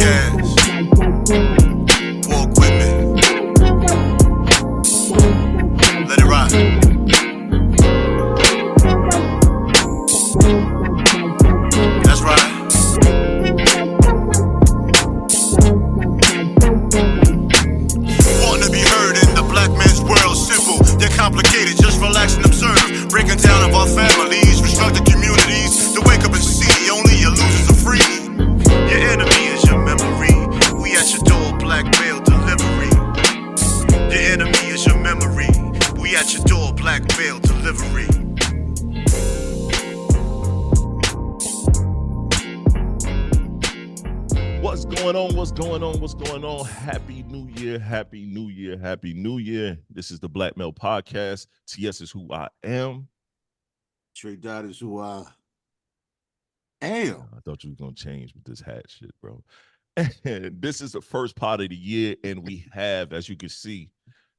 podcast. Walk with me. Let it ride. That's right. Wanting to be heard in the black man's world, simple, they're complicated, just relax and observe. Breaking down of our families, restructured communities, to wake up and see only your losers are free. Your enemy is your memory. We at your door, black mail delivery. Your enemy is your memory. We at your door, black mail delivery. What's going on? What's going on? What's going on? Happy New Year. Happy New Year. Happy New Year. This is the Black Male Podcast. TS is who I am. Tre-Dot is who I am. I thought you were going to change with this hat shit, bro. And this is the first part of the year, and we have, as you can see,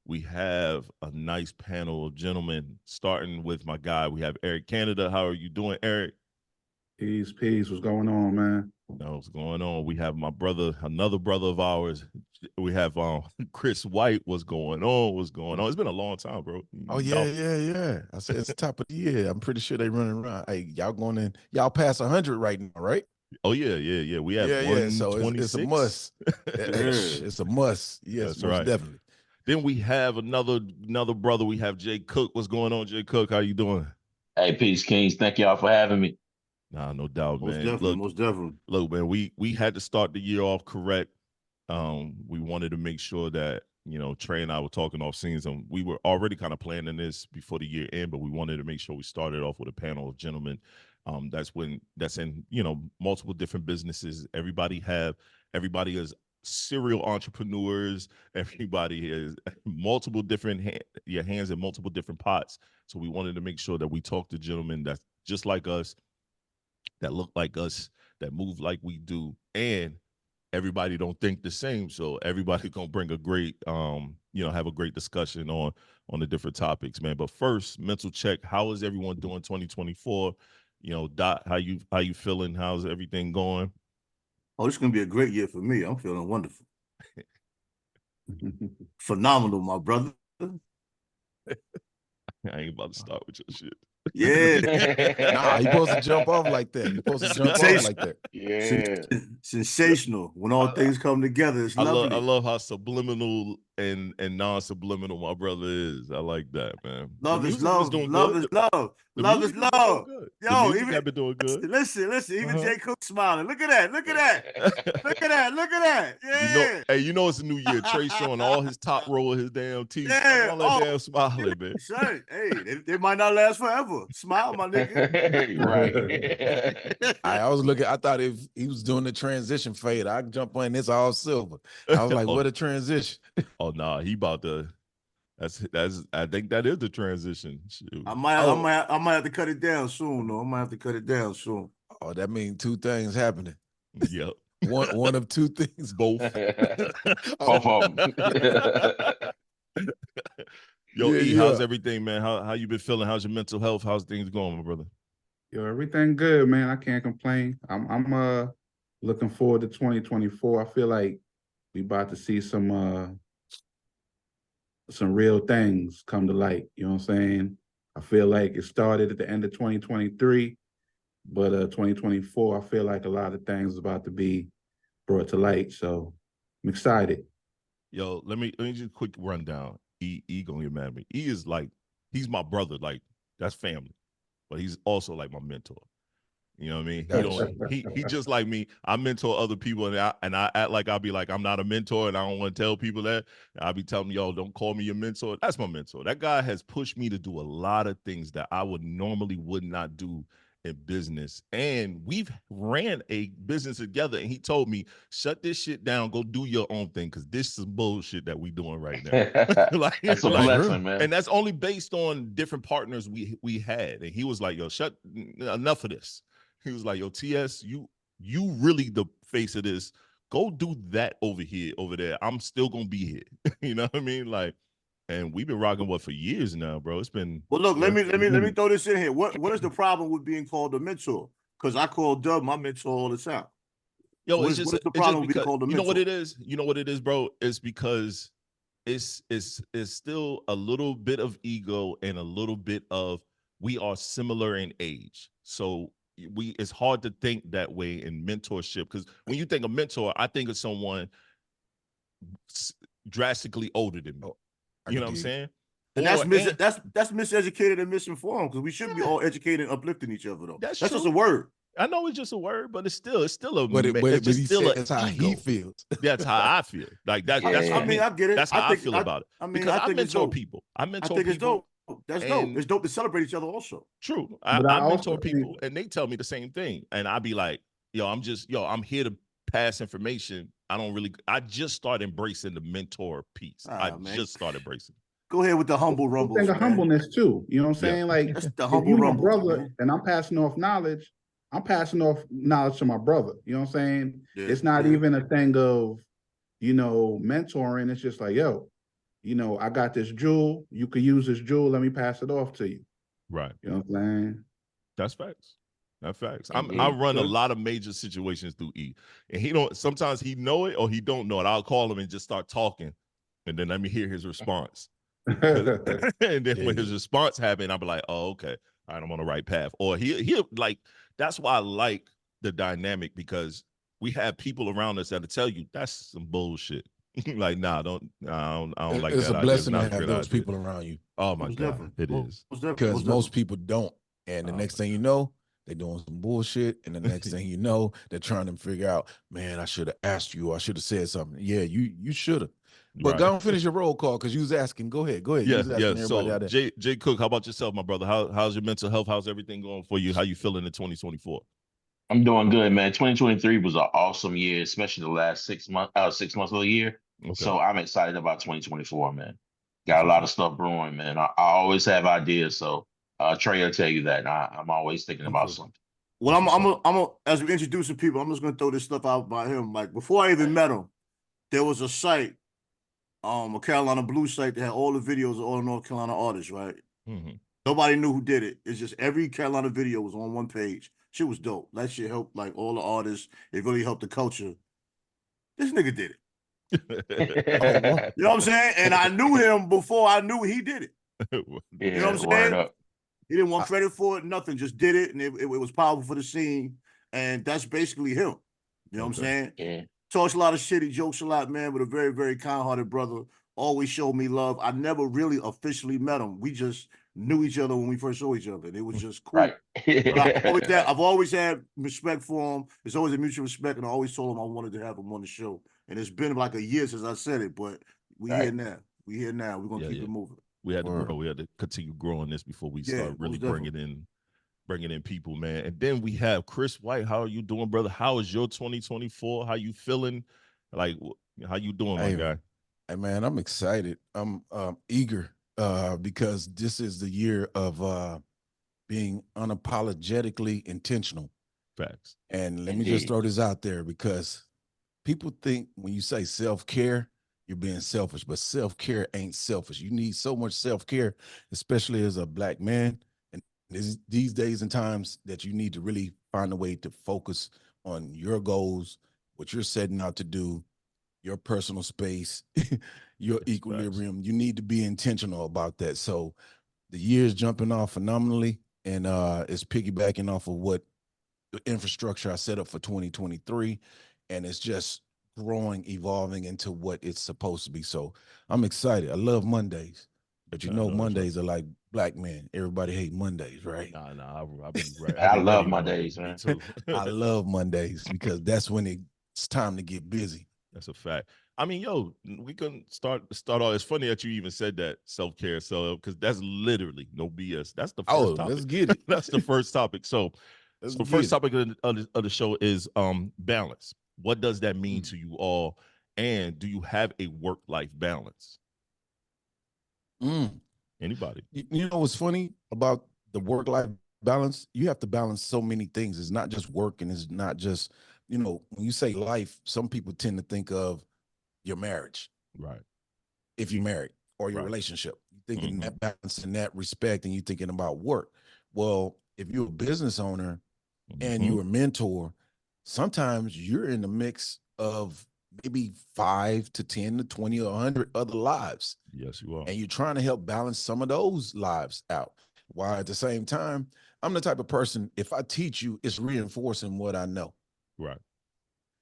we have a nice panel of gentlemen, starting with my guy. We have Eric Canada. How are you doing, Eric? Peace. What's going on, man? What's going on? We have my brother, another brother of ours. We have Chris White. What's going on? What's going on? It's been a long time, bro. Oh, yeah. I said it's the top of the year. I'm pretty sure they running around. Hey, y'all going in, y'all past 100 right now, right? Oh, yeah. We have So it's a must. It's a must. Yes, that's most right. Definitely. Then we have another brother. We have Jay Cook. What's going on, Jay Cook? How you doing? Hey, peace, Kings. Thank y'all for having me. Nah, no doubt, Most man. definitely. Look, man, we had to start the year off correct. We wanted to make sure that, Trey and I were talking off scenes, and we were already kind of planning this before the year end, but we wanted to make sure we started off with a panel of gentlemen. That's in, multiple different businesses. Everybody is serial entrepreneurs. Everybody has multiple different hands in multiple different pots. So we wanted to make sure that we talk to gentlemen that's just like us, that look like us, that move like we do, and everybody don't think the same. So everybody gonna bring a great, have a great discussion on the different topics, man. But first, mental check. How is everyone doing 2024? Dot, how you feeling? How's everything going? Oh, this is gonna be a great year for me. I'm feeling wonderful. Phenomenal, my brother. I ain't about to start with your shit. Yeah. Nah, you supposed to jump off like that. You supposed to jump off like that. Yeah. Sensational. When all things come together, it's lovely. I love how subliminal and non-subliminal my brother is. I like that, man. Love is love. Love is love. Love is love. Yo, even I've been doing good. Listen. Even Jay Cook smiling. Look at that. Look at that. Yeah. It's a new year. Trey showing all his top row of his damn teeth. Yeah. All that damn smiling, man. Son, hey, they might not last forever. Smile, my nigga. Right. I was looking. I thought if he was doing the transition fade, I'd jump on this all silver. I was like, what a transition. Oh nah, he about to. That's. I think that is the transition. Shoot. I might have to cut it down soon, though. Oh, that means two things happening. Yep. One of two things. Both. Both of them. Yo, Yeah, E, yeah. how's everything, man? How you been feeling? How's your mental health? How's things going, my brother? Yo, everything good, man. I can't complain. I'm looking forward to 2024. I feel like we about to see some real things come to light. You know what I'm saying? I feel like it started at the end of 2023, but 2024, I feel like a lot of things is about to be brought to light. So I'm excited. Yo, let me just quick rundown. E gonna get mad at me. E is like, he's my brother, like that's family, but he's also like my mentor. You know what I mean? He just like me. I mentor other people, and I act like I'll be like I'm not a mentor, and I don't want to tell people that. I'll be telling y'all, don't call me your mentor. That's my mentor. That guy has pushed me to do a lot of things that I would not do in business. And we've ran a business together, and he told me, shut this shit down, go do your own thing, because this is bullshit that we doing right now. That's a blessing, man. And that's only based on different partners we had. And he was like, yo, enough of this. He was like, yo, TS, you really the face of this. Go do that over there. I'm still gonna be here. You know what I mean? Like, and we've been rocking for years now, bro. It's been. Well, look, let me throw this in here. What is the problem with being called a mentor? Because I call Dub my mentor all the time. Yo, What it's is just the problem with being because called a you know what mentor? it is. You know what it is, bro. It's because it's still a little bit of ego and a little bit of we are similar in age, so it's hard to think that way in mentorship, because when you think of mentor, I think of someone drastically older than me. Oh, You know what I'm saying? And that's miseducated and misinformed, because we should be all educated and uplifting each other, though. That's just true. a word. I know it's just a word, but it's still a But it's just he still says how ego. he feels. That's how I feel. Like that's I for mean, me. I get it. That's how I feel about it. I mean, Because I I think it's mentor dope. people. I I mentor think it's people. dope. That's dope. It's dope to celebrate each other also. True. But I I mentor also people think, and they tell me the same thing. And I be like, I'm here to pass information. I just start embracing the mentor piece. I Man. just started embracing. Go ahead with the humble I rumbles, think of man. humbleness too. You know what I'm Yeah. saying? Like, That's the if humble you my rumbles, brother man. and I'm passing off knowledge, I'm passing off knowledge to my brother. You know what I'm saying? Yeah, It's not yeah. even a thing of, mentoring. It's just like, yo, I got this jewel. You could use this jewel. Let me pass it off to you. Right. You know what I'm saying? That's facts. That's facts. Yeah. I run a lot of major situations through E, and sometimes he know it or he don't know it. I'll call him and just start talking, and then let me hear his response. And then when his response happened, I'll be like, oh, okay, all right, I'm on the right path. Or he'll like, that's why I like the dynamic, because we have people around us that'll tell you that's some bullshit. Like, nah, I don't like It's that a idea. blessing It's to not a have good those idea. people around you. Oh my Most God, definitely. it is. Because most people don't. And the Oh, next thing you know, they're doing some bullshit. And the next thing you know, they're trying to figure out, man, I should have asked you, or I should have said something. Yeah, you should have. But right. go and finish your roll call, because you was asking. Go ahead. You Yeah, was asking everybody So out there. Jay Cook, how about yourself, my brother? How's your mental health? How's everything going for you? How you feeling in 2024? I'm doing good, man. 2023 was an awesome year, especially the last 6 months, 6 months of the year. Okay. So I'm excited about 2024, man. That's Got a lot of what's stuff brewing, man. I always have ideas, so Trey will tell you that. And I'm always thinking about something. Well, That's I'm as we're introducing people, I'm just gonna throw this stuff out by him. Like, before I even met him, there was a site, a Carolina Blue site that had all the videos of all the North Carolina artists, right? Mm-hmm. Nobody knew who did it. It's just every Carolina video was on one page. Shit was dope. That shit helped like all the artists. It really helped the culture. This nigga did it. You know what I'm saying? And I knew him before I knew he did it. Yeah, You know what I'm word saying? up. He didn't want credit for it, nothing. Just did it, and it was powerful for the scene. And that's basically him. You know what I'm saying? Yeah. Talks a lot of shit. He jokes a lot, man, but a very, very kind-hearted brother. Always showed me love. I never really officially met him. We just knew each other when we first saw each other. And it was just cool. Right. But I've always had respect for him. It's always a mutual respect, and I always told him I wanted to have him on the show. And it's been like a year since I said it, but we here now. We're gonna keep it moving. We had to grow. We had to continue growing this before we start really bringing in people, man. And then we have Chris White. How are you doing, brother? How is your 2024? How you feeling? Like, how you doing, my guy? Hey, man, I'm excited. I'm eager because this is the year of being unapologetically intentional. Facts. And let me just throw this out there, because people think when you say self-care, you're being selfish, but self-care ain't selfish. You need so much self-care, especially as a Black man. And these days and times that you need to really find a way to focus on your goals, what you're setting out to do, your personal space, your equilibrium. You need to be intentional about that. So the year's jumping off phenomenally, and it's piggybacking off of what the infrastructure I set up for 2023, and it's just growing, evolving into what it's supposed to be. So I'm excited. I love Mondays, but Mondays are like Black men. Everybody hate Mondays, right? Nah, I'll be right. I love my days, man. Me too. I love Mondays because that's when it's time to get busy. That's a fact. I mean, yo, we can start off. It's funny that you even said that self-care, because that's literally no BS. That's the first topic. Let's get it. That's the first topic. So the first topic of the show is balance. What does that mean to you all? And do you have a work-life balance? Anybody? You know what's funny about the work-life balance? You have to balance so many things. It's not just work, and it's not just, when you say life, some people tend to think of your marriage. Right. If you're married, or your relationship. You're thinking that balance and that respect, and you're thinking about work. Well, if you're a business owner and you're a mentor, sometimes you're in the mix of maybe 5 to 10 to 20 or 100 other lives. Yes, you are. And you're trying to help balance some of those lives out. While at the same time, I'm the type of person, if I teach you, it's reinforcing what I know. Right.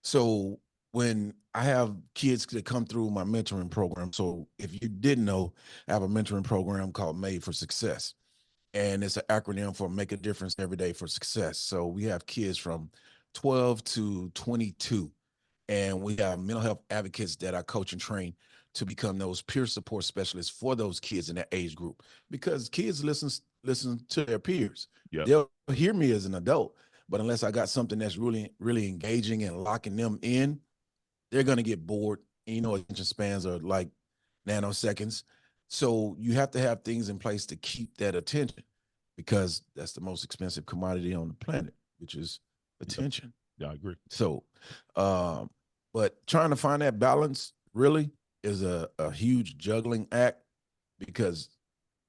So when I have kids that come through my mentoring program, so if you didn't know, I have a mentoring program called Made for Success. And it's an acronym for Make a Difference Every Day for Success. So we have kids from 12 to 22. And we have mental health advocates that I coach and train to become those peer support specialists for those kids in that age group. Because kids listen to their peers. Yep. They'll hear me as an adult, but unless I got something that's really, really engaging and locking them in, they're going to get bored. And you know, attention spans are like nanoseconds. So you have to have things in place to keep that attention, because that's the most expensive commodity on the planet, which is attention. Yeah, I agree. So, but trying to find that balance really is a huge juggling act, because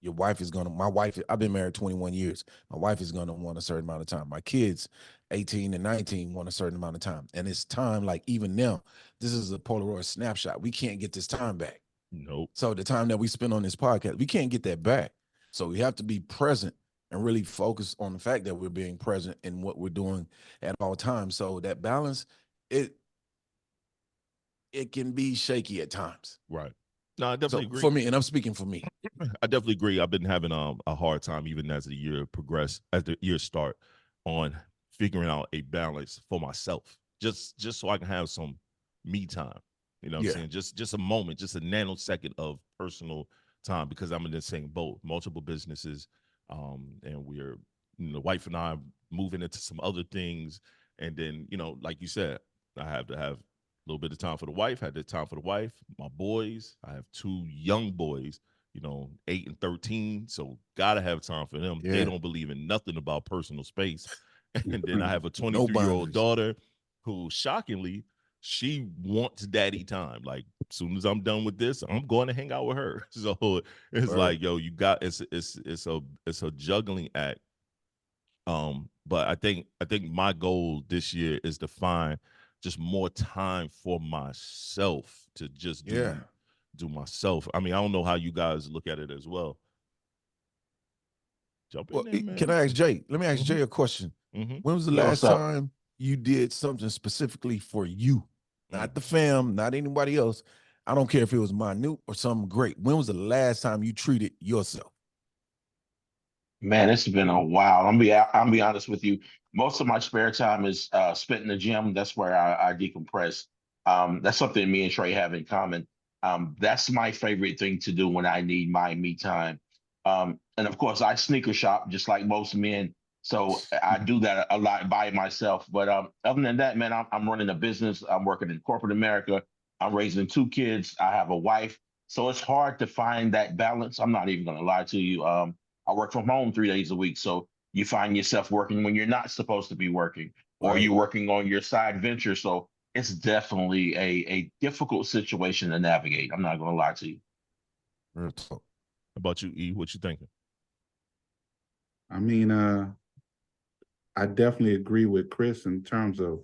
your wife is my wife, I've been married 21 years. My wife is going to want a certain amount of time. My kids, 18 and 19, want a certain amount of time. And it's time, like even now, this is a Polaroid snapshot. We can't get this time back. Nope. So the time that we spend on this podcast, we can't get that back. So we have to be present and really focus on the fact that we're being present in what we're doing at all times. So that balance, it can be shaky at times. Right. No, I definitely agree. For me, and I'm speaking for me. I definitely agree. I've been having a hard time, even as the year progressed, as the year start, on figuring out a balance for myself, just so I can have some me time. You know what I'm saying? Just a moment, just a nanosecond of personal time, because I'm in the same boat, multiple businesses, and we're, the wife and I moving into some other things, and then, like you said, I have to have a little bit of time for the wife. Had the time for the wife, my boys. I have 2 young boys, 8 and 13. So gotta have time for them. Yeah. They don't believe in nothing about personal space. And then I have a No 23-year-old boundaries. daughter who, shockingly, she wants daddy time. Like, as soon as I'm done with this, I'm going to hang out with her. So it's like, yo, you got it's a juggling act. But I think my goal this year is to find just more time for myself, to just do myself. I mean, I don't know how you guys look at it as well. Jump in there, man. Can I ask Jay? Let me ask Jay a question. Mm-hmm. When was the last time you did something specifically for you? Not the fam, not anybody else. I don't care if it was minute or something great. When was the last time you treated yourself? Man, it's been a while. I'm be honest with you. Most of my spare time is spent in the gym. That's where I decompress. That's something me and Trey have in common. That's my favorite thing to do when I need my me time. And of course, I sneaker shop just like most men. So I do that a lot by myself. But other than that, man, I'm running a business. I'm working in corporate America. I'm raising 2 kids. I have a wife. So it's hard to find that balance. I'm not even going to lie to you. I work from home 3 days a week. So you find yourself working when you're not supposed to be working, or you're working on your side venture. So it's definitely a difficult situation to navigate. I'm not going to lie to you. How about you, E? What you thinking? I mean, I definitely agree with Chris in terms of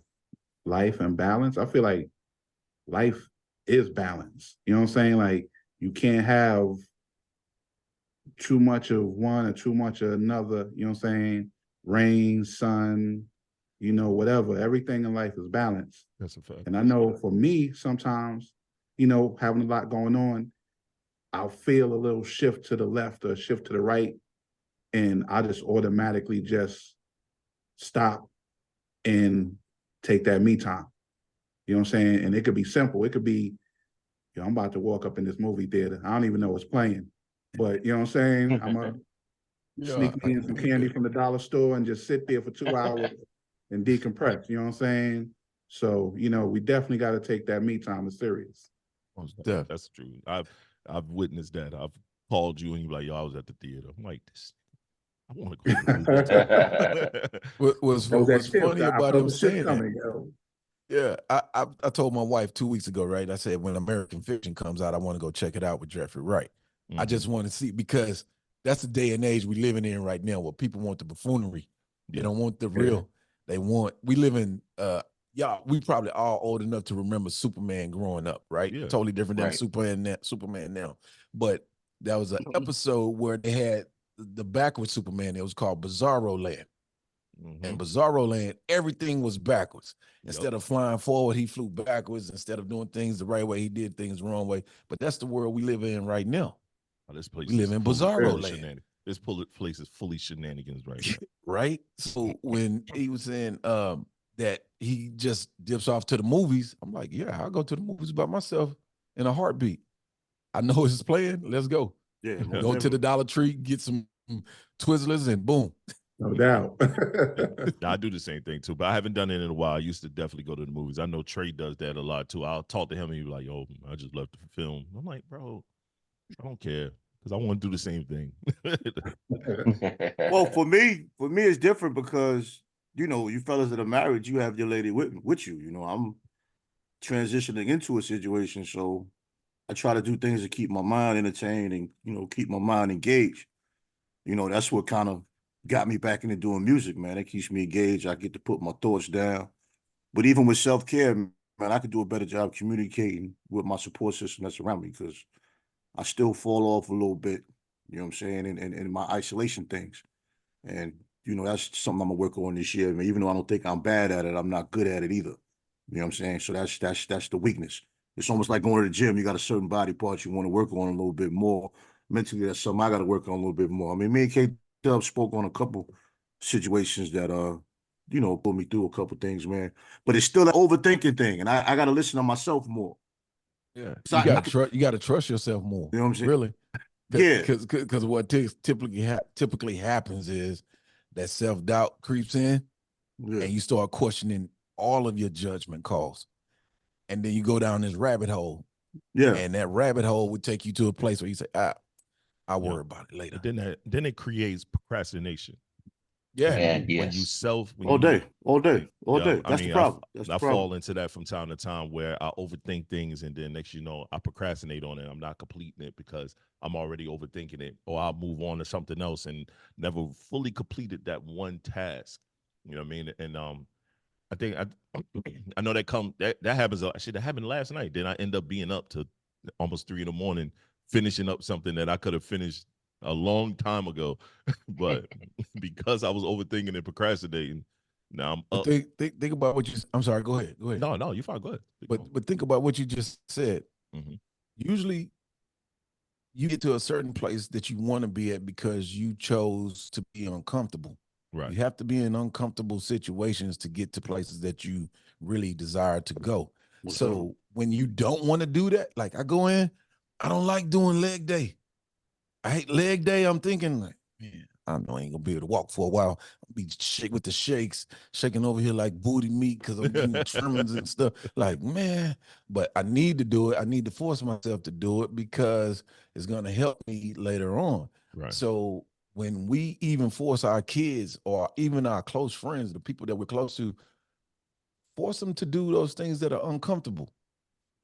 life and balance. I feel like life is balance. You know what I'm saying? Like, you can't have too much of one or too much of another. You know what I'm saying? Rain, sun, whatever. Everything in life is balance. That's a fact. And I know for me, sometimes, having a lot going on, I'll feel a little shift to the left or shift to the right, and I just automatically just stop and take that me time. You know what I'm saying? And it could be simple. It could be, I'm about to walk up in this movie theater. I don't even know what's playing. But you know what I'm saying? I'm going to sneak me in some candy from the dollar store and just sit there for 2 hours and decompress. You know what I'm saying? So, we definitely got to take that me time as serious. That's true. I've witnessed that. I've called you and you're like, yo, I was at the theater. I'm like, I want to go to the movie. What's funny about him saying coming, that? Yeah, I told my wife 2 weeks ago, right? I said, when American Fiction comes out, I want to go check it out with Jeffrey Wright. Mm-hmm. I just want to see, because that's the day and age we living in right now, where people want the buffoonery. They don't want the real. We live in y'all, we probably all old enough to remember Superman growing up, right? Yeah. Totally different than Right. Superman now. But that was an episode where they had the backwards Superman. It was called Bizarro Land. And Bizarro Land, everything was backwards. Instead of flying forward, he flew backwards. Instead of doing things the right way, he did things the wrong way. But that's the world we live in right now. Oh, this place We live is in fully Bizarro Land. shenanigans. This place is fully shenanigans right now. Right? So when he was saying that he just dips off to the movies, I'm like, yeah, I'll go to the movies by myself in a heartbeat. I know it's playing. Let's go. Yeah, Go to the Dollar Tree, get some Twizzlers, and boom. No doubt. I do the same thing too, but I haven't done it in a while. I used to definitely go to the movies. I know Trey does that a lot too. I'll talk to him and he's like, "Yo, I just love the film." I'm like, "Bro, I don't care because I want to do the same thing." Well, for me, it's different because you fellas that are married, you have your lady with you. I'm transitioning into a situation, so I try to do things to keep my mind entertained and keep my mind engaged. That's what kind of got me back into doing music, man. It keeps me engaged. I get to put my thoughts down. But even with self-care, man, I could do a better job communicating with my support system that's around me because I still fall off a little bit, you know what I'm saying, in my isolation things. And, that's something I'm gonna work on this year. I mean, even though I don't think I'm bad at it, I'm not good at it either. You know what I'm saying? So that's the weakness. It's almost like going to the gym. You got a certain body part you want to work on a little bit more. Mentally, that's something I got to work on a little bit more. I mean, me and K-Dub spoke on a couple situations that put me through a couple things, man. But it's still an overthinking thing, and I got to listen to myself more. Yeah, So you got to trust yourself more. You know what I'm saying? Really? Yeah. Because what typically happens is that self-doubt creeps in, and you start questioning all of your judgment calls, and then you go down this rabbit hole. Yeah, and that rabbit hole would take you to a place where you say, I'll worry about it later. Then it creates procrastination. Yeah. And When yes. all day. Yeah, That's the problem. I fall into that from time to time where I overthink things and then next I procrastinate on it. I'm not completing it because I'm already overthinking it, or I'll move on to something else and never fully completed that one task. You know what I mean? And I think I know that happens. That happened last night. Then I end up being up to almost 3 a.m, finishing up something that I could have finished a long time ago, but because I was overthinking and procrastinating, now I'm up. Think about what you. I'm sorry. Go ahead. No, you're fine. Go ahead. But think about what you just said. Mhm. Usually, you get to a certain place that you want to be at because you chose to be uncomfortable. Right. You have to be in uncomfortable situations to get to places that you really desire to go. So when you don't want to do that, like I go in, I don't like doing leg day. I hate leg day. I'm thinking like, man, I know I ain't gonna be able to walk for a while. I'll be with the shakes, shaking over here like booty meat because I'm getting tremors and stuff. Like, man, but I need to do it. I need to force myself to do it because it's gonna help me later on. Right. So when we even force our kids or even our close friends, the people that we're close to, force them to do those things that are uncomfortable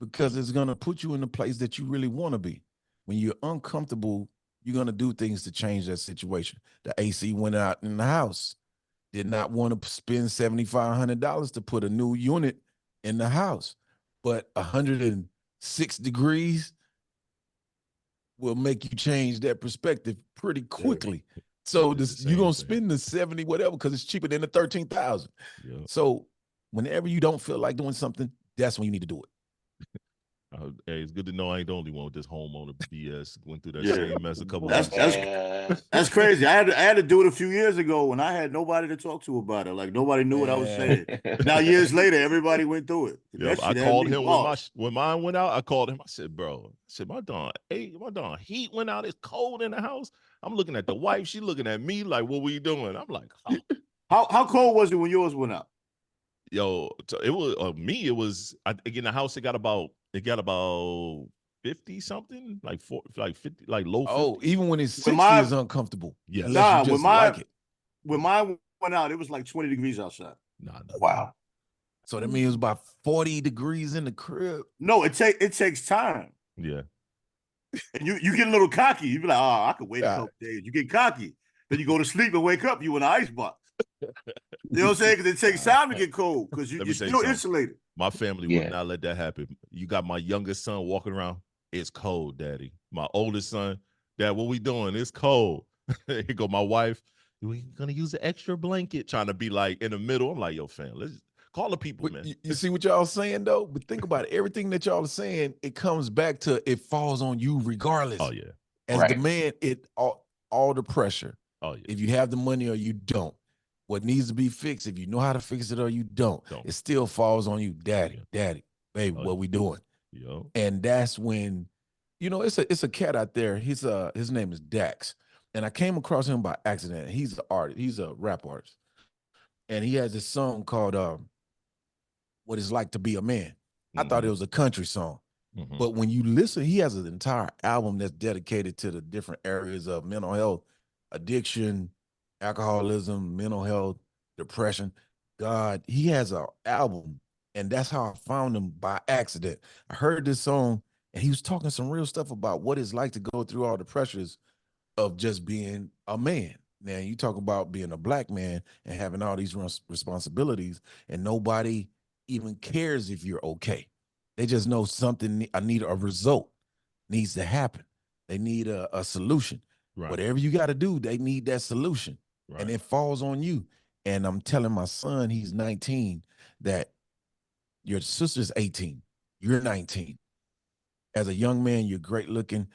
because it's gonna put you in the place that you really want to be. When you're uncomfortable, you're going to do things to change that situation. The AC went out in the house. Did not want to spend $7,500 to put a new unit in the house. But 106 degrees will make you change that perspective pretty quickly. Yeah. So you're going to spend the 70 whatever because it's cheaper than the 13,000. Yeah. So whenever you don't feel like doing something, that's when you need to do it. Hey, it's good to know I ain't the only one with this homeowner BS. Went through that same mess a couple of That's crazy. I had to do it a few years ago when I had nobody to talk to about it. Like nobody knew what I was saying. Now years later, everybody went through it. Yeah, I called him when mine went out. I called him. I said, "Bro, my darn heat went out. It's cold in the house." I'm looking at the wife. She looking at me like, "What we doing?" I'm like, "How cold was it when yours went out?" Yo, it was me. It was again the house. It got about 50 something, like 50, like low 50. Oh, even when it's 60 is uncomfortable. Yeah. Nah, when mine went out, it was like 20 degrees outside. Nah. Wow. So that means it was about 40 degrees in the crib. No, it takes time. Yeah. And you get a little cocky. You be like, I could wait a couple days. You get cocky. Then you go to sleep and wake up, you in an icebox. You know what I'm saying? Because it takes time to get cold because Let me you're tell you still something. insulated. My family will Yeah. not let that happen. You got my youngest son walking around. It's cold, Daddy. My oldest son, Dad, what we doing? It's cold. Here go my wife. We gonna use an extra blanket, trying to be like in the middle. I'm like, yo, fam, let's call the people, But man. you see what y'all saying though? But think about it. Everything that y'all are saying, it comes back to it falls on you regardless. Oh yeah. As the Right. man, all the pressure. Oh yeah. If you have the money or you don't, what needs to be fixed, if you know how to fix it or you don't, it still falls on you, daddy, baby, Oh, what we doing? Yo. And that's when, it's a cat out there. His name is Dax, and I came across him by accident. He's an artist. He's a rap artist, and he has this song called "What It's Like to Be a Man." I thought it was a country song. Mhm. But when you listen, he has an entire album that's dedicated to the different areas of mental health, addiction, alcoholism, mental health, depression. God, he has an album, and that's how I found him by accident. I heard this song, and he was talking some real stuff about what it's like to go through all the pressures of just being a man. Now, you talk about being a black man and having all these responsibilities, and nobody even cares if you're okay. They just know something, I need a result needs to happen. They need a solution. Right. Whatever you got to do, they need that solution. Right. And it falls on you. And I'm telling my son, he's 19, that your sister's 18, you're 19. As a young man, you're great looking.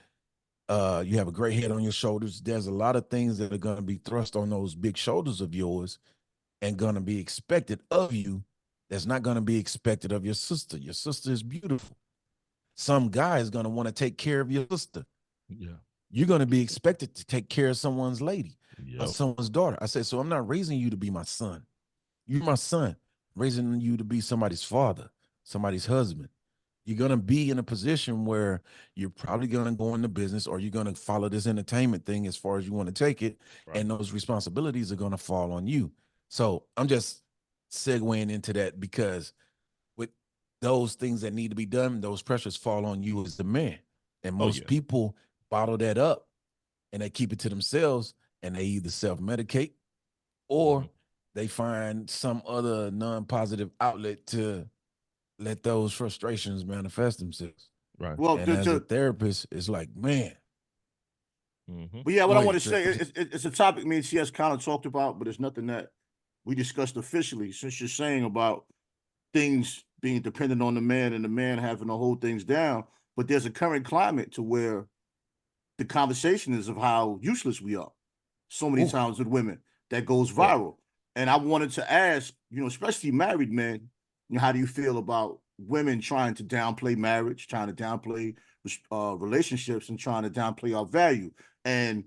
You have a great head on your shoulders. There's a lot of things that are going to be thrust on those big shoulders of yours and going to be expected of you that's not going to be expected of your sister. Your sister is beautiful. Some guy is going to want to take care of your sister. Yeah. You're going to be expected to take care of someone's lady or Yep. someone's daughter. I said, so I'm not raising you to be my son. You're my son, raising you to be somebody's father, somebody's husband. You're going to be in a position where you're probably going to go into business or you're going to follow this entertainment thing as far as you want to take it. Right. And those responsibilities are going to fall on you. So I'm just segueing into that because with those things that need to be done, those pressures fall on you as the man. And most people bottle that up and they keep it to themselves and they either self-medicate or they find some other non-positive outlet to let those frustrations manifest themselves. Right. Well, And as a therapist, it's like, man. But yeah, what Go I want ahead, to say, it's a topic me and CS kind of talked about, but it's nothing that we discussed officially. Since you're saying about things being dependent on the man and the man having to hold things down, but there's a current climate to where the conversation is of how useless we are so many times with women that goes viral. And I wanted to ask, especially married men, how do you feel about women trying to downplay marriage, trying to downplay relationships, and trying to downplay our value? And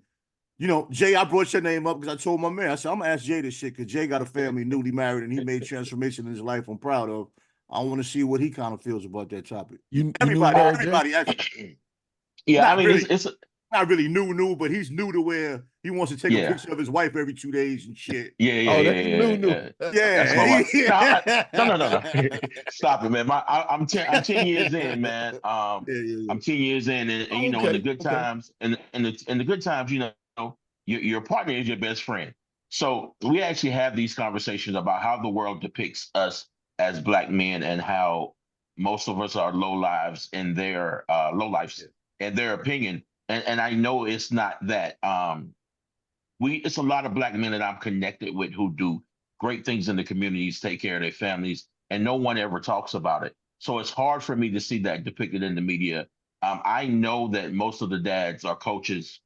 Jay, I brought your name up because I told my man, I said, I'm gonna ask Jay this shit because Jay got a family, newly married, and he made transformation in his life. I'm proud of. I want to see what he kind of feels about that topic. Everybody, actually, yeah, not I mean, really, it's not really new, but he's new to where he wants to take a picture of his wife every 2 days and shit. Yeah. That's my wife. No. Stop it, man. I'm 10 years in, man. I'm 10 years in, and in the good times, and in the good times, your partner is your best friend. So we actually have these conversations about how the world depicts us as black men and how most of us are low lives in their low lives in their opinion. And I know it's not that. It's a lot of black men that I'm connected with who do great things in the communities, take care of their families, and no one ever talks about it. So it's hard for me to see that depicted in the media. I know that most of the dads are coaches.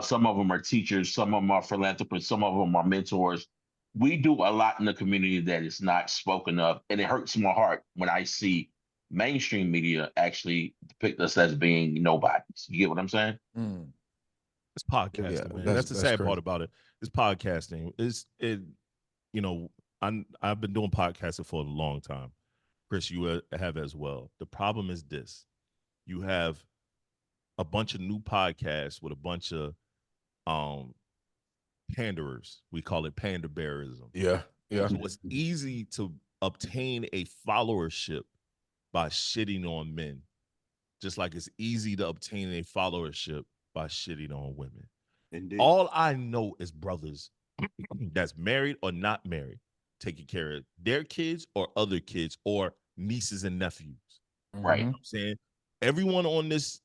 Some of them are teachers. Some of them are philanthropists. Some of them are mentors. We do a lot in the community that is not spoken of, and it hurts my heart when I see mainstream media actually depict us as being nobodies. You get what I'm saying? It's podcasting, man. That's the sad crazy part about it. It's podcasting. I've been doing podcasting for a long time. Chris, you have as well. The problem is this: you have a bunch of new podcasts with a bunch of panderers. We call it panda bearism. Yeah. So it's easy to obtain a followership by shitting on men, just like it's easy to obtain a followership by shitting on women. Indeed. All I know is brothers that's married or not married, taking care of their kids or other kids or nieces and nephews. Right. I'm saying everyone on this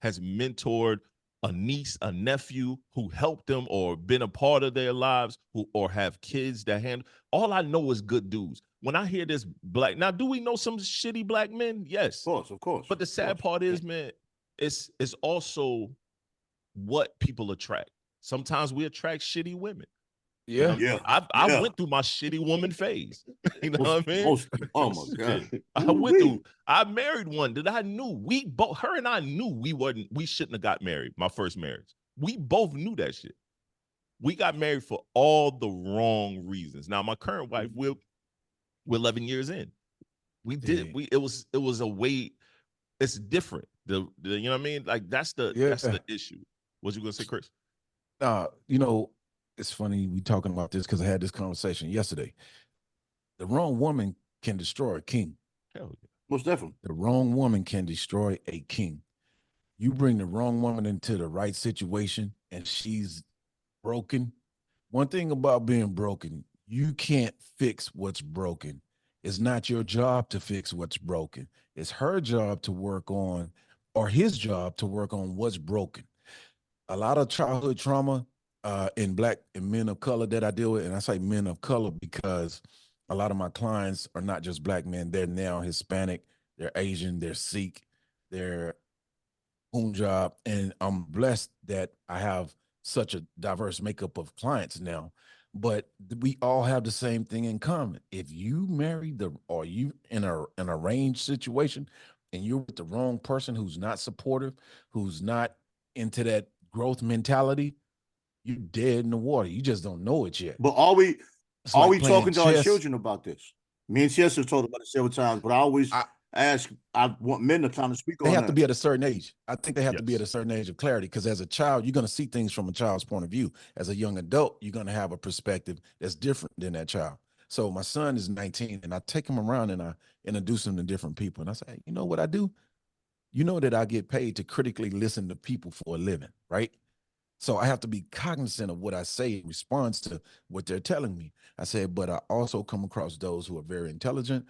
has mentored a niece, a nephew who helped them or been a part of their lives, who or have kids that handle. All I know is good dudes. When I hear this black, now do we know some shitty black men? Yes. Of course. But the sad part is, man, it's also what people attract. Sometimes we attract shitty women. You know Yeah. what I mean? I went through my shitty woman phase. You know what I mean? Oh my God. I went through. I married one that I knew her and I knew we shouldn't have got married. My first marriage. We both knew that shit. We got married for all the wrong reasons. Now my current wife, we're 11 years in. We did. Yeah. It was a way. It's different. The you know what I mean? Like that's the issue. What you gonna say, Chris? You know, it's funny we talking about this because I had this conversation yesterday. The wrong woman can destroy a king. Hell yeah. Most definitely. The wrong woman can destroy a king. You bring the wrong woman into the right situation and she's broken. One thing about being broken, you can't fix what's broken. It's not your job to fix what's broken. It's her job to work on, or his job to work on what's broken. A lot of childhood trauma in black and men of color that I deal with, and I say men of color because a lot of my clients are not just black men. They're now Hispanic, they're Asian, they're Sikh, they're Punjab, and I'm blessed that I have such a diverse makeup of clients now. But we all have the same thing in common. If you marry or you in an arranged situation, and you're with the wrong person who's not supportive, who's not into that growth mentality, you're dead in the water. You just don't know it yet. But are we It's like playing talking to our chess. children about this? Me and Chess have talked about it several times, but I always ask, I want men to kind of speak on They that. have to be at a certain age. I think they have to be at a Yes. certain age of clarity because as a child, you're going to see things from a child's point of view. As a young adult, you're going to have a perspective that's different than that child. So my son is 19 and I take him around and I introduce him to different people. And I say, hey, you know what I do? You know that I get paid to critically listen to people for a living, right? So I have to be cognizant of what I say in response to what they're telling me. I said, but I also come across those who are very intelligent.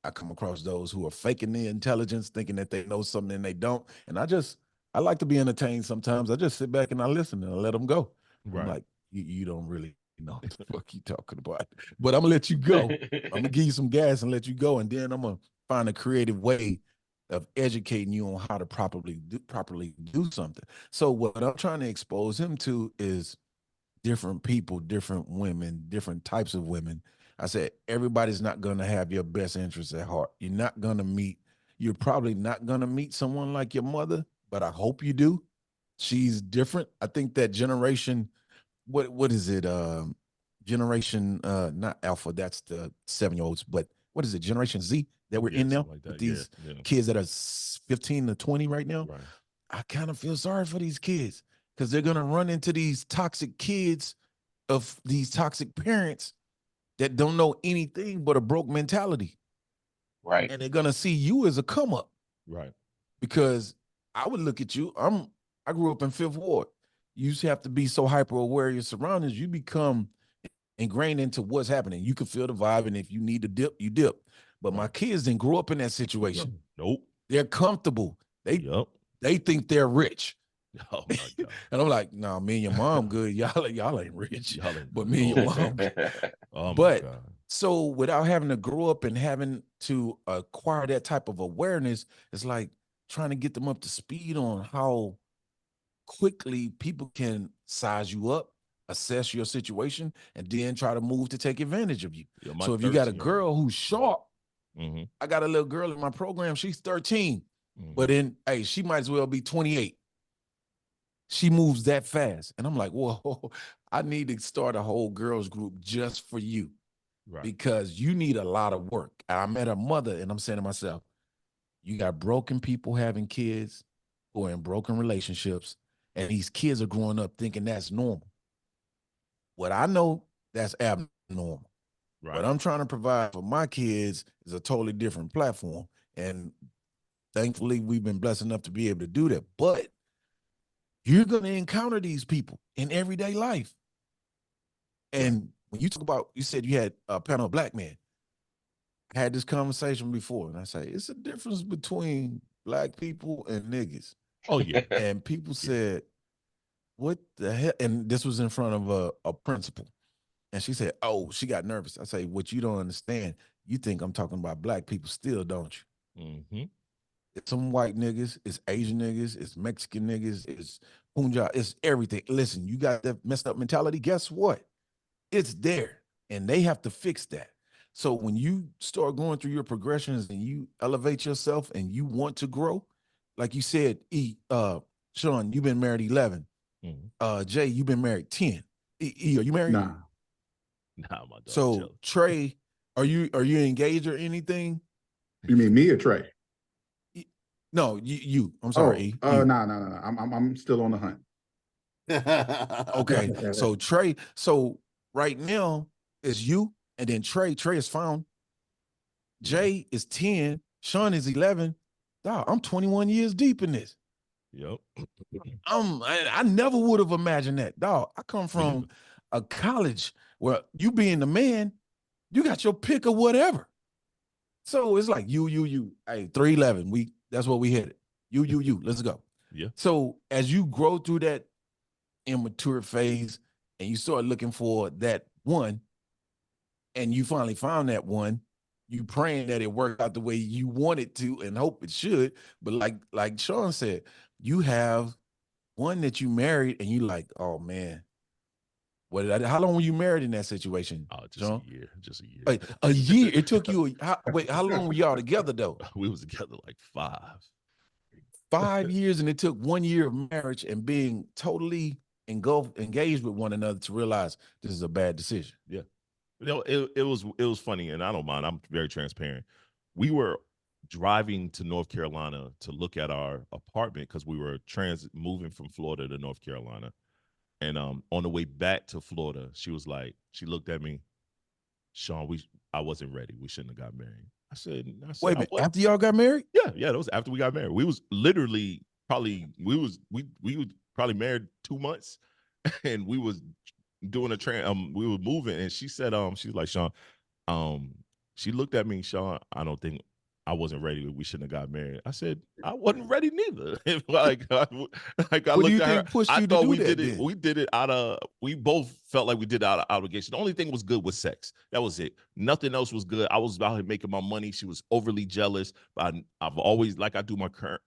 I come across those who are faking the intelligence, thinking that they know something and they don't. And I like to be entertained sometimes. I just sit back and I listen and I let them go. I'm Right. like, you don't really know what the fuck you talking about. But I'm gonna let you go. I'm gonna give you some gas and let you go. And then I'm gonna find a creative way of educating you on how to properly do something. So what I'm trying to expose him to is different people, different women, different types of women. I said, everybody's not going to have your best interests at heart. You're probably not going to meet someone like your mother, but I hope you do. She's different. I think that generation, what is it? Generation, not alpha, that's the 7-year-olds, but what is it? Generation Z that we're in now Like with that. these Yeah. kids that are 15 to 20 right now. Right. I kind of feel sorry for these kids because they're going to run into these toxic kids of these toxic parents that don't know anything but a broke mentality. Right. And they're going to see you as a come up Right. because I would look at you. I grew up in Fifth Ward. You just have to be so hyper aware of your surroundings. You become ingrained into what's happening. You can feel the vibe. And if you need to dip, you dip. But my kids didn't grow up in that situation. Nope. They're comfortable. Yep. They think they're rich. Oh my God. And I'm like, no, me and your mom good. Y'all ain't rich. Y'all ain't But me and your mom. Oh my But God. so without having to grow up and having to acquire that type of awareness, it's like trying to get them up to speed on how quickly people can size you up, assess your situation, and then try to move to take advantage of you. Yeah, my So if you got a 13-year-old. girl who's sharp, Mm-hmm. I got a little girl in my program, she's 13, Mm-hmm. but hey, she might as well be 28. She moves that fast. And I'm like, whoa, I need to start a whole girls group just for you. Right. Because you need a lot of work. I met a mother and I'm saying to myself, you got broken people having kids who are in broken relationships, and these kids are growing up thinking that's normal. What I know, that's abnormal. Right. What I'm trying to provide for my kids is a totally different platform. And thankfully, we've been blessed enough to be able to do that. But you're going to encounter these people in everyday life. And when you talk about, you said you had a panel of black men. I had this conversation before, and I say it's a difference between black people and niggas. Oh yeah. And people Yeah. said, "What the hell?" And this was in front of a principal, and she said, "Oh, she got nervous." I say, "What you don't understand? You think I'm talking about black people still, don't you? Mm-hmm. It's some white niggas, it's Asian niggas, it's Mexican niggas, it's Punjab, it's everything. Listen, you got that messed up mentality. Guess what? It's there, and they have to fix that." So when you start going through your progressions and you elevate yourself and you want to grow, like you said, Sean, you've been married 11. Mm-hmm. Jay, you've been married 10. Are you married? Nah. Nah, my dog. So jealous. Trey, are you engaged or anything? You mean me or Trey? No, you. I'm sorry. Oh, no. I'm still on the hunt. Okay. So Trey, so right now it's you, and then Trey is found. Jay is 10, Sean is 11. Dog, I'm 21 years deep in this. Yep. I never would have imagined that. Dog, I come from a college where you being the man, you got your pick of whatever. So it's like you. Hey, 311. That's what we hit it. You. Let's go. Yeah. So as you grow through that immature phase and you start looking for that one, and you finally found that one, you praying that it worked out the way you want it to and hope it should. But like Sean said, you have one that you married and you like, oh man, how long were you married in that situation? Oh, just Sean? a year. Just a year. A year. It took you. How long were y'all together though? We was together like 5. 5 years, and it took 1 year of marriage and being totally engaged with one another to realize this is a bad decision. Yeah. You know, it was funny, and I don't mind. I'm very transparent. We were driving to North Carolina to look at our apartment because we were moving from Florida to North Carolina. And on the way back to Florida, she looked at me, Sean, I wasn't ready. We shouldn't have got married. I said, wait a minute, after y'all got married? Yeah, that was after we got married. We was literally we were probably married 2 months, and we was doing we were moving, and she said, she's like, Sean, she looked at me, Sean, I don't think I wasn't ready. We shouldn't have got married. I said, I wasn't ready neither. I What do you looked at her. think pushed I you to thought do we that did it. then? We did it we both felt like we did it out of obligation. The only thing was good was sex. That was it. Nothing else was good. I was out here making my money. She was overly jealous. But I've always, like I do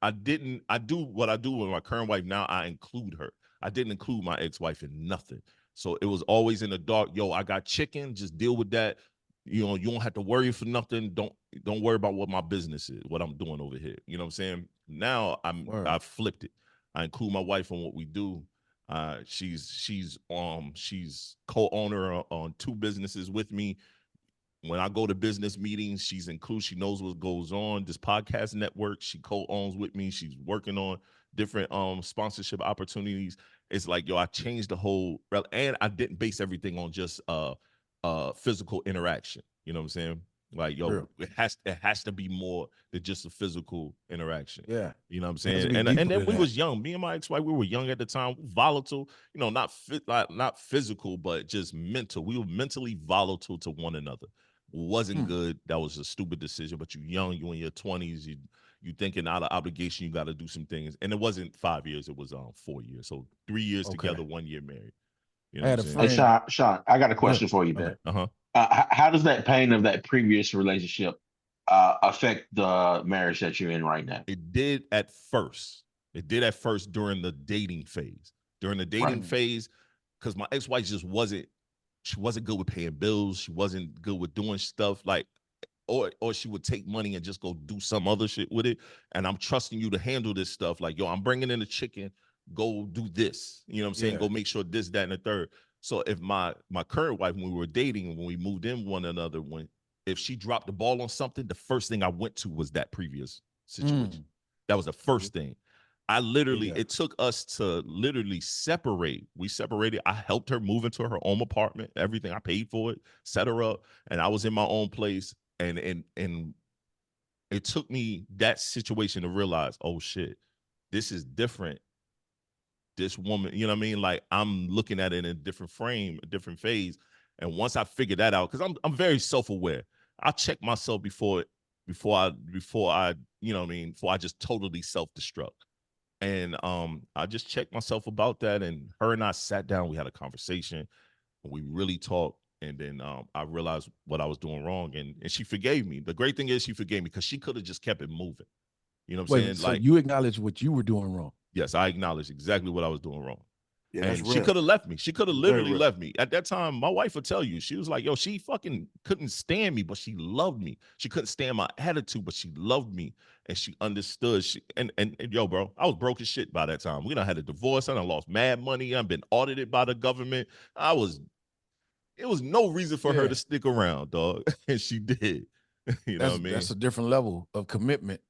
I do what I do with my current wife now. I include her. I didn't include my ex-wife in nothing. So it was always in the dark. Yo, I got chicken. Just deal with that. You know, you don't have to worry for nothing. Don't worry about what my business is, what I'm doing over here. You know what I'm saying? Now I've flipped it. I include my wife on what we do. She's co-owner on 2 businesses with me. When I go to business meetings, she's included. She knows what goes on. This podcast network, she co-owns with me. She's working on different sponsorship opportunities. It's like, yo, I changed the whole, and I didn't base everything on just physical interaction. You know what I'm saying? Like, yo, True. it has to be more than just a physical interaction. Yeah. You know what I'm It has to saying? be And deeper then than we that. was young. Me and my ex-wife, we were young at the time, volatile, you know, not physical, but just mental. We were mentally volatile to one another. Wasn't good. That was a stupid decision, but you young, you in your 20s, you thinking out of obligation, you got to do some things. And it wasn't 5 years, it was 4 years. So 3 years together, 1 year married. You know I had what a I'm Hey, friend. Sean, I got a question for you, man. Uh-huh. How does that pain of that previous relationship affect the marriage that you're in right now? It did at first. It did at first during the dating phase. During the dating phase, because my ex-wife just wasn't good with paying bills. She wasn't good with doing stuff like, or she would take money and just go do some other shit with it. And I'm trusting you to handle this stuff. Like, yo, I'm bringing in the chicken. Go do this. You know what I'm saying? Yeah. Go make sure this, that, and the third. So if my current wife, when we were dating, when we moved in one another, if she dropped the ball on something, the first thing I went to was that previous situation. That was the first thing. It took us to literally separate. We separated. I helped her move into her own apartment, everything. I paid for it, set her up, and I was in my own place. And it took me that situation to realize, oh shit, this is different. This woman, you know what I mean? Like, I'm looking at it in a different frame, a different phase. And once I figured that out, because I'm very self-aware, I check myself before I, you know what I mean, before I just totally self-destruct. And I just checked myself about that. And her and I sat down, we had a conversation, and we really talked. And then I realized what I was doing wrong, and she forgave me. The great thing is she forgave me because she could have just kept it moving. You know what I'm Wait, saying? so Like, you acknowledge what you were doing wrong. yes, I acknowledge exactly what I was doing wrong. Yeah, that's And real. she could have left me. She could have Very literally real. left me. At that time, my wife would tell you, she was like, yo, she fucking couldn't stand me, but she loved me. She couldn't stand my attitude, but she loved me. And she understood. And yo, bro, I was broke as shit by that time. We done had a divorce. I done lost mad money. I've been audited by the government. It was no reason for her Yeah. to stick around, dog. And she did. You know what I mean? That's a different level of commitment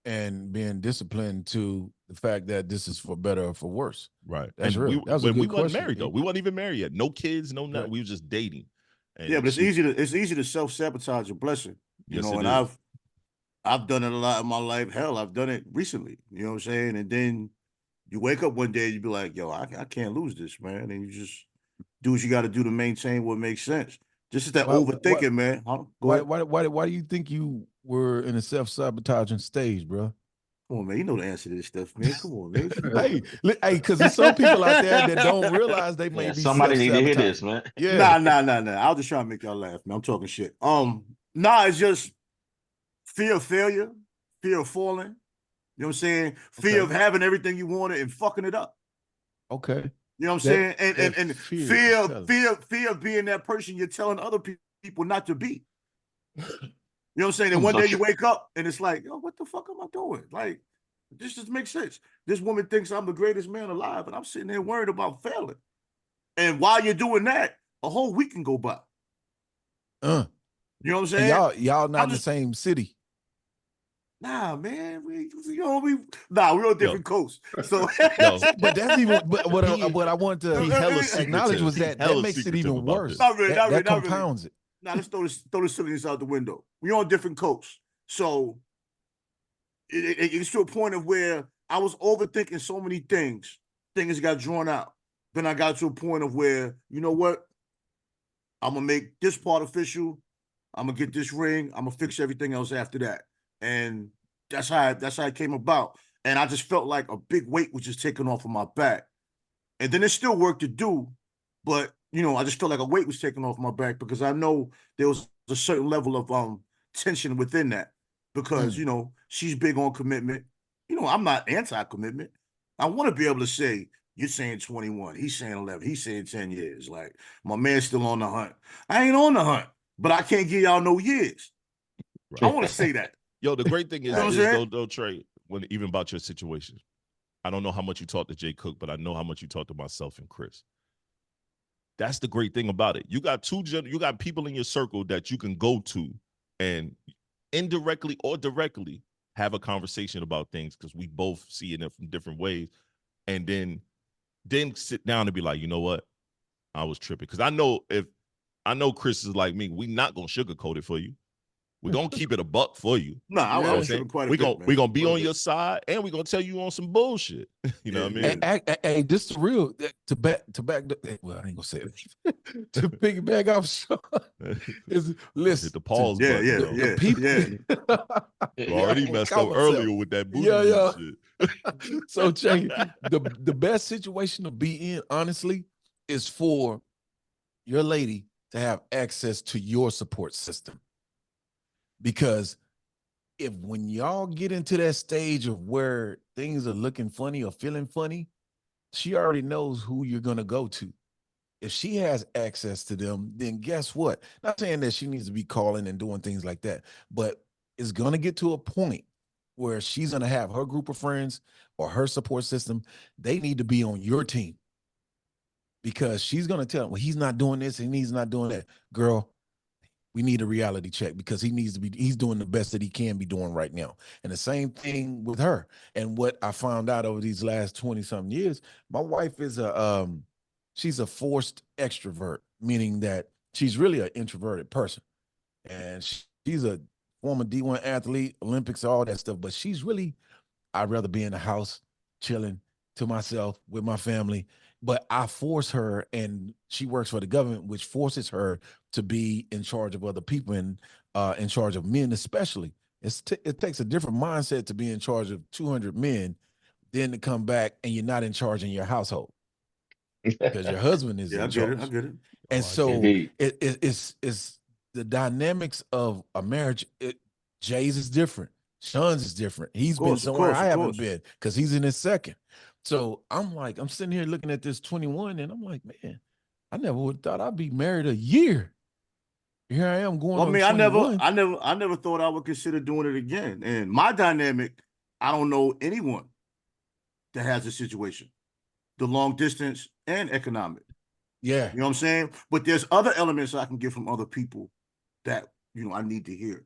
and being disciplined to the fact that this is for better or for worse. Right. That's And real. That was a we good wasn't question. married though. We wasn't even married yet. No kids, no nothing. Right. We were just dating. And Yeah, but it's she- easy to self-sabotage a blessing. You Yes, know, it and is. I've done it a lot in my life. Hell, I've done it recently. You know what I'm saying? And then you wake up one day, you be like, yo, I can't lose this, man. And you just do what you got to do to maintain what makes sense. Just that overthinking, man. Huh? Go ahead. Why do you think you were in a self-sabotaging stage, bro? Come on, man. You know the answer to this stuff, man. Come on, man. Hey, because there's some people out there that don't realize they may Yeah, be somebody need to hear this, self-sabotaging. man. Yeah. Nah. I'll just try to make y'all laugh, man. I'm talking shit. Nah, it's just fear of failure, fear of falling. You know what I'm saying? Fear of having everything you wanted and fucking it up. Okay. You know what I'm saying? And fear of being that person you're telling other people not to be. You know what I'm saying? And one day you wake up and it's like, yo, what the fuck am I doing? Like, this just makes sense. This woman thinks I'm the greatest man alive, and I'm sitting there worried about failing. And while you're doing that, a whole week can go by. You know what I'm saying? And y'all not in the same city. Nah, man, we're on different coasts. So, but that's even. But what I want to acknowledge was that makes it even worse. That compounds it. Now let's throw the silliness out the window. We're on different coasts, so it gets to a point of where I was overthinking so many things. Things got drawn out. Then I got to a point of where, you know what? I'm gonna make this part official. I'm gonna get this ring. I'm gonna fix everything else after that. And that's how it came about. And I just felt like a big weight was just taken off of my back. And then there's still work to do, but I just felt like a weight was taken off my back because I know there was a certain level of tension within that. Because she's big on commitment. I'm not anti-commitment. I want to be able to say, you're saying 21, he's saying 11, he's saying 10 years. Like, my man's still on the hunt. I ain't on the hunt, but I can't give y'all no years. Right. I want to say that. Yo, the great thing is though, Trey, even about your situation, I don't know how much you talked to Jay Cook, but I know how much you talked to myself and Chris. That's the great thing about it. You got people in your circle that you can go to and indirectly or directly have a conversation about things because we both see it from different ways. And then sit down and be like, you know what? I was tripping. Because I know Chris is like me. We not going to sugarcoat it for you. We're going to keep it a buck for you. No, I was quite a bit, We're going to be on your side, and we're going to tell you on some bullshit. You know what I mean? Hey, this is real. To back well, I ain't going to say it. To piggyback off Sean, listen. Hit the pause button. Yeah. People. You already messed up earlier with that booty shit. So, Jay, the best situation to be in, honestly, is for your lady to have access to your support system. Because when y'all get into that stage of where things are looking funny or feeling funny, she already knows who you're going to go to. If she has access to them, then guess what? Not saying that she needs to be calling and doing things like that, but it's going to get to a point where she's going to have her group of friends or her support system. They need to be on your team because she's going to tell them, well, he's not doing this and he's not doing that. Girl, we need a reality check because he's doing the best that he can be doing right now. And the same thing with her. And what I found out over these last 20-something years, my wife is she's a forced extrovert, meaning that she's really an introverted person. And she's a former D1 athlete, Olympics, all that stuff. But she's really, I'd rather be in the house chilling to myself with my family, but I force her, and she works for the government, which forces her to be in charge of other people and in charge of men, especially. It takes a different mindset to be in charge of 200 men than to come back and you're not in charge in your household because your husband is Yeah, I in get it. charge. I get it. And Oh, I get so Indeed. it's the dynamics of a marriage. Jay's is different. Sean's is different. He's been somewhere I haven't been because he's in his second. So I'm sitting here looking at this 21, and I'm like, man, I never would have thought I'd be married a year. Here I am going Well, I on mean, 21. I never thought I would consider doing it again. And my dynamic, I don't know anyone that has a situation, the long distance and economic. Yeah. You know what I'm saying? But there's other elements I can get from other people that, you know, I need to hear.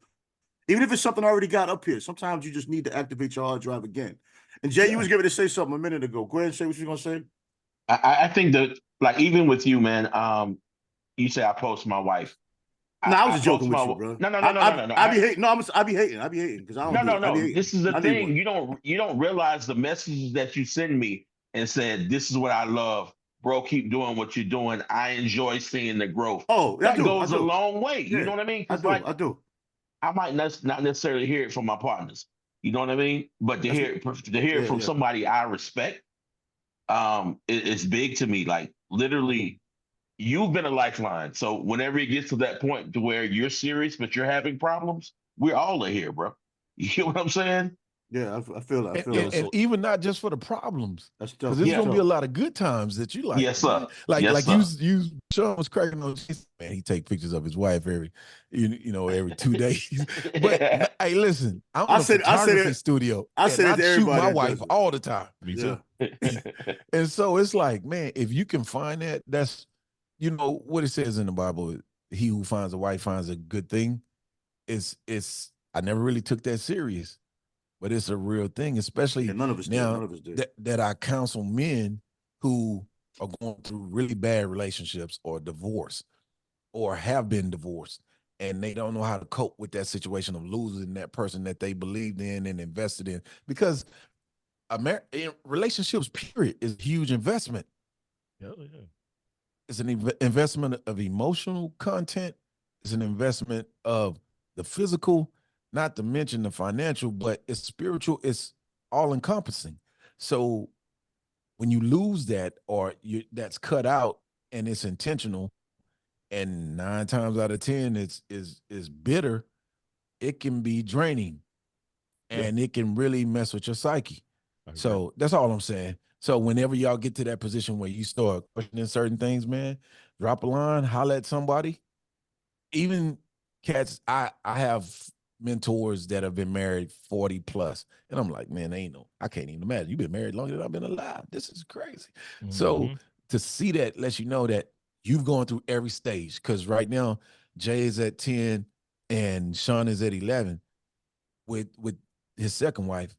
Even if it's something I already got up here, sometimes you just need to activate your hard drive again. And Jay, you was getting to say something a minute ago. Go ahead and say what you're gonna say. I think that, like, even with you, man, you say I post my wife. No, I was I just joking post with my you, bro. no. I be hating. No, I be hating because I don't do it. I be No. hating. This is the I need thing. one. You don't realize the messages that you send me and said, "This is what I love, bro. Keep doing what you're doing. I enjoy seeing the growth." Oh, I That do. I goes a do. long way. You Yeah, know what I mean? I Because, do. like, I do. I might not necessarily hear it from my partners. You know what I mean? But That's to hear it yeah, from yeah. somebody I respect, it's big to me. Like, literally, you've been a lifeline. So whenever it gets to that point to where you're serious but you're having problems, we're all in here, bro. You get what I'm saying? Yeah, I feel that. I And, feel and, that. and even not just for the problems, That's because tough. there's That's Yeah. gonna be a tough. lot of good times that you like, Yes, man. sir. Yes, Like you sir. Sean was cracking on, man. He take pictures of his wife every, every 2 days. But hey, listen, I'm in a I said photography it. studio, I and said it I to shoot everybody my that wife does it. all the time. Me Yeah. too. And so it's like, man, if you can find that, that's, what it says in the Bible. He who finds a wife finds a good thing. It's. I never really took that serious, but it's a real thing, Yeah, especially none of us did. now None of us did. that I counsel men who are going through really bad relationships or divorce or have been divorced, and they don't know how to cope with that situation of losing that person that they believed in and invested in. Because relationships, period, is a huge investment. Yeah, yeah. It's an investment of emotional content. It's an investment of the physical, not to mention the financial, but it's spiritual. It's all encompassing. So when you lose that, or that's cut out and it's intentional, and 9 times out of 10 is bitter, it can be draining, and it can really mess with your psyche. I agree. So that's all I'm saying. So whenever y'all get to that position where you start questioning certain things, man, drop a line, holler at somebody. Even cats, I have mentors that have been married 40 plus, and I'm like, man, I can't even imagine. You've been married longer than I've been alive. This is crazy. So to see that lets you know that you've gone through every stage. Because right now, Jay is at 10 and Sean is at 11 with his second wife.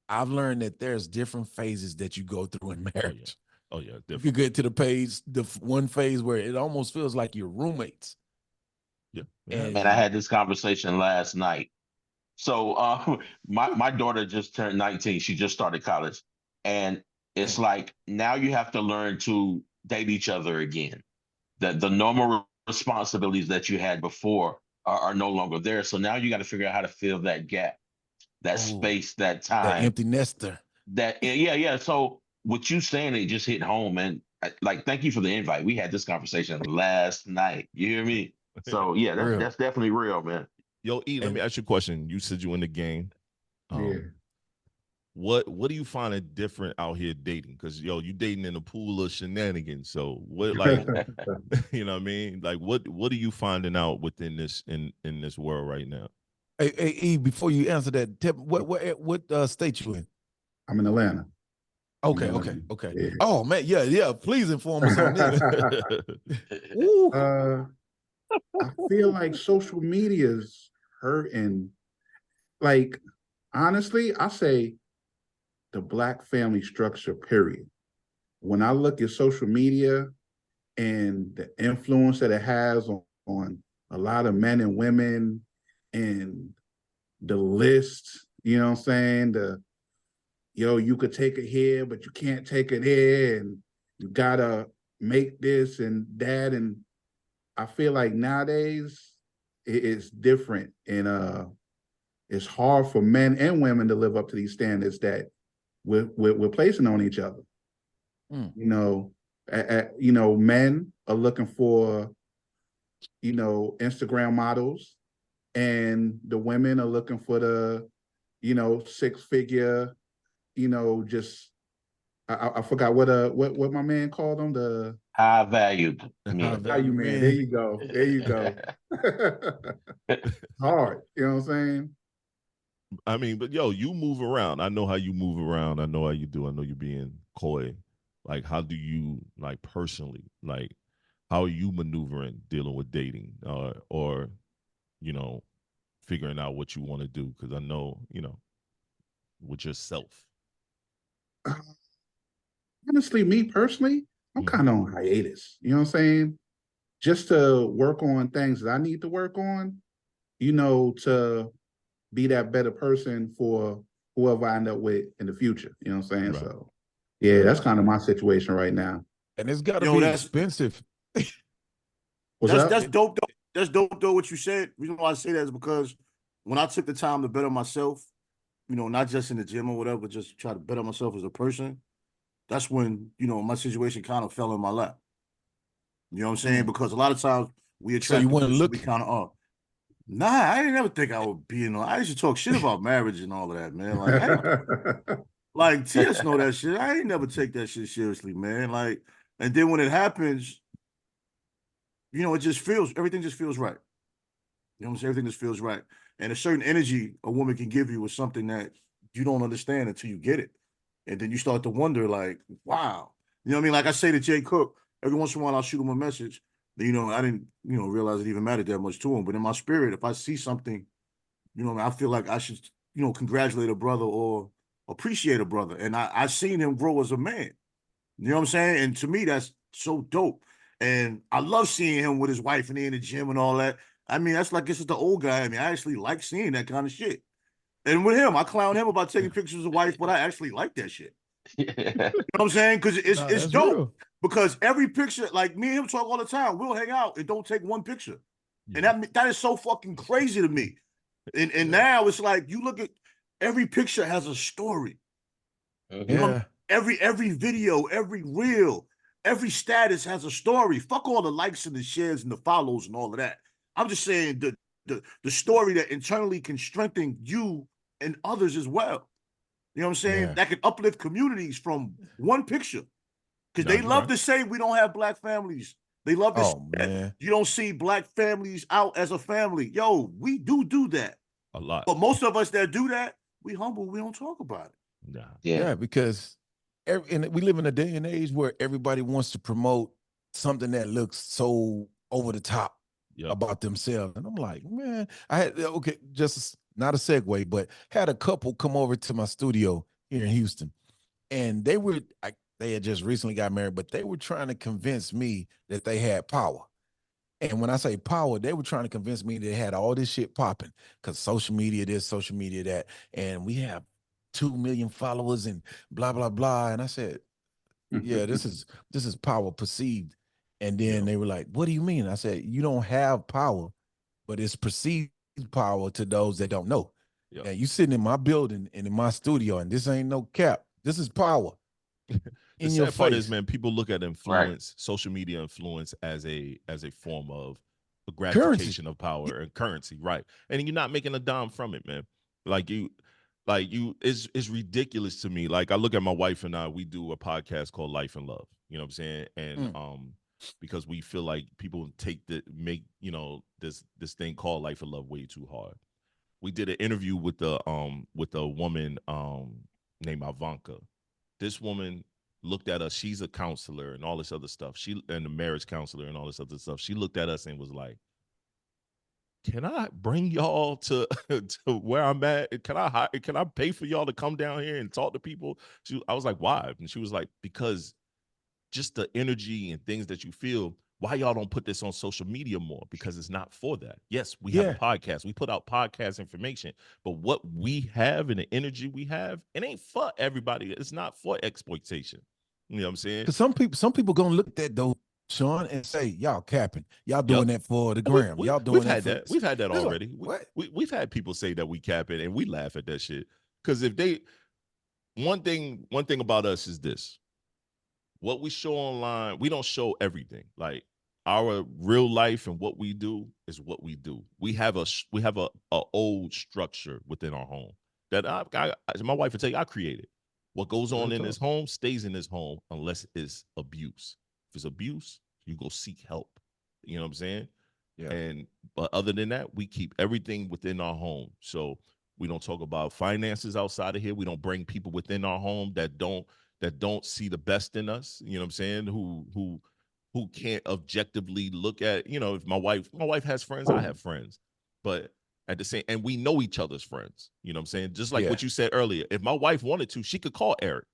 I've learned that there's different phases that you go through in marriage. Oh yeah, You could get to the one phase where it almost feels like you're roommates. yeah. And Man, I had this conversation last night. So my daughter just turned 19. She just started college. And it's like, now you have to learn to date each other again. The normal responsibilities that you had before are no longer there. So now you got to figure out how to fill that gap, that space, that that time. empty nester. Yeah. So what you saying, it just hit home. And like, thank you for the invite. We had this conversation last night. You hear me? So yeah, Real. that's definitely real, man. Yo, E, let me ask you a question. You said you in the game. Yeah. What do you find it different out here dating? Because you dating in a pool of shenanigans. So what, like, you know what I mean? Like, what are you finding out within this in this world right now? Hey, E, before you answer that, what state you in? I'm in Atlanta. Okay. Yeah. Oh man, yeah. Please inform us on that. I feel like social media's hurting. Like, honestly, I say the Black family structure, period. When I look at social media and the influence that it has on a lot of men and women, and the list, you know what I'm saying? You could take it here, but you can't take it there. And gotta make this and that, and I feel like nowadays it's different, and it's hard for men and women to live up to these standards that we're placing on each other. You know, men are looking for, Instagram models, and the women are looking for the, 6-figure, just I forgot what my man called them, the High valued High men. value value man. man. There you go. There you go. Hard. You know what I'm saying? I mean, but yo, you move around. I know how you move around. I know how you do. I know you're being coy. Like, how do you, like, personally, like, how are you maneuvering dealing with dating, or figuring out what you want to do? Because I know, with yourself. Honestly, me personally, I'm kind of on hiatus. You know what I'm saying? Just to work on things that I need to work on, to be that better person for whoever I end up with in the future. You know what I'm saying? Right. So, yeah, that's kind of my situation right now. And it's got to Yo, be that's- expensive. What's up? That's dope though. That's dope though. What you said. The reason why I say that is because when I took the time to better myself, not just in the gym or whatever, but just try to better myself as a person. That's when my situation kind of fell in my lap. You know what I'm saying? Because a lot of times we attract. So you want to look? We kind of are. Nah, I didn't ever think I would be in. I used to talk shit about marriage and all of that, man. Like TS know that shit. I ain't never take that shit seriously, man. Like, and then when it happens, it just everything just feels right. You know what I'm saying? Everything just feels right. And a certain energy a woman can give you is something that you don't understand until you get it. And then you start to wonder, like, wow. You know what I mean? Like I say to Jay Cook, every once in a while I'll shoot him a message. I didn't, realize it even mattered that much to him. But in my spirit, if I see something, I feel like I should, congratulate a brother or appreciate a brother. And I seen him grow as a man. You know what I'm saying? And to me, that's so dope. And I love seeing him with his wife and they in the gym and all that. I mean, that's like, this is the old guy. I mean, I actually like seeing that kind of shit. And with him, I clown him about taking pictures of his wife, but I actually like that shit. You know what I'm saying? Because it's dope. Real. Because every picture, like me and him talk all the time, we'll hang out and don't take one picture. Yeah. And that is so fucking crazy to me. And now it's like, you look at every picture has a story. You know, every video, every reel, every status has a story. Fuck all the likes and the shares and the follows and all of that. I'm just saying the story that internally can strengthen you and others as well. You know what I'm saying? Yeah. That can uplift communities from one picture. Because they love to say we don't have black families. They love to say that you don't see black families out as a family. Yo, we do that. A lot. But most of us that do that, we humble. We don't talk about it. Nah. Yeah, because and we live in a day and age where everybody wants to promote something that looks so over the top about themselves. And I'm like, man, I had, just not a segue, but had a couple come over to my studio here in Houston. And they had just recently got married, but they were trying to convince me that they had power. And when I say power, they were trying to convince me they had all this shit popping because social media this, social media that, and we have 2 million followers and blah, blah, blah. And I said, yeah, this is power perceived. And then they were like, what do you mean? I said, you don't have power, but it's perceived power to those that don't know. Yeah, you sitting in my building and in my studio, and this ain't no cap. This is power. The sad part is, man, people look at influence, social media influence as a form of gratification of power and currency, right? And you're not making a dime from it, man. It's ridiculous to me. Like, I look at my wife and I, we do a podcast called Life and Love. You know what I'm saying? And because we feel like people make this thing called Life and Love way too hard. We did an interview with a woman named Ivanka. This woman looked at us. She's a counselor and all this other stuff. And a marriage counselor and all this other stuff. She looked at us and was like, "Can I bring y'all to where I'm at? Can I pay for y'all to come down here and talk to people?" I was like, "Why?" And she was like, "Because just the energy and things that you feel. Why y'all don't put this on social media more? Because it's not for that. Yes, we have a podcast. We put out podcast information, but what we have and the energy we have, it ain't for everybody. It's not for exploitation. You know what I'm saying? Because some people gonna look at that though, Sean, and say, y'all capping. Y'all doing that for the gram. Y'all doing we've that had for that. We've had that It's like, already. what? We've had people say that we cap it, and we laugh at that shit. Because if they one thing about us is this: what we show online, we don't show everything. Like our real life and what we do is what we do. We have a old structure within our home that my wife would tell you I created. What goes on in this home stays in this home unless it's abuse. If it's abuse, you go seek help. You know what I'm saying? Yeah. But other than that, we keep everything within our home. So we don't talk about finances outside of here. We don't bring people within our home that don't see the best in us. You know what I'm saying? Who can't objectively look at, if my wife has friends, I have friends. But at the same, and we know each other's friends. You know what I'm saying? Just like what you said earlier. If my wife wanted to, she could call Eric.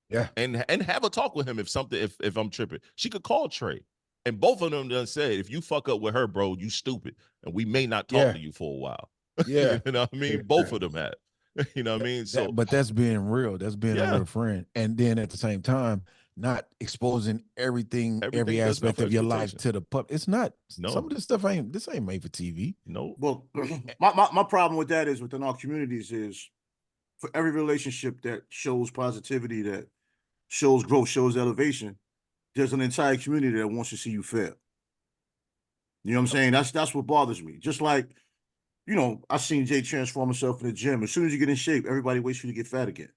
Yeah. And have a talk with him if I'm tripping. She could call Trey. And both of them done said, if you fuck up with her, bro, you stupid. And we may not talk to you for a while. Yeah. You know what I mean? Both of them have. You know what I mean? So But that's being real. That's being a Yeah. real friend. And then at the same time, not exposing every Everything doesn't aspect offer of your life expectation. to the public. It's not. No. Some of this stuff ain't made for TV. no. Well, my problem with that is within our communities is for every relationship that shows positivity, that shows growth, shows elevation, there's an entire community that wants to see you fail. You know what I'm saying? That's what bothers me. Just like, I seen Jay transform himself in the gym. As soon as you get in shape, everybody waits for you to get fat again.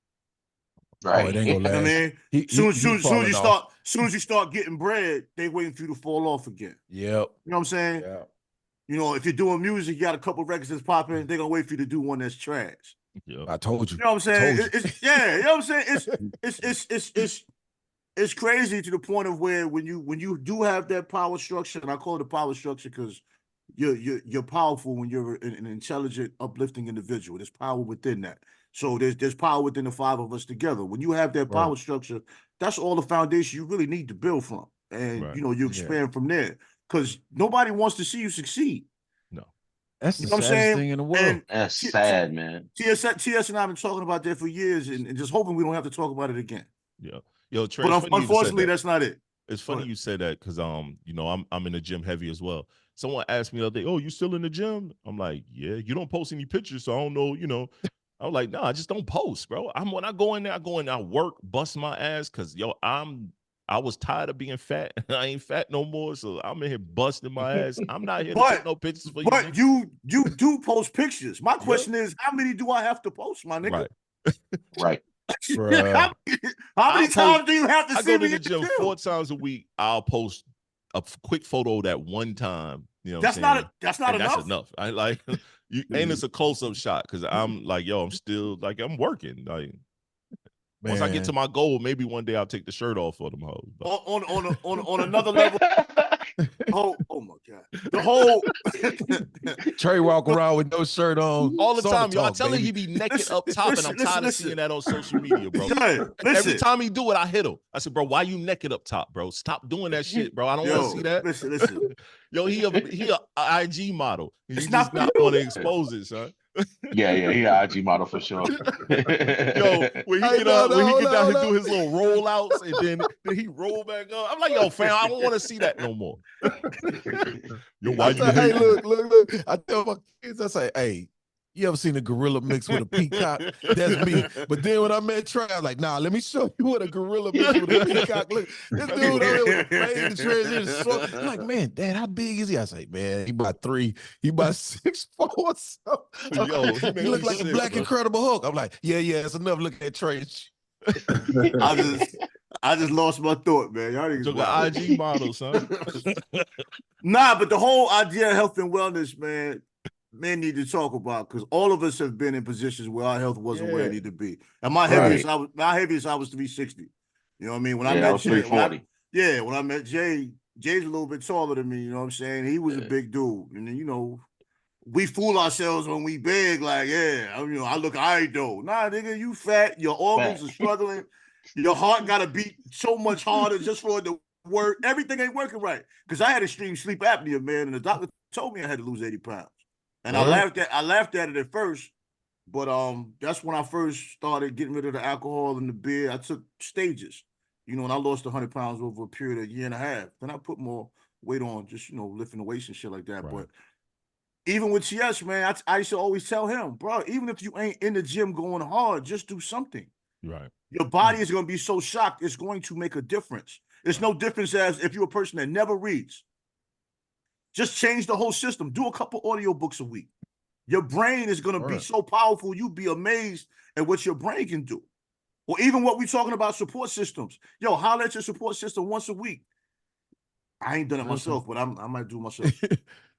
Oh, it ain't gonna You know what I last. mean? Soon as you start getting bread, they waiting for you to fall off again. Yep. You know what I'm saying? Yeah. If you're doing music, you got a couple records that's popping, they're gonna wait for you to do one that's trash. Yeah. I told you. You know what I'm saying? Told you. You know what I'm saying? It's crazy to the point of where when you do have that power structure, and I call it a power structure because you're powerful when you're an intelligent, uplifting individual. There's power within that. So there's power within the five of us together. When you have that power structure, that's all the foundation you really need to build from. And Right. you expand from there. Because nobody wants to see you succeed. No. That's You the know what I'm saddest saying? thing in the world. And That's sad, man. TS and I have been talking about that for years and just hoping we don't have to talk about it again. Yeah. Yo, Trey, But it's funny you even said unfortunately, that. that's not it. It's funny you said that because I'm in the gym heavy as well. Someone asked me the other day, "Oh, you still in the gym?" I'm like, "Yeah." You don't post any pictures, so I don't know. I was like, "No, I just don't post, bro." When I go in there, I work, bust my ass, cause I was tired of being fat. I ain't fat no more, so I'm in here busting my ass. I'm not here to take no pictures for you. But you do post pictures. My question is, how many do I have to post, my nigga? Right. How many times do you have to I see go to me the in gym 4 times a week. I'll post a quick photo that one time. You know, that's not enough. That's enough. I like you, and it's a close-up shot because I'm like, yo, I'm still like I'm working. Like once I get to my goal, maybe one day I'll take the shirt off for them hoes. But. On another level. Oh my God. The whole Trey walk around with no shirt on all the time. Yo, I talk, tell him baby. he be naked up top, and I'm tired of seeing that on social media, bro. Listen. Every time he do it, I hit him. I said, bro, why you naked up top, bro? Stop doing that shit, bro. I don't want to see that. Listen. Yo, he a IG model. You It's just not not want to expose it, son. Yeah, he an IG model for sure. Yo, when he get down and do his little rollouts and then he roll back up. I'm like, yo, fam, I don't want to see that no more. Yo, why you hey, look. I tell my kids, I say, hey, you ever seen a gorilla mix with a peacock? That's me. But then when I met Trey, I was like, nah, let me show you what a gorilla mix with a peacock. Look, this dude over there with the fade, the transition. I'm like, man, Dad, how big is he? I say, man, he about 3. He about 6'4" or something. Yo, he look like a black Incredible Hulk. I'm like, yeah, it's enough. Look at Trey. I just lost my thought, man. Y'all niggas took wild. an IG model, son. Nah, but the whole idea of health and wellness, man, men need to talk about because all of us have been in positions where our health wasn't where it needed to be. And my heaviest, I was 360. You know what I mean? When I met I was 340. When I met Jay's a little bit taller than me. You know what I'm saying? He was a big dude, and then we fool ourselves when we big, like, I look though. Nah, nigga, you fat. Your organs are struggling. Your heart got to beat so much harder just for it to work. Everything ain't working right. Because I had extreme sleep apnea, man, and the doctor told me I had to lose 80 pounds. And I laughed at it at first, but that's when I first started getting rid of the alcohol and the beer. I took stages. You know, and I lost 100 pounds over a period of a year and a half. Then I put more weight on, just lifting the weights and shit like that. Right. But even with TS, man, I used to always tell him, bro, even if you ain't in the gym going hard, just do something. Right. Your body is going to be so shocked, it's going to make a difference. It's no difference as if you're a person that never reads. Just change the whole system. Do a couple audiobooks a week. Your brain is going to be so powerful, you'll be amazed at what your brain can do. Or even what we're talking about, support systems. Yo, holler at your support system once a week. I ain't done it myself, but I might do it myself.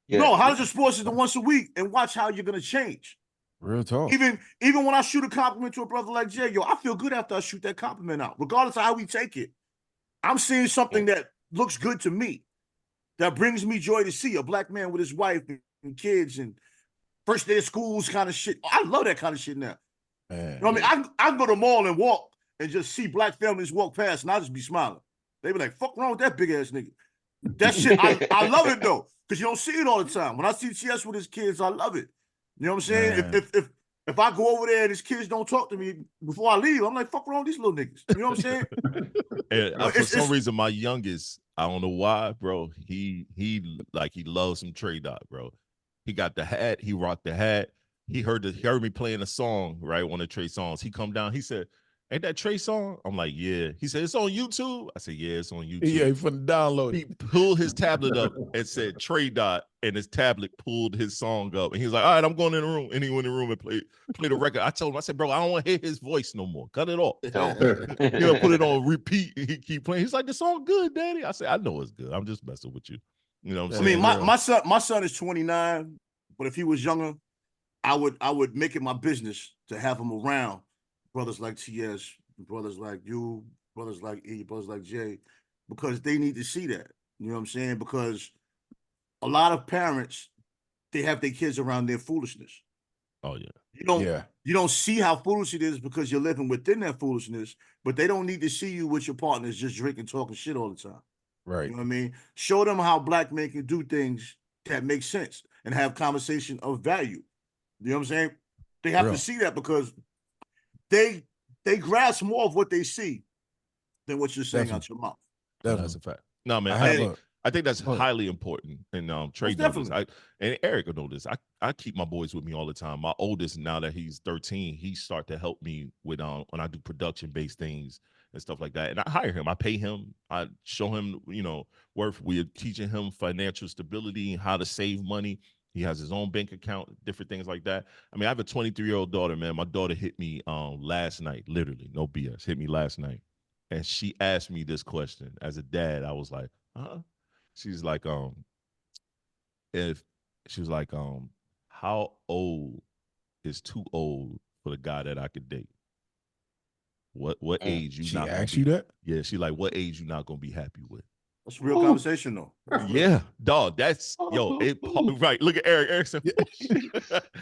Yeah. No, holler at your support system once a week and watch how you're going to change. Real talk. Even when I shoot a compliment to a brother like Jay, yo, I feel good after I shoot that compliment out, regardless of how we take it. I'm seeing something that looks good to me, that brings me joy to see a black man with his wife and kids and first day of schools kind of shit. I love that kind of shit now. Man. You know what I mean? I can go to the mall and walk and just see black families walk past and I'll just be smiling. They be like, fuck wrong with that big ass nigga. That shit, I love it though, because you don't see it all the time. When I see TS with his kids, I love it. You know what I'm saying? If I go over there and his kids don't talk to me before I leave, I'm like, fuck wrong with these little niggas. You know what I'm saying? And for some reason, my youngest, I don't know why, bro. He loves some Tre-Dot, bro. He got the hat. He rocked the hat. He heard me playing a song, right? One of Trey songs. He come down. He said, "Ain't that Trey song?" I'm like, "Yeah." He said, "It's on YouTube." I said, "Yeah, it's on YouTube." Yeah, he finna download He it. pulled his tablet up and said Tre-Dot, and his tablet pulled his song up. And he was like, "All right, I'm going in the room." And he went in the room and played the record. I told him, I said, "Bro, I don't want to hear his voice no more. Cut it off. Put it on repeat." And he keep playing. He's like, "The song good, Daddy." I said, "I know it's good. I'm just messing with you." You know what I'm saying? I mean, my son is 29, but if he was younger, I would make it my business to have him around brothers like TS, brothers like you, brothers like E, brothers like Jay, because they need to see that. You know what I'm saying? Because a lot of parents, they have their kids around their foolishness. Oh yeah. You don't see how foolish it is because you're living within that foolishness, but they don't need to see you with your partners just drinking, talking shit all the time. Right. You know what I mean? Show them how black men can do things that make sense and have conversation of value. You know what I'm saying? They have to see that because they grasp more of what they see than what you're saying out your mouth. That's a fact. No, man, I think that's highly important. And Trey knows this. And Eric will know this. I keep my boys with me all the time. My oldest, now that he's 13, he start to help me with when I do production-based things and stuff like that. And I hire him. I pay him. I show him, worth. We're teaching him financial stability, how to save money. He has his own bank account, different things like that. I mean, I have a 23-year-old daughter, man. My daughter hit me last night, literally, no BS, hit me last night. And she asked me this question. As a dad, I was like, huh? She's like, how old is too old for the guy that I could date? What age you she not asked you that? Yeah, she like, what age you not gonna be happy with? That's a real conversation, though. Yeah, dog. That's right. Look at Eric Erickson. That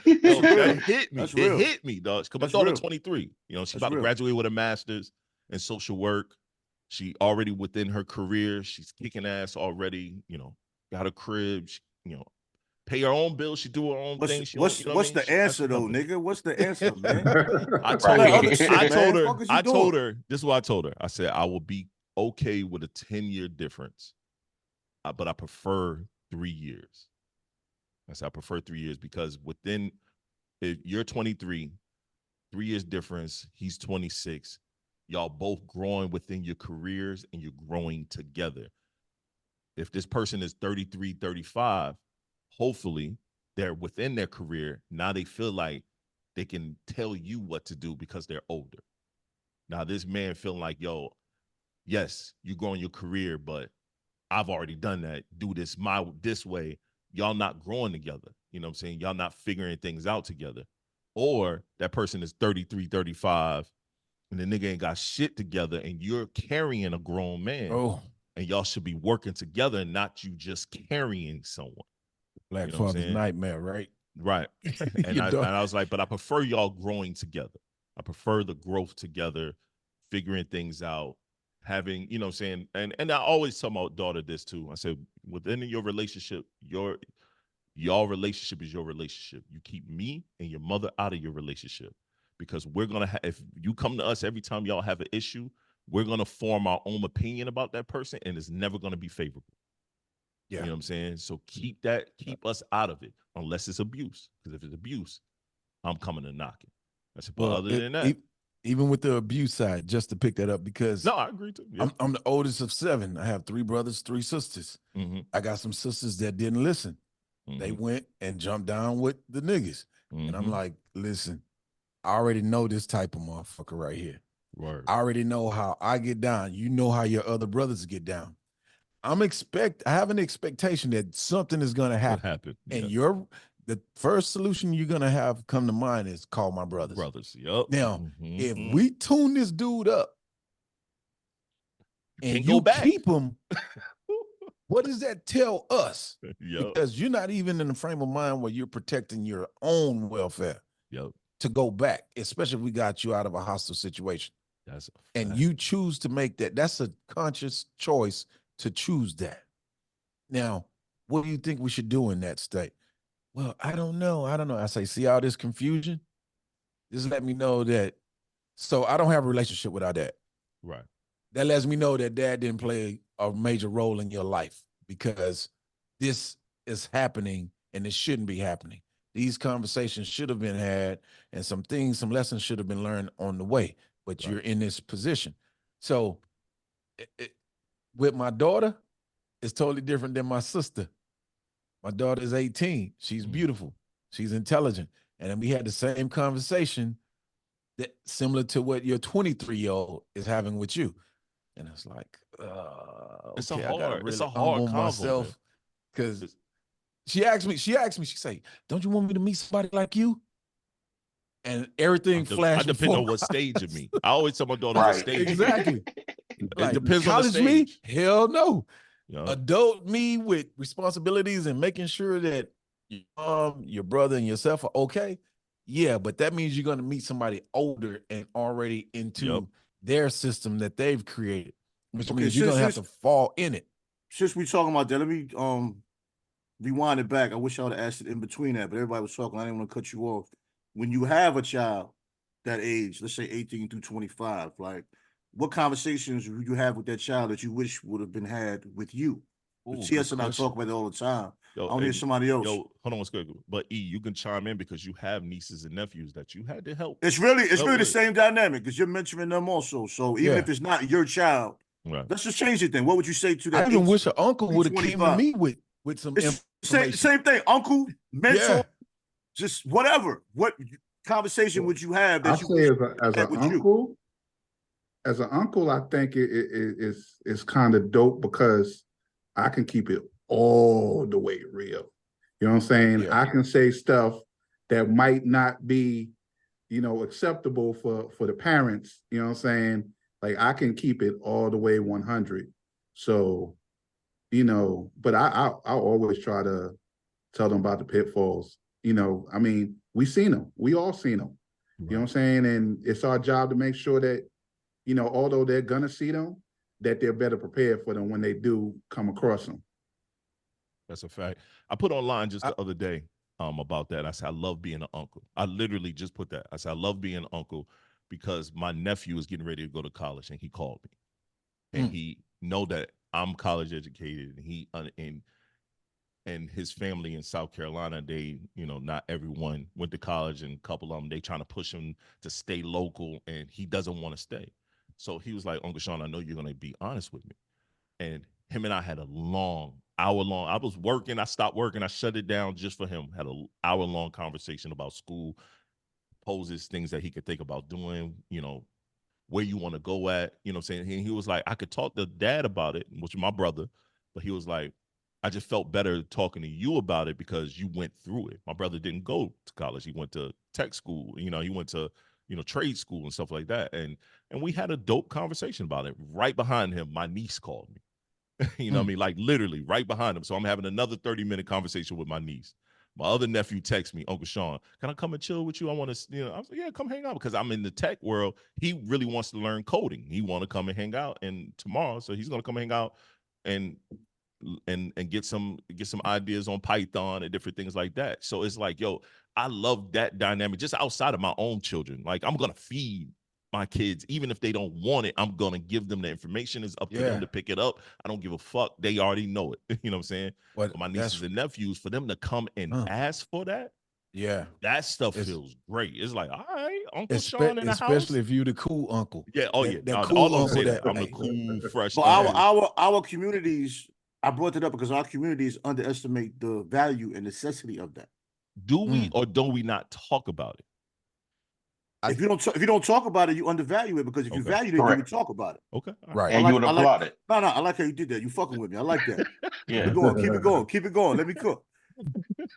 hit me. It hit me, dog. Because my daughter's 23. She's about to graduate with a master's in social work. She already within her career. She's kicking ass already. Got a crib. She, pay her own bills. She do her own thing. What's the answer though, nigga? What's the answer, man? I told her. This is what I told her. I said I will be okay with a 10-year difference, but I prefer 3 years. I said I prefer 3 years because if you're 23, 3 years difference, he's 26. Y'all both growing within your careers and you're growing together. If this person is 33, 35, hopefully they're within their career. Now they feel like they can tell you what to do because they're older. Now this man feeling like, yo, yes, you're growing your career, but I've already done that. Do this this way. Y'all not growing together. You know what I'm saying? Y'all not figuring things out together. Or that person is 33, 35, and the nigga ain't got shit together, and you're carrying a grown man. Oh. And y'all should be working together and not you just carrying someone. Black father's nightmare, right? Right. And I was like, but I prefer y'all growing together. I prefer the growth together, figuring things out, having, you know what I'm saying? And I always tell my daughter this too. I said, within your relationship, your relationship is your relationship. You keep me and your mother out of your relationship because we're going to if you come to us every time y'all have an issue, we're gonna form our own opinion about that person, and it's never gonna be favorable. Yeah. You know what I'm saying? So keep us out of it, unless it's abuse. Because if it's abuse, I'm coming to knock it. I said, but Well, other than that, even with the abuse side, just to pick that up, because no, I agree too. Yeah. I'm the oldest of 7. I have 3 brothers, 3 sisters. I got some sisters that didn't listen. They went and jumped down with the niggas. And I'm like, listen, I already know this type of motherfucker right here. Word. I already know how I get down. You know how your other brothers get down. I have an expectation that something is gonna happen. And the first solution you're gonna have come to mind is call my brothers. Yep. Now, if we tune this dude up and you keep him, what does that tell us? Yep. Because you're not even in the frame of mind where you're protecting your own welfare. Yep. To go back, especially if we got you out of a hostile situation. And you choose to make that. That's a conscious choice to choose that. Now, what do you think we should do in that state? Well, I don't know. I say, see all this confusion? Just let me know that. So I don't have a relationship with our dad. Right. That lets me know that dad didn't play a major role in your life, because this is happening and it shouldn't be happening. These conversations should have been had, and some lessons should have been learned on the way, but you're in this position. So with my daughter, it's totally different than my sister. My daughter is 18. She's beautiful. She's intelligent. And then we had the same conversation that similar to what your 23-year-old is having with you. And it's like, it's okay, a I gotta hard, really it's a hard humble myself, because she asked me, she say, don't you want me to meet somebody like you? And everything flashed. I depend on what stage of me. I always tell my daughter what stage. Exactly. It depends on the college stage. me? Hell no. Yep. Adult me with responsibilities and making sure that your brother and yourself are okay. Yeah, but that means you're going to meet somebody older and already into their system that they've created, which means you're going to have to fall in it. Since we're talking about that, let me rewind it back. I wish I would have asked it in between that, but everybody was talking. I didn't want to cut you off. When you have a child that age, let's say 18 through 25, like, what conversations would you have with that child that you wish would have been had with you? TS and I talk about it all the time. I don't hear somebody else. Hold on one second. But E, you can chime in because you have nieces and nephews that you had to help. It's really the same dynamic, because you're mentoring them also. So even if it's not your child, let's just change it then. What would you say to that? I even wish an uncle would have came to me with some information. Same thing, uncle, mentor, just whatever. What conversation would you have that as an uncle, I think it's kind of dope, because I can keep it all the way real. You know what I'm saying? I can say stuff that might not be, acceptable for the parents. You know what I'm saying? Like, I can keep it all the way 100. So, but I always try to tell them about the pitfalls. I mean, we seen them. We all seen them. Right. You know what I'm saying? And it's our job to make sure that, although they're gonna see them, that they're better prepared for them when they do come across them. That's a fact. I put online just the other day about that. I said, I love being an uncle. I literally just put that. I said, I love being an uncle because my nephew is getting ready to go to college, and he called me. And he know that I'm college educated, and he and his family in South Carolina, they, not everyone went to college, and a couple of them, they trying to push him to stay local, and he doesn't want to stay. So he was like, Uncle Sean, I know you're going to be honest with me. And him and I had a hour-long, I was working, I stopped working, I shut it down just for him, had an hour-long conversation about school, poses, things that he could think about doing, where you want to go at, what I'm saying? He was like, I could talk to dad about it, which is my brother, but he was like, I just felt better talking to you about it because you went through it. My brother didn't go to college. He went to tech school, he went to, trade school and stuff like that. And we had a dope conversation about it. Right behind him, my niece called me. What I mean? Like, literally right behind him. So I'm having another 30-minute conversation with my niece. My other nephew texts me, Uncle Sean, can I come and chill with you? I want to, I was like, yeah, come hang out, because I'm in the tech world. He really wants to learn coding. He want to come and hang out tomorrow. So he's going to come hang out and get some ideas on Python and different things like that. So it's like, yo, I love that dynamic just outside of my own children. Like, I'm going to feed my kids, even if they don't want it, I'm gonna give them the information. It's up to them to pick it up. I don't give a fuck. They already know it. You know what I'm saying? But But my nieces and nephews, for them to come and ask for that, yeah, that stuff feels great. It's like, all right, Uncle Sean in the house. Especially if you the cool uncle. Yeah. Oh yeah. That All cool of them uncle say that. that I'm the cool, fresh But uncle. our communities, I brought it up because our communities underestimate the value and necessity of that. Do we or don't we not talk about it? If you don't talk about it, you undervalue it, because if you value it, you would talk about it. Okay. Right. And you would applaud it. No, I like how you did that. You fucking with me. I like that. Yeah. Keep it going. Let me cook.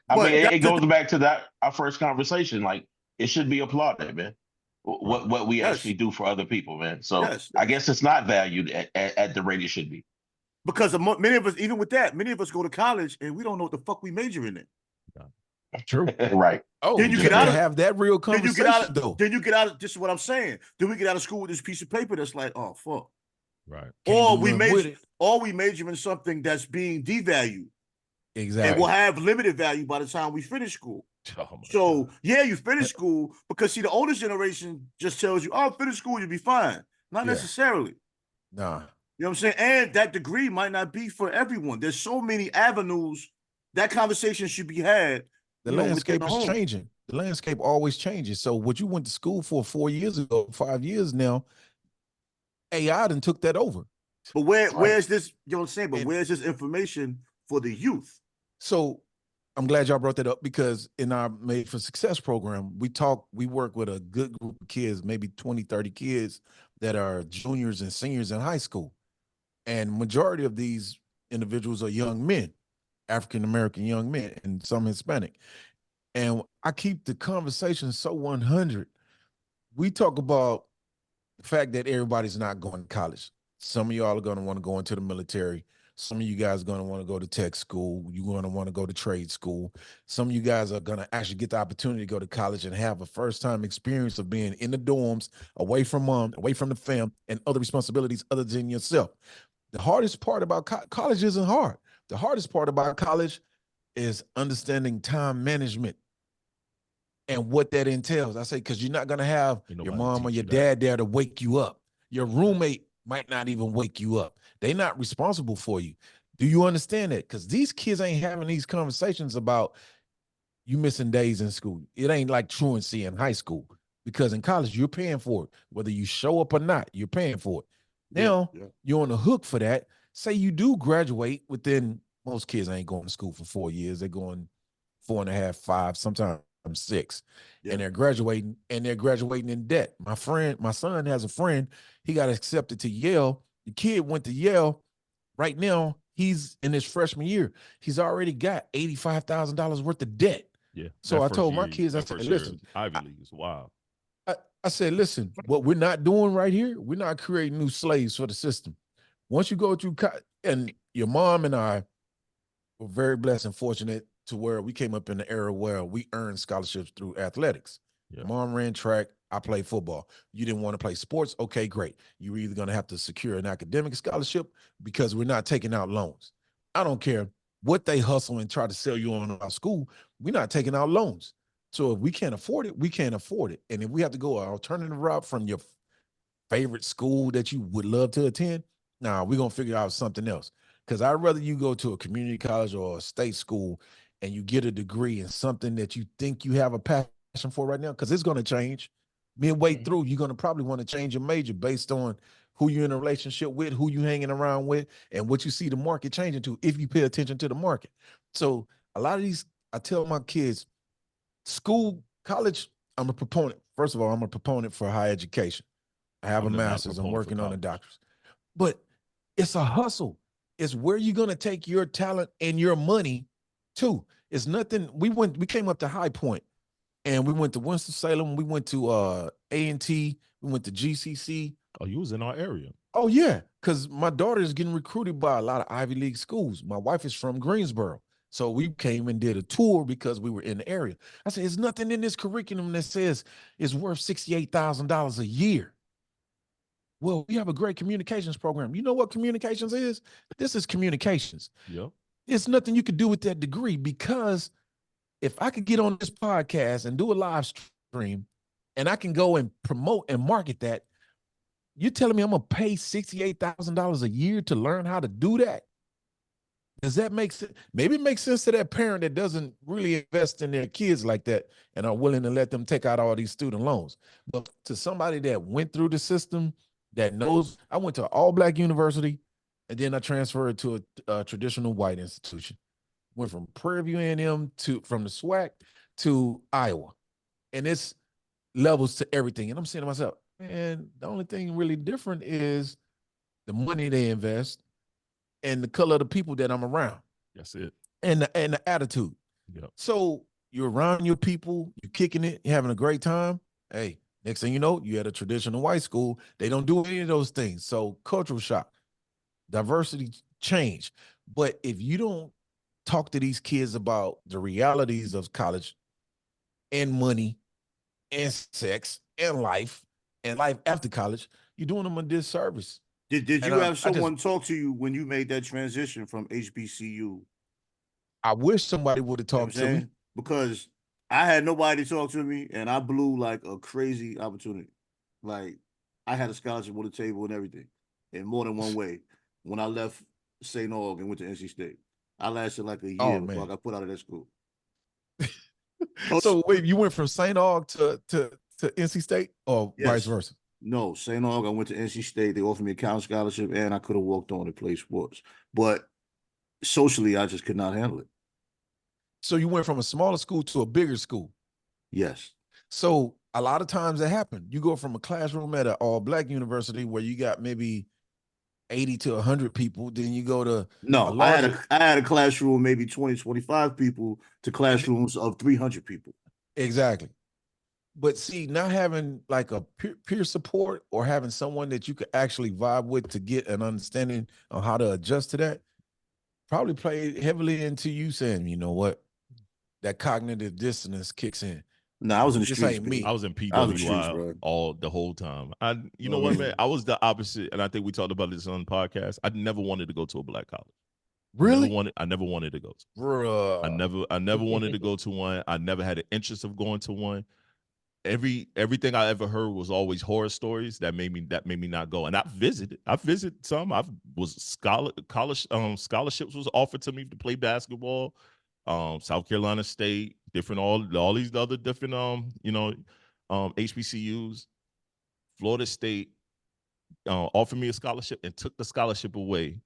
I mean, it goes back to that our first conversation. Like, it should be applauded, man. What we actually do for other people, man. So I guess it's not valued at the rate it should be. Because many of us, even with that, many of us go to college and we don't know what the fuck we majoring in. True. Right. Oh, then you get out of have that real conversation though. Then you get out of, this is what I'm saying. Then we get out of school with this piece of paper that's like, oh fuck. Right. Or we major in something that's being devalued. Exactly. And will have limited value by the time we finish school. Oh so yeah, you finish school, because see, the older generation just tells you, oh, finish school, you'll be fine. Not necessarily. Nah. You know what I'm saying? And that degree might not be for everyone. There's so many avenues that conversation should be had. The landscape is changing. The landscape always changes. So what you went to school for 4 years ago, 5 years now, AI done took that over. But where's this, you know what I'm saying? But where's this information for the youth? So I'm glad y'all brought that up, because in our Made for Success program, we work with a good group of kids, maybe 20, 30 kids that are juniors and seniors in high school. And majority of these individuals are young men, African-American young men, and some Hispanic. And I keep the conversation so 100. We talk about the fact that everybody's not going to college. Some of y'all are going to want to go into the military. Some of you guys are going to want to go to tech school. You're going to want to go to trade school. Some of you guys are going to actually get the opportunity to go to college and have a first-time experience of being in the dorms, away from mom, away from the fam, and other responsibilities other than yourself. The hardest part about college isn't hard. The hardest part about college is understanding time management and what that entails. I say, because you're not going to have your mom or your dad there to wake you up. Your roommate might not even wake you up. They're not responsible for you. Do you understand that? Because these kids ain't having these conversations about you missing days in school. It ain't like truancy in high school, because in college, you're paying for it. Whether you show up or not, you're paying for it. Now, you're on the hook for that. Say you do graduate within, most kids ain't going to school for 4 years. They're going 4.5, 5, sometimes 6. And they're graduating in debt. My son has a friend, he got accepted to Yale. The kid went to Yale. Right now, he's in his freshman year. He's already got $85,000 worth of debt. Yeah. So I told my kids, I said, listen, Ivy League is wild. I said, listen, what we're not doing right here, we're not creating new slaves for the system. Once you go through, and your mom and I were very blessed and fortunate to where we came up in the era where we earned scholarships through athletics. Yeah. Mom ran track, I played football. You didn't want to play sports? Okay, great. You're either going to have to secure an academic scholarship, because we're not taking out loans. I don't care what they hustle and try to sell you on our school. We're not taking out loans. So if we can't afford it, we can't afford it. And if we have to go an alternative route from your favorite school that you would love to attend, we're going to figure out something else. Because I'd rather you go to a community college or a state school and you get a degree in something that you think you have a passion for right now, because it's going to change. Midway through, you're going to probably want to change your major based on who you're in a relationship with, who you're hanging around with, and what you see the market changing to, if you pay attention to the market. So a lot of these, I tell my kids, school, college, I'm a proponent. First of all, I'm a proponent for higher education. I have a master's. I'm working on a doctorate. But it's a hustle. It's where you're going to take your talent and your money to. It's nothing. We came up to High Point, and we went to Winston-Salem. We went to A&T. We went to GCC. Oh, you was in our area. Oh, yeah, because my daughter is getting recruited by a lot of Ivy League schools. My wife is from Greensboro. So we came and did a tour because we were in the area. I said, there's nothing in this curriculum that says it's worth $68,000 a year. Well, we have a great communications program. You know what communications is? This is communications. Yep. There's nothing you could do with that degree, because if I could get on this podcast and do a live stream and I can go and promote and market that. You're telling me I'm gonna pay $68,000 a year to learn how to do that? Does that make sense? Maybe it makes sense to that parent that doesn't really invest in their kids like that and are willing to let them take out all these student loans. But to somebody that went through the system, that knows, I went to an all-black university, and then I transferred to a traditional white institution. Went from Prairie View A&M from the SWAC to Iowa, and it's levels to everything. And I'm saying to myself, man, the only thing really different is the money they invest and the color of the people that I'm around. That's it. And the attitude. Yep. So you're around your people, you're kicking it, you're having a great time. Hey, next thing you know, you're at a traditional white school. They don't do any of those things. So cultural shock, diversity change. But if you don't talk to these kids about the realities of college and money and sex and life after college, you're doing them a disservice. Did you have someone talk to you when you made that transition from HBCU? I wish somebody would have talked to me. Because I had nobody talk to me, and I blew like a crazy opportunity. Like, I had a scholarship on the table and everything in more than one way. When I left St. Aug and went to NC State, I lasted like a year before I got put out of that school. So wait, you went from St. Aug to NC State, or vice versa? No, St. Aug, I went to NC State. They offered me a college scholarship, and I could have walked on to play sports. But socially, I just could not handle it. So you went from a smaller school to a bigger school? Yes. So a lot of times that happened. You go from a classroom at an all-black university where you got maybe 80 to 100 people, then you go to I had a classroom, maybe 20, 25 people, to classrooms of 300 people. Exactly. But see, not having like a peer support or having someone that you could actually vibe with to get an understanding on how to adjust to that probably played heavily into you saying, you know what, that cognitive dissonance kicks in. No, I was in the This streets. ain't me. I was in PWI the whole time. You know what, man? I was the opposite, and I think we talked about this on the podcast. I never wanted to go to a black college. Really? I never wanted to go to. Bruh. I never wanted to go to one. I never had an interest of going to one. Everything I ever heard was always horror stories that made me not go. And I visited some. Scholarships was offered to me to play basketball. South Carolina State, different all these other different HBCUs. Florida State offered me a scholarship and took the scholarship away.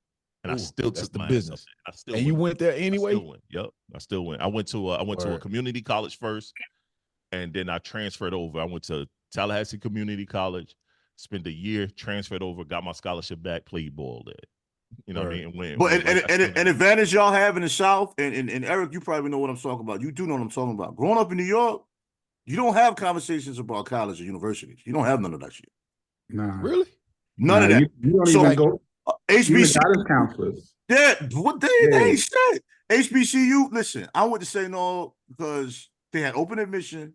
And I still took the business. You went there anyway? I still went. Yep. I still went. I went to a community college first, and then I transferred over. I went to Tallahassee Community College, spent a year, transferred over, got my scholarship back, played ball there. You know what I mean? An advantage y'all have in the South, and Eric, you probably know what I'm talking about. You do know what I'm talking about. Growing up in New York, you don't have conversations about college or universities. You don't have none of that shit. Nah. Really? None of that. You don't even go. HBCU guidance counselors. Yeah, what they ain't shit. HBCU, listen, I went to St. Aug because they had open admission,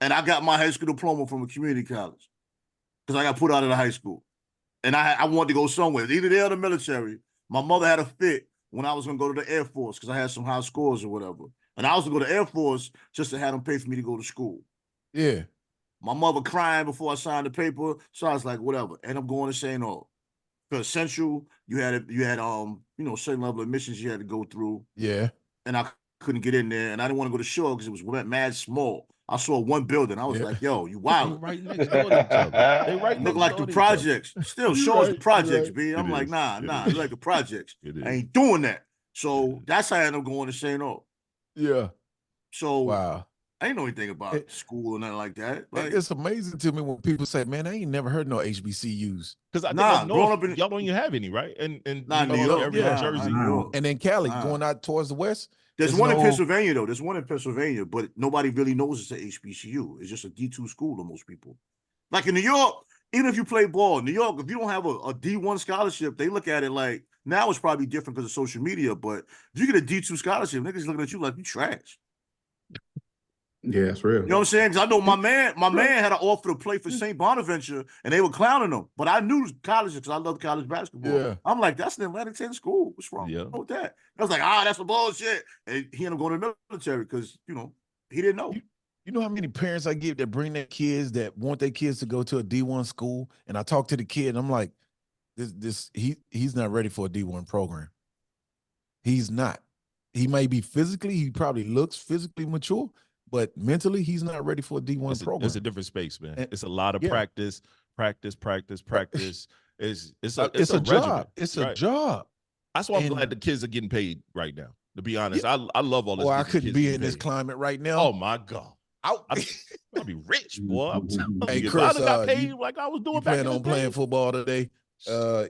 and I got my high school diploma from a community college because I got put out of the high school. And I wanted to go somewhere, either there or the military. My mother had a fit when I was going to go to the Air Force because I had some high scores or whatever. And I was going to go to Air Force just to have them pay for me to go to school. Yeah. My mother crying before I signed the paper, so I was like, whatever. And I'm going to St. Aug. Because Central, you had certain level of admissions you had to go through. Yeah. And I couldn't get in there, and I didn't want to go to Shore because it was mad small. I saw one building. I was like, yo, you wild. Right next door to each other. They right Look next like door the to each other. projects. Still, Shore's the projects, B. I'm like, nah, it's like the projects. I ain't doing that. So that's how I ended up going to St. Aug. Yeah. So wow. I ain't know anything about school or nothing like that. Like, it's amazing to me when people say, man, I ain't never heard no HBCUs. Because I think y'all don't even have any, right? And New York, Jersey. And then Cali, going out towards the west. There's one in Pennsylvania, though. There's one in Pennsylvania, but nobody really knows it's an HBCU. It's just a D2 school to most people. Like in New York, even if you play ball, New York, if you don't have a D1 scholarship, they look at it like, now it's probably different because of social media, but if you get a D2 scholarship, niggas looking at you like you trash. Yeah, it's real. You know what I'm saying? Because I know my man had an offer to play for St. Bonaventure, and they were clowning him. But I knew colleges because I love college basketball. Yeah. I'm like, that's an Atlantic 10 school. What's wrong with that? I was like, that's some bullshit. And he ended up going to the military because, he didn't know. You know how many parents I get that bring their kids that want their kids to go to a D1 school, and I talk to the kid, and I'm like, he's not ready for a D1 program. He's not. He may be physically, he probably looks physically mature, but mentally, he's not ready for a D1 program. It's a different space, man. And- It's a lot of yeah. practice. It's a It's a regimen. job. It's a Right. job. That's why I'm And- glad the kids are getting paid right now. To be honest, I love all this. Or I getting couldn't kids be getting in this paid. climate right now. Oh my God. Out. I'll be rich, boy. I'm telling Hey, you. Chris, if I got paid you like I was doing You back plan in the on playing day. football today?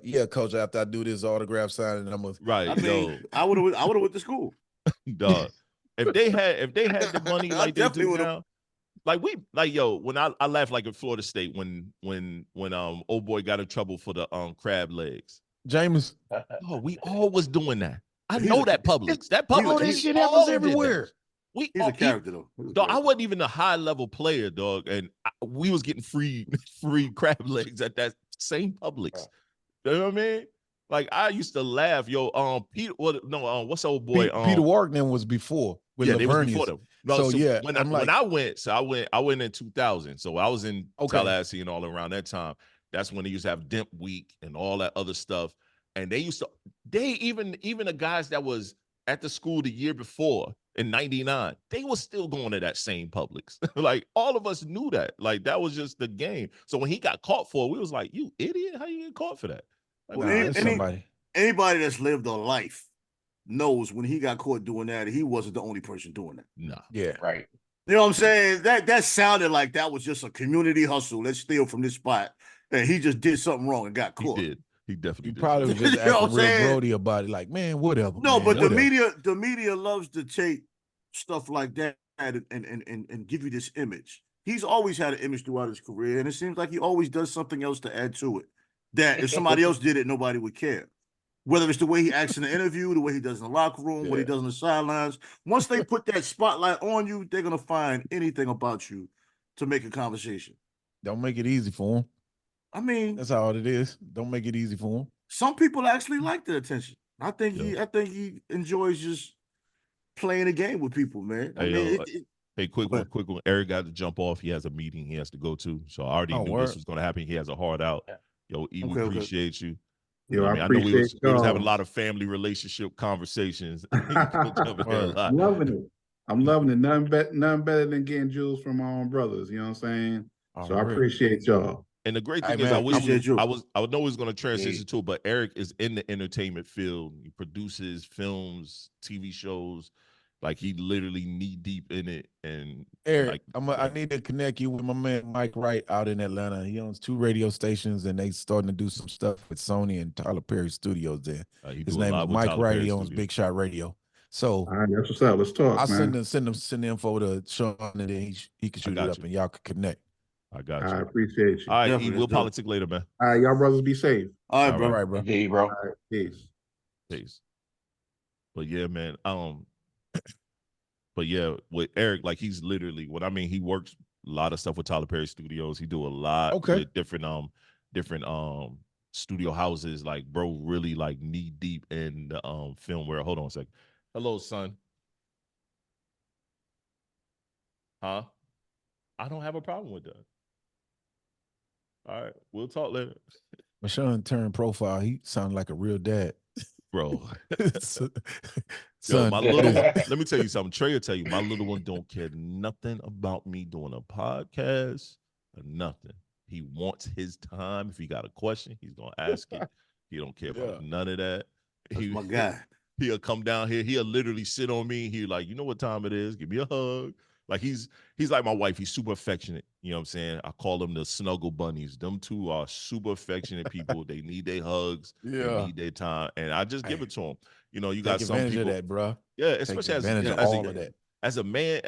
Yeah, coach. After I do this autograph signing, I'm gonna. Right, I mean, I would have went to school. dog. If they had the money I like they definitely do would've- now, when I laugh like at Florida State when old boy got in trouble for the crab legs. James. Oh, we all was doing that. I He's know a- that Publix. That he's a- Publix. Oh, that he's- shit all happens did that. everywhere. We He's all, a character though. He's a dog, I character. wasn't even a high level player, dog, and we was getting free crab legs at that same Publix. You know what I mean? Like I used to laugh, Peter. What's the old boy? Peter Warkman was before with Yeah, they was before Lavernius. them. No, So, yeah, when I'm like- I went in 2000. So I was in Okay. Tallahassee and all around that time. That's when they used to have Dimp Week and all that other stuff. And even the guys that was at the school the year before in 99, they were still going to that same Publix. Like all of us knew that. Like that was just the game. So when he got caught for it, we was like, you idiot, how you get caught for that? Like, Well, Nah, any- it's any- somebody. Anybody that's lived a life knows when he got caught doing that, he wasn't the only person doing that. nah. Yeah. Right. You know what I'm saying? That sounded like that was just a community hustle. Let's steal from this spot. And he just did something wrong and got He caught. did. He definitely You did. probably was just You know what acting I'm real saying? Brody about it. Like, man, whatever. No, man, but whatever. the media loves to take stuff like that and give you this image. He's always had an image throughout his career, and it seems like he always does something else to add to it. That if somebody else did it, nobody would care. Whether it's the way he acts in the interview, the way he does in the locker room, what he Yeah. does on the sidelines. Once they put that spotlight on you, they're gonna find anything about you to make a conversation. Don't make it easy for him. I mean, That's all it is. Don't make it easy for him. some people actually like the attention. I think Yeah. he enjoys just playing a game with people, man. I Hey, mean, yo, Hey, quick one. Eric got to jump off. He has a meeting he has to go to. So I already Oh, knew word. this was going to happen. He has a hard out. Yeah. Yo, E, we Okay, okay. appreciate you. Yo, know what I mean? I know we was appreciate having a y'all. lot of family relationship conversations. He could jump in here a Word. lot. I'm loving it. I'm loving it. Nothing better than getting jewels from my own brothers. You know what I'm saying? So I Already. appreciate y'all. And the great Hey, thing is, man, I wish appreciate you. I know we was going to transition to it, but Eric is in the entertainment field. He produces films, TV shows. Like he literally knee deep in it. And Eric, like, I need to connect you with my man Mike Wright out in Atlanta. He owns 2 radio stations, and they starting to do some stuff with Sony and Tyler Perry Studios there. he His do a name lot is with Mike Tyler Wright. Perry He owns Studios. Big Shot Radio. So All right, that's what's up. Let's talk, I'll man. send the info to Sean, and then he can shoot it got up, you. and y'all can connect. I got I you. appreciate you. All right, Definitely, E, we'll that's dope. politic later, man. All right, y'all brothers be safe. all right, All bro. All right, bro. Indeed, bro. All right, peace. Peace. But yeah, man. But yeah, with Eric, like he's literally what I mean. He works a lot of stuff with Tyler Perry Studios. He do a lot Okay. with different studio houses. Like bro, really like knee deep in the film world. Hold on a second. Hello, son. Huh? I don't have a problem with that. All right, we'll talk later, When Sean turned profile, he sounded like a real dad. bro. Son, Yo, my little one, let me tell you something. Trey will tell you, my little one don't care nothing about me doing a podcast or nothing. He wants his time. If he got a question, he's gonna ask it. He don't care about none of that. That's my guy. He'll come down here. He'll literally sit on me. He like, you know what time it is? Give me a hug. Like he's like my wife. He's super affectionate. You know what I'm saying? I call them the snuggle bunnies. Them two are super affectionate people. They need their hugs. They Yeah. need their time. And I just give Hey, it to them. You know, you take got some advantage people. of that, bro. Yeah, Take especially advantage of all of that. as a man,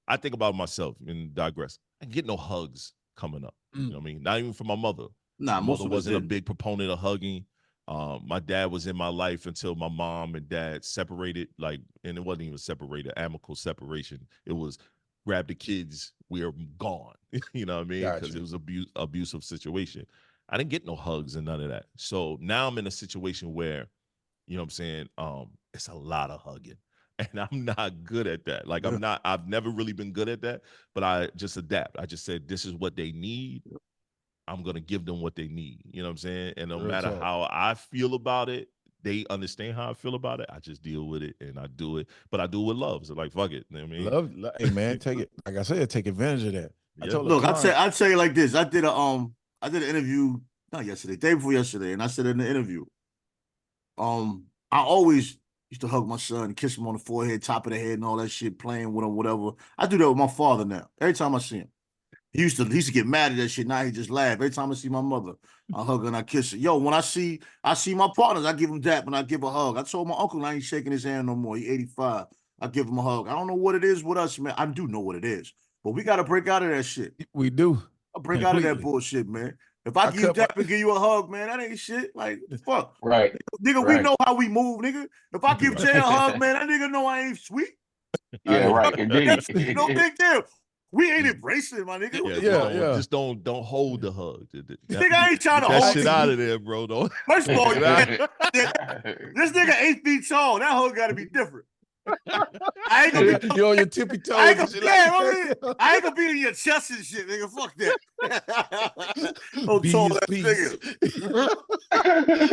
I think about myself and digress. I get no hugs coming up. You know what I mean? Not even from my mother. Nah, My most mother of us wasn't a didn't. big proponent of hugging. My dad was in my life until my mom and dad separated, like, and it wasn't even separated, amicable separation. It was grab the kids, we're gone. You know what I mean? Because Gotcha. it was abusive situation. I didn't get no hugs and none of that. So now I'm in a situation where, you know what I'm saying? It's a lot of hugging. And I'm not good at that. Like I've never really been good at that, but I just adapt. I just said, this is what they need. I'm going to give them what they need. You know what I'm saying? And no Real matter talk. how I feel about it, they understand how I feel about it. I just deal with it and I do it, but I do it with love. So like, fuck it. You know what I mean? Hey man, take it. Like I said, take advantage of that. I Yeah. told a Look, client, I'd say it like this. I did an interview not yesterday, day before yesterday, and I said in the interview, I always used to hug my son, kiss him on the forehead, top of the head, and all that shit, playing with him, whatever. I do that with my father now. Every time I see him. He used to get mad at that shit. Now he just laugh. Every time I see my mother, I hug her and I kiss her. Yo, when I see my partners, I give them dap and I give a hug. I told my uncle I ain't shaking his hand no more. He 85. I give him a hug. I don't know what it is with us, man. I do know what it is. But we gotta break out of that shit. we do. I break out of that Completely. bullshit, man. If I I give you cut dap and give you a hug, man, that ain't shit. Like, fuck. Right. Nigga, we Right. know how we move, nigga. If I give Right. Jay a hug, man, that nigga know I ain't sweet. Yeah, Hey, right. Indeed. No big deal. We ain't embracing, my nigga. What Yeah, the fuck? just don't hold the hug. Nigga, I ain't trying Get to that hold shit you. out of there, bro. Don't. First of all, Get out. this nigga 8 feet tall. That hug got to be different. I ain't gonna be. you on your tippy toes I ain't and gonna, shit yeah, like I ain't gonna be in your chest and shit, nigga. Fuck that. Don't Be tall his that peace.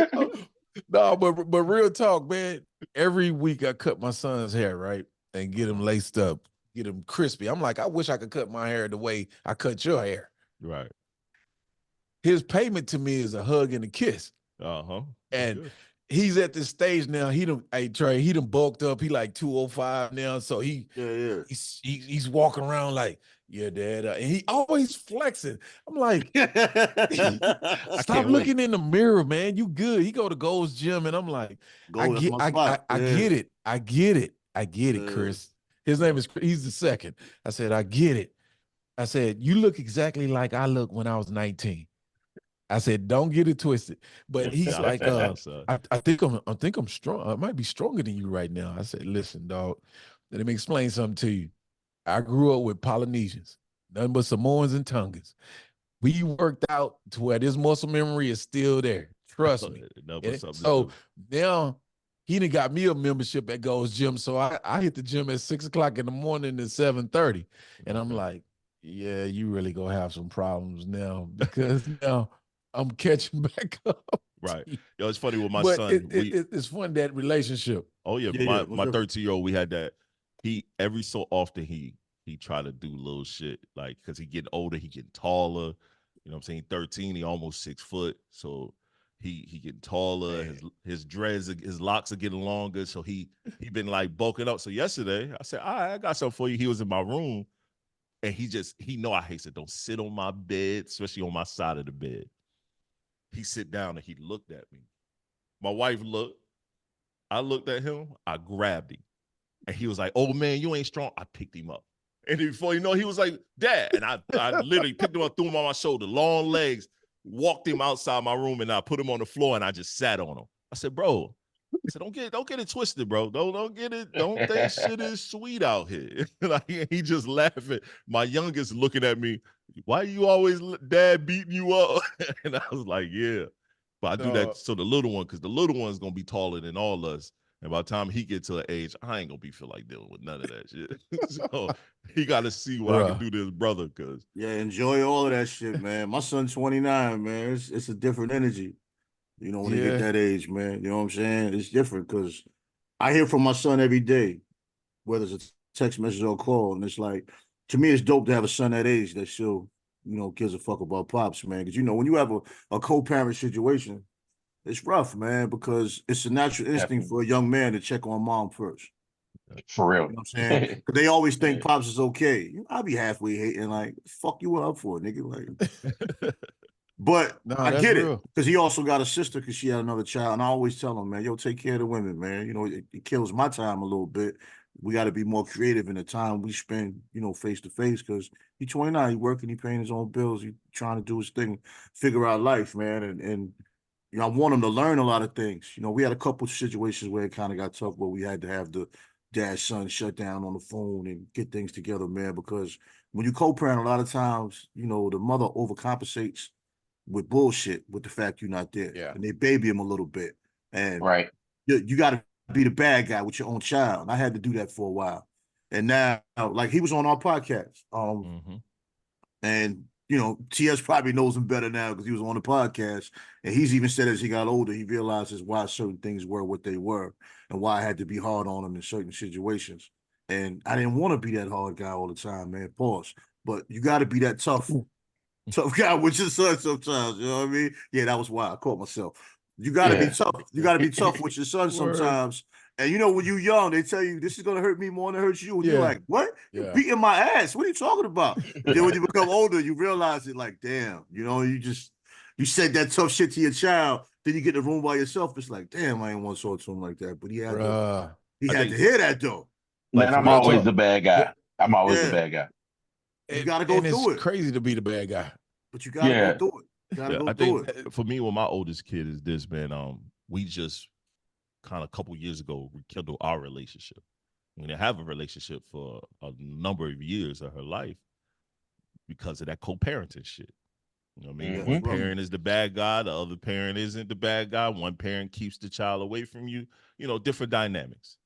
nigga. No, but real talk, man. Every week I cut my son's hair, right? And get him laced up, get him crispy. I'm like, I wish I could cut my hair the way I cut your hair. Right. His payment to me is a hug and a kiss. Uh-huh. And he's at this stage now. Trey, he done bulked up. He like 205 now. So Yeah. he's walking around like, yeah, dad. And he always flexing. I'm like, stop looking in the mirror, man. You good. He go to Gold's Gym, and I'm like, That's my spot. I get it. I get it, Chris. His name is, he's the second. I said, I get it. I said, you look exactly like I looked when I was 19. I said, don't get it twisted. But he's like, I think I'm strong. I might be stronger than you right now. I said, listen, dog, let me explain something to you. I grew up with Polynesians, nothing but Samoans and Tongans. We worked out to where this muscle memory is still there. Trust me. So now he done got me a membership at Gold's Gym. So I hit the gym at 6 o'clock in the morning to 7:30. And I'm like, yeah, you really gonna have some problems now because now I'm catching back up. Right. Yo, it's funny with my But son. It's fun, that relationship. Oh yeah, my 13-year-old, we had that. He every so often he try to do little shit, like, because he getting older, he getting taller. You know what I'm saying? 13, he almost 6 foot. So he getting taller. His dreads, his locks are getting longer. So he been like bulking up. So yesterday I said, all right, I got something for you. He was in my room and he know I hate it. Don't sit on my bed, especially on my side of the bed. He sit down and he looked at me. My wife looked. I looked at him. I grabbed him. And he was like, oh, man, you ain't strong. I picked him up. And before you know, he was like, Dad. And I literally picked him up, threw him on my shoulder, long legs, walked him outside my room, and I put him on the floor, and I just sat on him. I said, bro, don't get it twisted, bro. Don't get it. Don't think shit is sweet out here. Like, he just laughing. My youngest looking at me, why you always dad beating you up? And I was like, yeah. But I do that so the little one, because the little one's gonna be taller than all us. And by the time he gets to an age, I ain't gonna feel like dealing with none of that shit. So he got to see what I can do to his brother. Cause enjoy all of that shit, man. My son's 29, man. It's a different energy. You know, when they get that age, man. You know what I'm saying? It's different because I hear from my son every day, whether it's a text message or a call, and it's like, to me, it's dope to have a son that age that still, gives a fuck about pops, man. Because when you have a co-parent situation, it's rough, man, because it's a natural instinct for a young man to check on mom first. For real. You know what I'm saying? Because they always think pops is okay. I'll be halfway hating, like, fuck you up for, nigga. Like, but I get it, because he also got a sister because she had another child. And I always tell him, man, yo, take care of the women, man. It kills my time a little bit. We got to be more creative in the time we spend, face to face, because he's 29, he working, he paying his own bills, he trying to do his thing, figure out life, man. And I want him to learn a lot of things. We had a couple of situations where it kind of got tough, where we had to have the dad-son shut down on the phone and get things together, man, because when you co-parent, a lot of times, the mother overcompensates with bullshit with the fact you're not there. Yeah. And they baby him a little bit. And right. you got to be the bad guy with your own child. And I had to do that for a while. And now, like, he was on our podcast. And you know, TS probably knows him better now because he was on the podcast. And he's even said as he got older, he realizes why certain things were what they were and why I had to be hard on him in certain situations. And I didn't want to be that hard guy all the time, man. Pause. But you got to be that tough guy with your son sometimes. You know what I mean? Yeah, that was why I caught myself. You got to be tough. You got to be tough with your son sometimes. And you know, when you're young, they tell you this is gonna hurt me more than it hurts you. And you're like, what? You're beating my ass. What are you talking about? And then when you become older, you realize it like, damn, you know, you said that tough shit to your child, then you get in the room by yourself. It's like, damn, I ain't want to talk to him like that. But he had to hear that though. Man, I'm always the bad guy. I'm always the bad guy. You gotta go through it. It's crazy to be the bad guy. But you gotta go through it. You gotta go through it. For me, with my oldest kid is this, man. We just kind of a couple years ago rekindled our relationship. We didn't have a relationship for a number of years of her life because of that co-parenting shit. You know what I mean? One parent is the bad guy, the other parent isn't the bad guy. One parent keeps the child away from you. You know, different dynamics.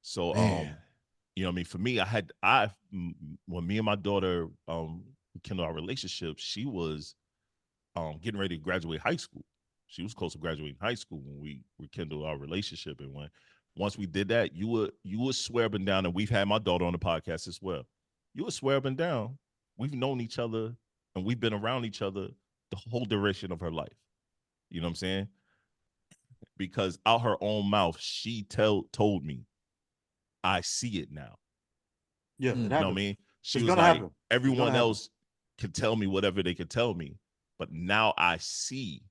So, you know what I mean? For me, when me and my daughter rekindled our relationship, she was getting ready to graduate high school. She was close to graduating high school when we rekindled our relationship. And once we did that, you would swear up and down, and we've had my daughter on the podcast as well. You would swear up and down. We've known each other and we've been around each other the whole duration of her life. You know what I'm saying? Because out her own mouth, she told me, I see it now. Yeah, you know what I mean? She was like, happen. Everyone else can tell me whatever they could tell me, but now I see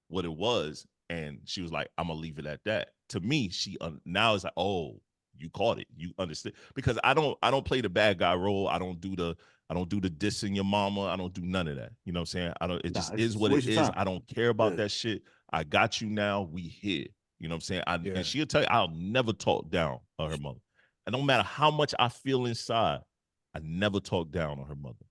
what it was. And she was like, I'm gonna leave it at that. To me, she now is like, oh, you caught it, you understood. Because I don't play the bad guy role. I don't do the dissing your mama. I don't do none of that. You know what I'm saying? It just is what it is. I don't care about that shit. I got you now. We here. You know what I'm saying? And she'll tell you, I'll never talk down on her mother. And no matter how much I feel inside, I never talk down on her mother.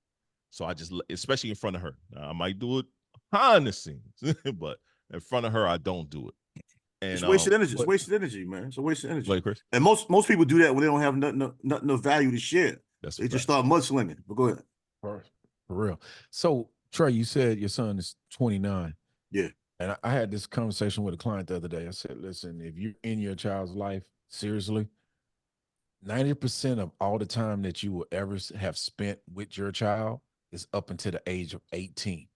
So I just, especially in front of her. Now, I might do it behind the scenes, but in front of her, I don't do it. And it's wasted energy. It's wasted energy, man. It's a wasted energy. Like Chris? And most people do that when they don't have nothing of value to share. They just start mudslinging. But go ahead. For real. So Trey, you said your son is 29. Yeah. And I had this conversation with a client the other day. I said, listen, if you're in your child's life, seriously, 90% of all the time that you will ever have spent with your child is up until the age of 18.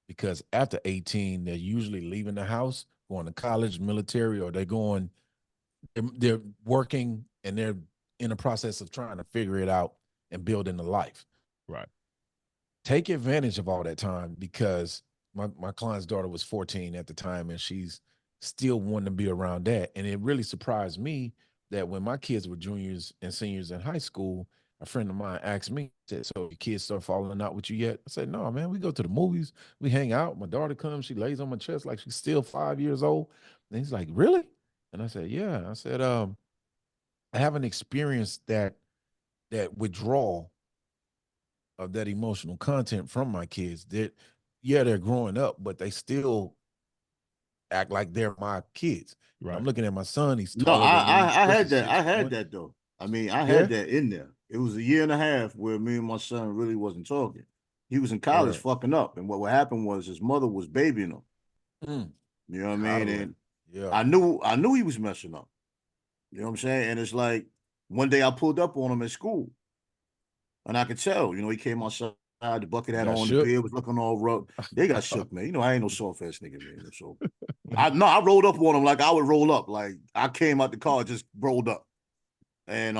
Because after 18, they're usually leaving the house, going to college, military, or they're working and they're in the process of trying to figure it out and building a life. Right. Take advantage of all that time, because my client's daughter was 14 at the time and she's still wanting to be around that. And it really surprised me that when my kids were juniors and seniors in high school, a friend of mine asked me, said, so your kids start falling out with you yet? I said, no, man, we go to the movies, we hang out. My daughter comes, she lays on my chest like she's still 5 years old. And he's like, really? And I said, yeah. I said, I haven't experienced that withdrawal of that emotional content from my kids. They're growing up, but they still act like they're my kids. Right. I'm looking at my son. He's taller than me. I had that. I had that though. I mean, I had that in there. It was a year and a half where me and my son really wasn't talking. He was in college fucking up. And what happened was his mother was babying him. You know what I mean? And I knew he was messing up. You know what I'm saying? And it's like one day I pulled up on him at school. And I could tell, you know, he came outside, the bucket hat on, the beard was looking all rough. They got shook, man. You know, I ain't no soft ass nigga, man. So I rolled up on him like I would roll up. Like I came out the car, just rolled up. And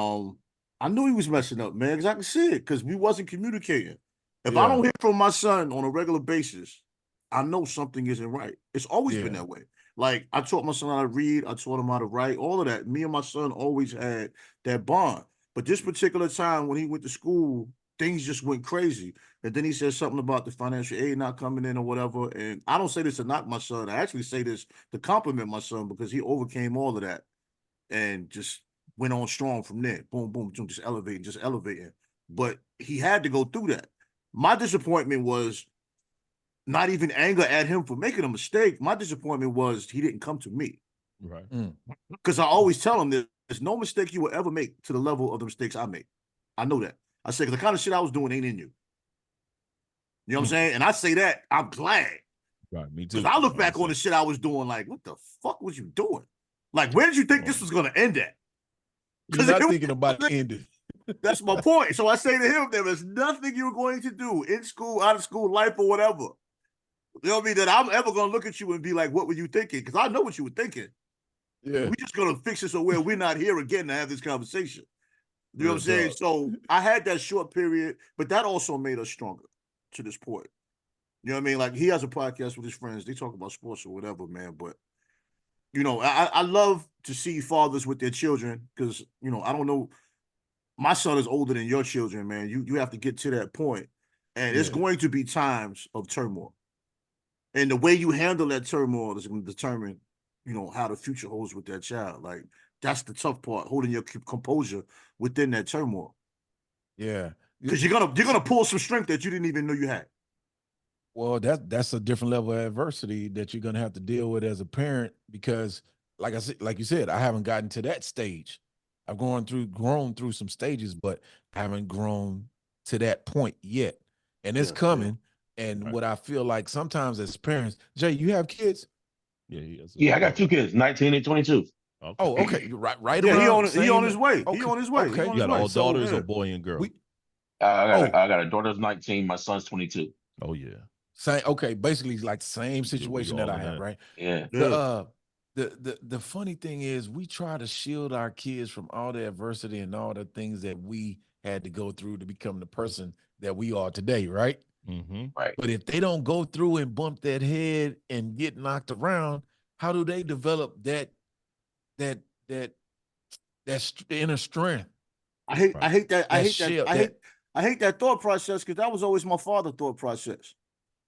I knew he was messing up, man, because I could see it, because we wasn't communicating. If I don't hear from my son on a regular basis, I know something isn't right. It's always been that way. Like I taught my son how to read, I taught him how to write, all of that. Me and my son always had that bond. But this particular time when he went to school, things just went crazy. And then he said something about the financial aid not coming in or whatever. And I don't say this to knock my son. I actually say this to compliment my son, because he overcame all of that and just went on strong from there. Boom, boom, boom, just elevating. But he had to go through that. My disappointment was not even anger at him for making a mistake. My disappointment was he didn't come to me. Right. Because I always tell them there's no mistake you will ever make to the level of the mistakes I make. I know that. I say, because the kind of shit I was doing ain't in you. You know what I'm saying? And I say that, I'm glad. Right. Me too. Because I look back on the shit I was doing like, what the fuck was you doing? Like, where did you think this was going to end at? You're not thinking about the ending. That's my point. So I say to him, there is nothing you're going to do in school, out of school, life, or whatever. You know what I mean? That I'm ever going to look at you and be like, what were you thinking? Because I know what you were thinking. Yeah. We're just going to fix it so where we're not here again to have this conversation. You know what I'm saying? So I had that short period, but that also made us stronger to this point. You know what I mean? Like, he has a podcast with his friends. They talk about sports or whatever, man. But, you know, I love to see fathers with their children because, you know, I don't know. My son is older than your children, man. You have to get to that point. And it's going to be times of turmoil. And the way you handle that turmoil is going to determine, you know, how the future holds with that child. Like, that's the tough part, holding your composure within that turmoil. Yeah. Because you're gonna pull some strength that you didn't even know you had. Well, that's a different level of adversity that you're gonna have to deal with as a parent because, like I said, like you said, I haven't gotten to that stage. I've grown through some stages, but I haven't grown to that point yet. And it's coming. And what I feel like sometimes as parents, Jay, you have kids? Yeah, he has. Yeah, I got 2 kids, 19 and 22. Okay. Oh, okay. Right Yeah, around. he on his way. Okay. He on his way. Okay. You got all daughters or boy and girl? I got a daughter's 19, my son's 22. Oh yeah. Same. Okay, basically like the same situation that I have, right? Yeah. The funny thing is we try to shield our kids from all the adversity and all the things that we had to go through to become the person that we are today, right? Mm-hmm. Right. But if they don't go through and bump that head and get knocked around, how do they develop that inner strength? I hate that thought process because that was always my father's thought process.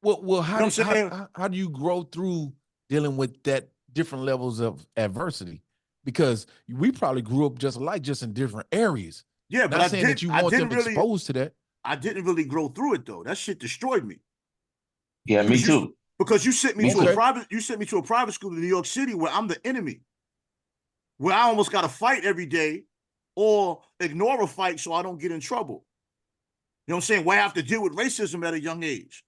Well, how do you grow through dealing with that different levels of adversity? Because we probably grew up just in different areas. Yeah, but not saying that you want them exposed to that. I didn't really grow through it though. That shit destroyed me. Yeah, me too. Because you sent me to a private school in New York City where I'm the enemy, where I almost got to fight every day or ignore a fight so I don't get in trouble. You know what I'm saying? Where I have to deal with racism at a young age.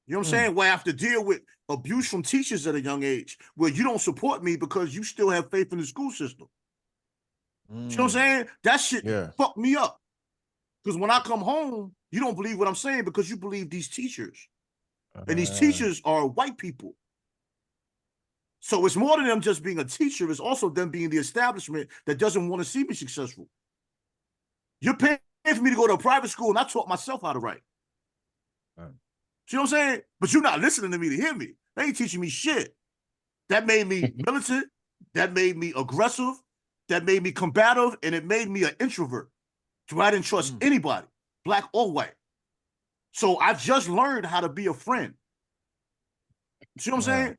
You know what I'm saying? Where I have to deal with abuse from teachers at a young age, where you don't support me because you still have faith in the school system. You know what I'm saying? That shit fucked me up. Because when I come home, you don't believe what I'm saying because you believe these teachers. And these teachers are white people. So it's more than them just being a teacher. It's also them being the establishment that doesn't want to see me successful. You're paying for me to go to a private school and I taught myself how to write. You know what I'm saying? But you're not listening to me to hear me. They ain't teaching me shit. That made me militant. That made me aggressive. That made me combative. And it made me an introvert. So I didn't trust anybody, black or white. So I just learned how to be a friend. See what I'm saying?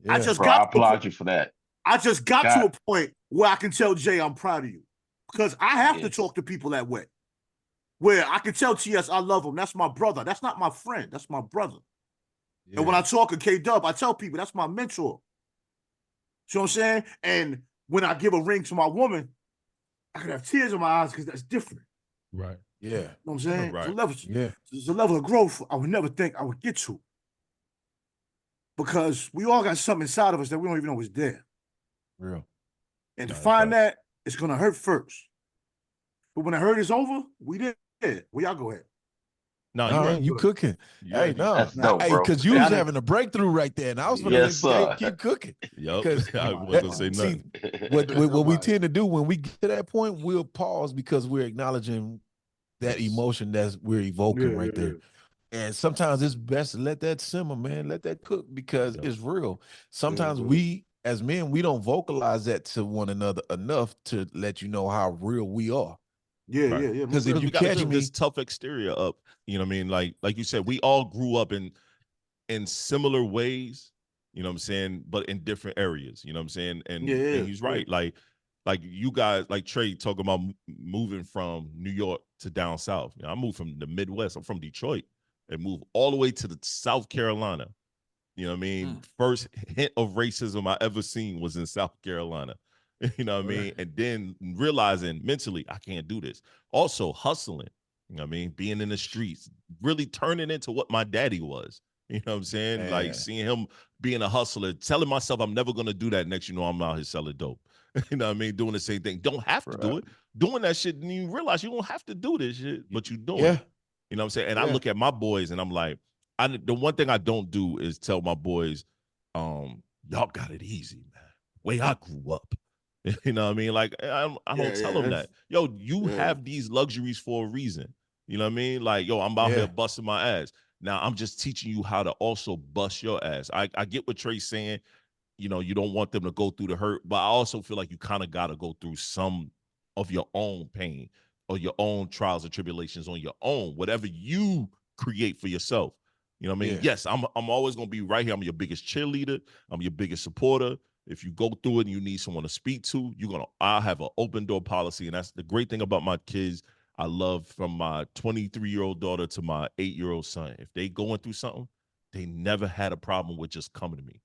Yeah. I applaud you for that. I just got to a point where I can tell Jay I'm proud of you. Because I have to talk to people that way. Where I can tell TS I love him. That's my brother. That's not my friend. That's my brother. Yeah. And when I talk to K-Dub, I tell people that's my mentor. See what I'm saying? And when I give a ring to my woman, I can have tears in my eyes because that's different. Right. Yeah. You know what I'm saying? Right. There's a level of growth I would never think I would get to. Because we all got something inside of us that we don't even know is there. Real. And to find that, it's going to hurt first. But when the hurt is over, we did. Well, y'all go ahead. No, you cooking. Hey, that's dope, bro. Because you was having a breakthrough right there, and I was going to keep cooking. Yep. I wasn't going to say nothing. What we tend to do when we get to that point, we'll pause because we're acknowledging that emotion that we're evoking right there. And sometimes it's best to let that simmer, man. Let that cook because it's real. Sometimes we, as men, we don't vocalize that to one another enough to let you know how real we are. Yeah. Because if you catch me, this tough exterior up, you know what I mean? Like you said, we all grew up in similar ways, you know what I'm saying, but in different areas, you know what I'm saying? And he's right. Like you guys, like Trey talking about moving from New York to down south. You know, I moved from the Midwest. I'm from Detroit and moved all the way to the South Carolina. You know what I mean? First hint of racism I ever seen was in South Carolina. You know what I mean? And then realizing mentally, I can't do this. Also hustling, you know what I mean? Being in the streets, really turning into what my daddy was. You know what I'm saying? Like Man. seeing him being a hustler, telling myself I'm never gonna do that. Next, you know, I'm out here selling dope. You know what I mean? Doing the same thing. Don't have to do it. Doing that shit, and you realize you don't have to do this shit, but you doing Yeah. it. You know what I'm saying? And I Yeah. look at my boys and I'm like, the one thing I don't do is tell my boys, y'all got it easy, man. Way I grew up. You know what I mean? Like I don't tell them that. Yo, you have these luxuries for a reason. You know what I mean? Like, yo, I'm out here busting my ass. Now I'm just teaching you how to also bust your ass. I get what Trey's saying. You know, you don't want them to go through the hurt, but I also feel like you kind of got to go through some of your own pain or your own trials and tribulations on your own, whatever you create for yourself. You know what I mean? Yeah. Yes, I'm always gonna be right here. I'm your biggest cheerleader. I'm your biggest supporter. If you go through it and you need someone to speak to, I'll have an open door policy. And that's the great thing about my kids. I love, from my 23-year-old daughter to my 8-year-old son. If they going through something, they never had a problem with just coming to me.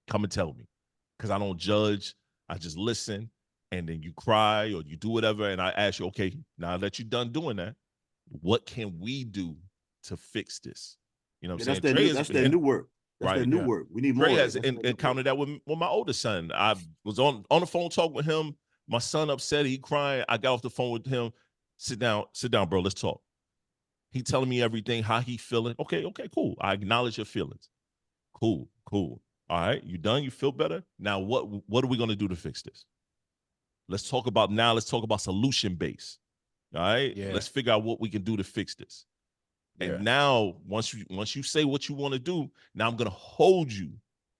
Come and tell me. Because I don't judge. I just listen. And then you cry or you do whatever. And I ask you, okay, now that you're done doing that, what can we do to fix this? You know what I'm saying? That's their new work. That's their new work. We need more. Trey has encountered that with my oldest son. I was on the phone talking with him. My son upset. He crying. I got off the phone with him. Sit down, bro. Let's talk. He telling me everything, how he feeling. Okay, cool. I acknowledge your feelings. Cool. All right, you done? You feel better? Now what are we gonna do to fix this? Let's talk about solution based. All right. Yeah. Let's figure out what we can do to fix this. And now, once you say what you want to do, now I'm gonna hold you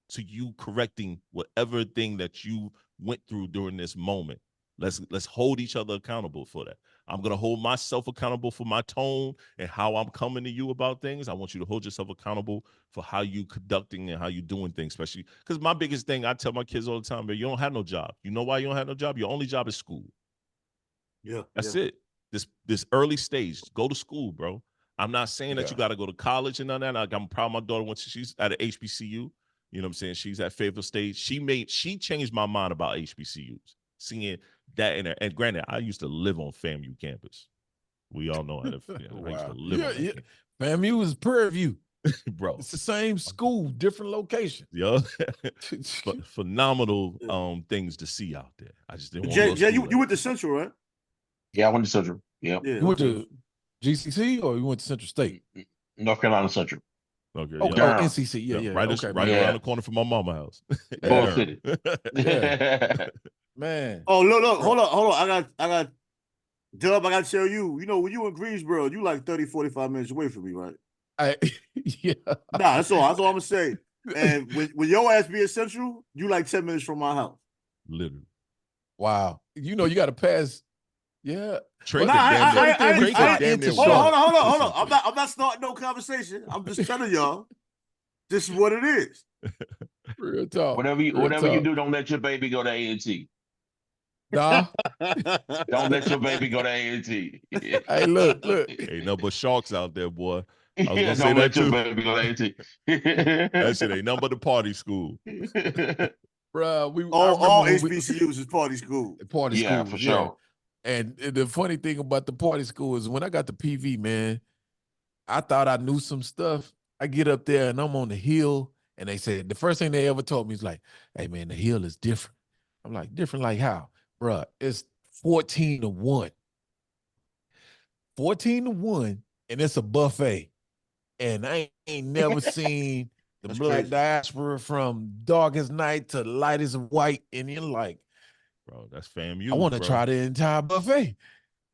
to you correcting whatever thing that you went through during this moment. Let's hold each other accountable for that. I'm gonna hold myself accountable for my tone and how I'm coming to you about things. I want you to hold yourself accountable for how you conducting and how you doing things, especially because my biggest thing I tell my kids all the time, man, you don't have no job. You know why you don't have no job? Your only job is school. Yeah, that's it. This early stage, go to school, bro. I'm not saying that you got to go to college and none of that. Like, I'm proud of my daughter she's at an HBCU. You know what I'm saying? She's at Fayetteville State. She changed my mind about HBCUs. Seeing that in there. And granted, I used to live on FAMU campus. We all know how to. I used to live on that campus. FAMU is Prairie View. Bro. It's the same school, different location. Yeah. Phenomenal things to see out there. I just didn't want to you went to Central, right? Yeah, I went to Central. Yep. Yeah. You went to GCC or you went to Central State? North Carolina Central. Okay. Oh, NCC. Yeah. Right, right around the corner from my mama's house. Ball City. Man. Oh, look. Hold on. I got Dub, I got to tell you, you know, when you in Greensboro, you like 30, 45 minutes away from me, right? Yeah. Nah, that's all I'm going to say. And when your ass be in Central, you like 10 minutes from my house. Literally. Wow. You know, you got to pass. Yeah. Hold on. I'm not starting no conversation. I'm just telling y'all, this is what it is. Real talk. Whatever you do, don't let your baby go to A&T. Nah. Don't let your baby go to A&T. Hey, look. Ain't no but sharks out there, boy. I was gonna say don't that let too. your baby go to A&T. That shit ain't nothing but the party school. Bruh, all HBCUs is party school. Party school, for sure. And the funny thing about the party school is when I got the PV, man, I thought I knew some stuff. I get up there and I'm on the hill, and they said the first thing they ever told me is like, "Hey, man, the hill is different." I'm like, "Different like how?" Bruh, it's 14-1. 14-1, and it's a buffet. And I ain't never seen the black diaspora from darkest night to lightest white. And you're like, bro, that's FAMU. I want to try the entire buffet.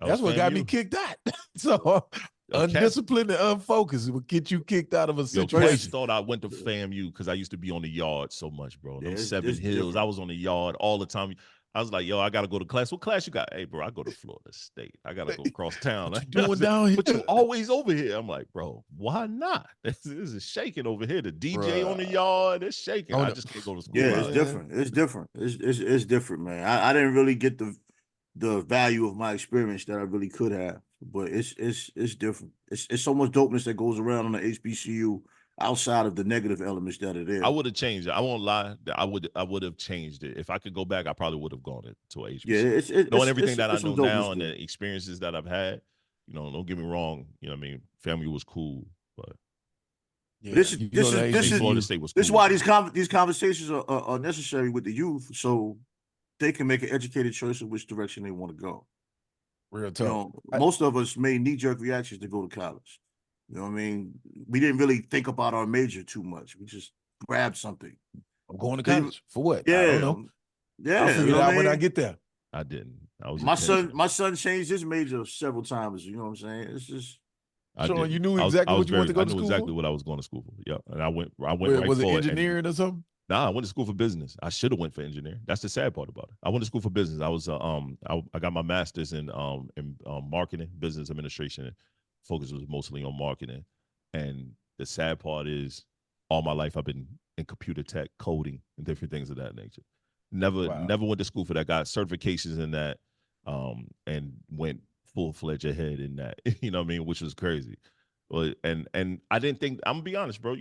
That's what got me kicked out. So undisciplined and unfocused will get you kicked out of a situation. I thought I went to FAMU because I used to be on the yard so much, bro. Them 7 hills. Different. I was on the yard all the time. I was like, yo, I got to go to class. What class you got? Hey, bro, I go to Florida State. I got to go across town. What you doing down here? But you always over here. I'm like, bro, why not? This is shaking over here. The DJ on the yard, it's shaking. I just can't go to school. Yeah, it's different. It's different. It's different, man. I didn't really get the value of my experience that I really could have. But it's different. It's so much dopeness that goes around on the HBCU outside of the negative elements that are there. I would have changed it. I won't lie. I would have changed it. If I could go back, I probably would have gone to HBCU. Yeah, Knowing everything that I it's some know dopeness now and there. the experiences that I've had, don't get me wrong. I mean, family was cool, but Yeah, This is you this go to is this is Florida HBCU. State was cool. this is why these conversations are necessary with the youth, so they can make an educated choice of which direction they want to go. Real You talk. know, most of us made knee-jerk reactions to go to college. You know what I mean? We didn't really think about our major too much. We just grabbed something. I'm going to So you- college for what? Yeah, I don't know. yeah. I'll you figure know it what out when I mean? get there. I didn't. I was My son changed his major several times. You know what I'm saying? It's just Sean, you knew I exactly what you wanted to go I to knew school exactly for? what I was going to school for. Yeah, and I went right Was it for it. engineering or something? Nah, I went to school for business. I should have went for engineering. That's the sad part about it. I went to school for business. I was I got my master's in marketing, business administration. Focus was mostly on marketing. And the sad part is all my life I've been in computer tech, coding, and different things of that nature. Never went to school for that. Got certifications in that, and went full-fledged ahead in that. You know what I mean? Which was crazy. But and I didn't think, I'm gonna be honest, bro.